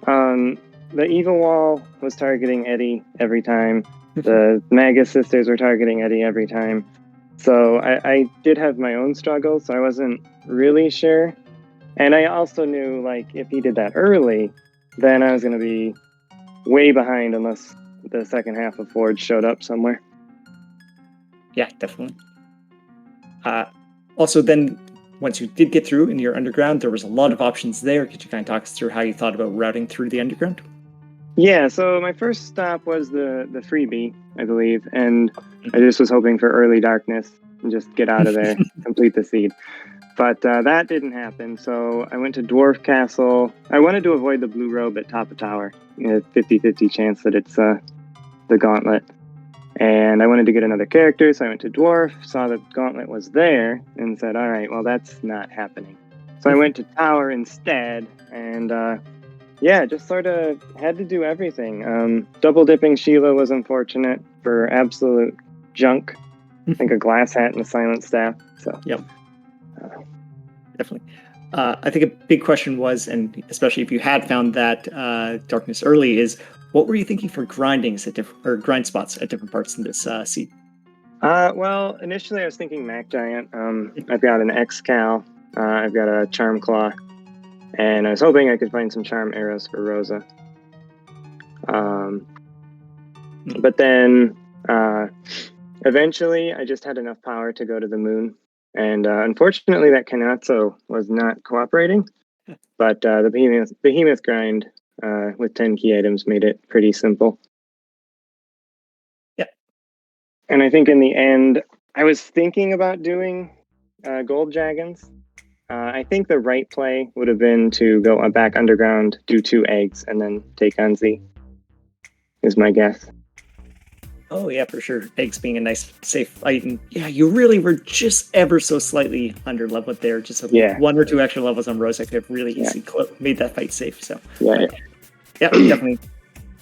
The Evil Wall was targeting Eddie every time. The Magus Sisters were targeting Eddie every time. So I did have my own struggles, so I wasn't really sure. And I also knew, like, if he did that early, then I was going to be way behind unless the second half of Forge showed up somewhere. Yeah, definitely. Also, then, once you did get through in your underground, there was a lot of options there. Could you kind of talk us through how you thought about routing through the underground? Yeah, so my first stop was the freebie, I believe, and I just was hoping for early darkness and just get out of there, complete the seed. But that didn't happen, so I went to Dwarf Castle. I wanted to avoid the blue robe at top of tower. 50-50 chance that it's the gauntlet. And I wanted to get another character, so I went to Dwarf, saw the gauntlet was there, and said, all right, well, that's not happening. So I went to Tower instead, and just sort of had to do everything. Double dipping Sheila was unfortunate for absolute junk. I think a glass hat and a silent staff. So yep. Definitely. I think a big question was, and especially if you had found that darkness early, is what were you thinking for grindings at grind spots at different parts in this seed? Well, initially I was thinking Mac Giant. I've got an X-Cal. I've got a Charm Claw. And I was hoping I could find some Charm Arrows for Rosa. But then eventually I just had enough power to go to the moon. And unfortunately that Kanatsu was not cooperating. But the behemoth grind with 10 key items made it pretty simple. Yeah. And I think in the end, I was thinking about doing Gold Dragons. I think the right play would have been to go back underground, do 2 eggs, and then take on Z, is my guess. Oh yeah, for sure. Eggs being a nice, safe fight, and yeah, you really were just ever so slightly under leveled there. Just one or two extra levels on Rose, I could have really easily made that fight safe. So Yeah. Definitely.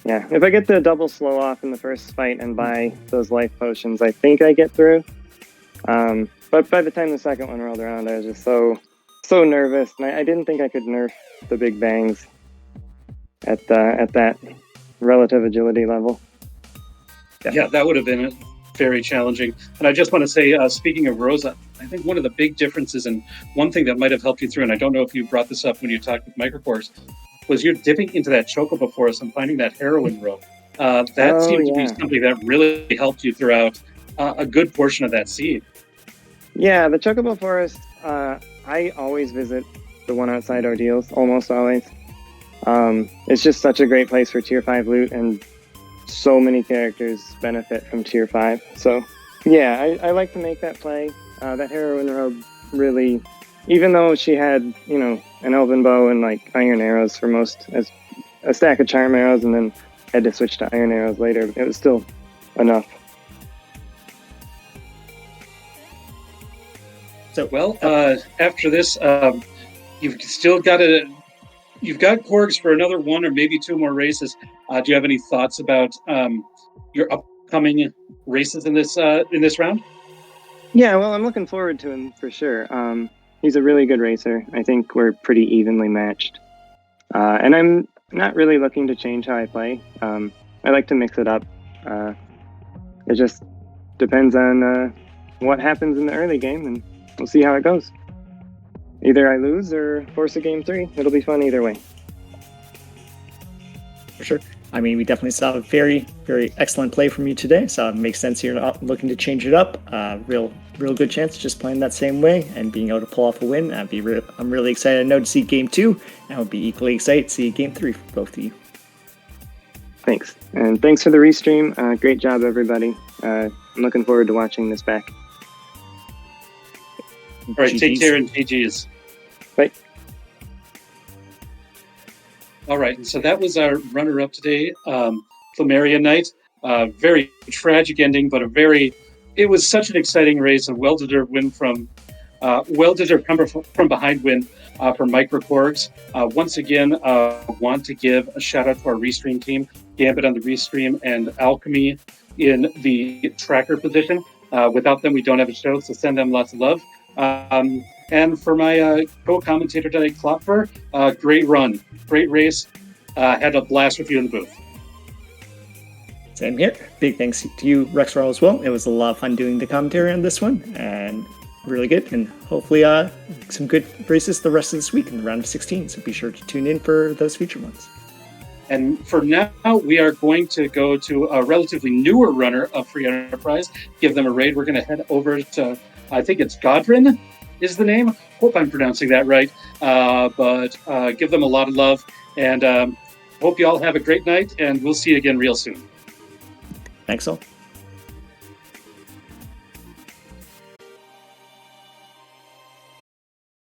Yeah, if I get the double slow off in the first fight and buy those life potions, I think I get through. But by the time the second one rolled around, I was just so nervous, and I didn't think I could nerf the big bangs at that relative agility level. Yeah, that would have been very challenging. And I just want to say, speaking of Rosa, I think one of the big differences, and one thing that might have helped you through, and I don't know if you brought this up when you talked with microKorgs, was you're dipping into that chocobo forest and finding that heroin rope. That seemed to be something that really helped you throughout a good portion of that seed. Yeah, the chocobo forest, I always visit the one outside Ordeals, almost always. It's just such a great place for tier 5 loot, and so many characters benefit from tier 5. So yeah, I like to make that play. That heroin robe really, even though she had, an elven bow and like iron arrows for most, as a stack of charm arrows, and then had to switch to iron arrows later, it was still enough. So after this, you've got Korgs for another one or maybe two more races. Do you have any thoughts about your upcoming races in this round? Yeah, well, I'm looking forward to him for sure. He's a really good racer. I think we're pretty evenly matched. And I'm not really looking to change how I play. I like to mix it up. It just depends on what happens in the early game, and we'll see how it goes. Either I lose or force a game 3. It'll be fun either way. For sure. I mean, we definitely saw a very, very excellent play from you today. So it makes sense you're not looking to change it up. Real good chance just playing that same way and being able to pull off a win. I'm really excited to see game 2, and I'll be equally excited to see game 3 for both of you. Thanks. And thanks for the restream. Great job, everybody. I'm looking forward to watching this back. All right, take care and GG's. Bye. All right, and so that was our runner-up today, plumeriaknight. Very tragic ending, but it was such an exciting race, a well-deserved win from behind win for microKorgs. Once again, want to give a shout out to our restream team, Gambit on the restream and Alchemy in the tracker position. Without them, we don't have a show, so send them lots of love. And for my co-commentator today, Klopfer, great run, great race. Had a blast with you in the booth. Same here. Big thanks to you, Rexroll, as well. It was a lot of fun doing the commentary on this one, and really good. And hopefully some good races the rest of this week in the round of 16. So be sure to tune in for those future ones. And for now, we are going to go to a relatively newer runner of Free Enterprise, give them a raid. We're going to head over to, I think it's Godrin is the name. Hope I'm pronouncing that right. But give them a lot of love, and hope you all have a great night, and we'll see you again real soon. Thanks all.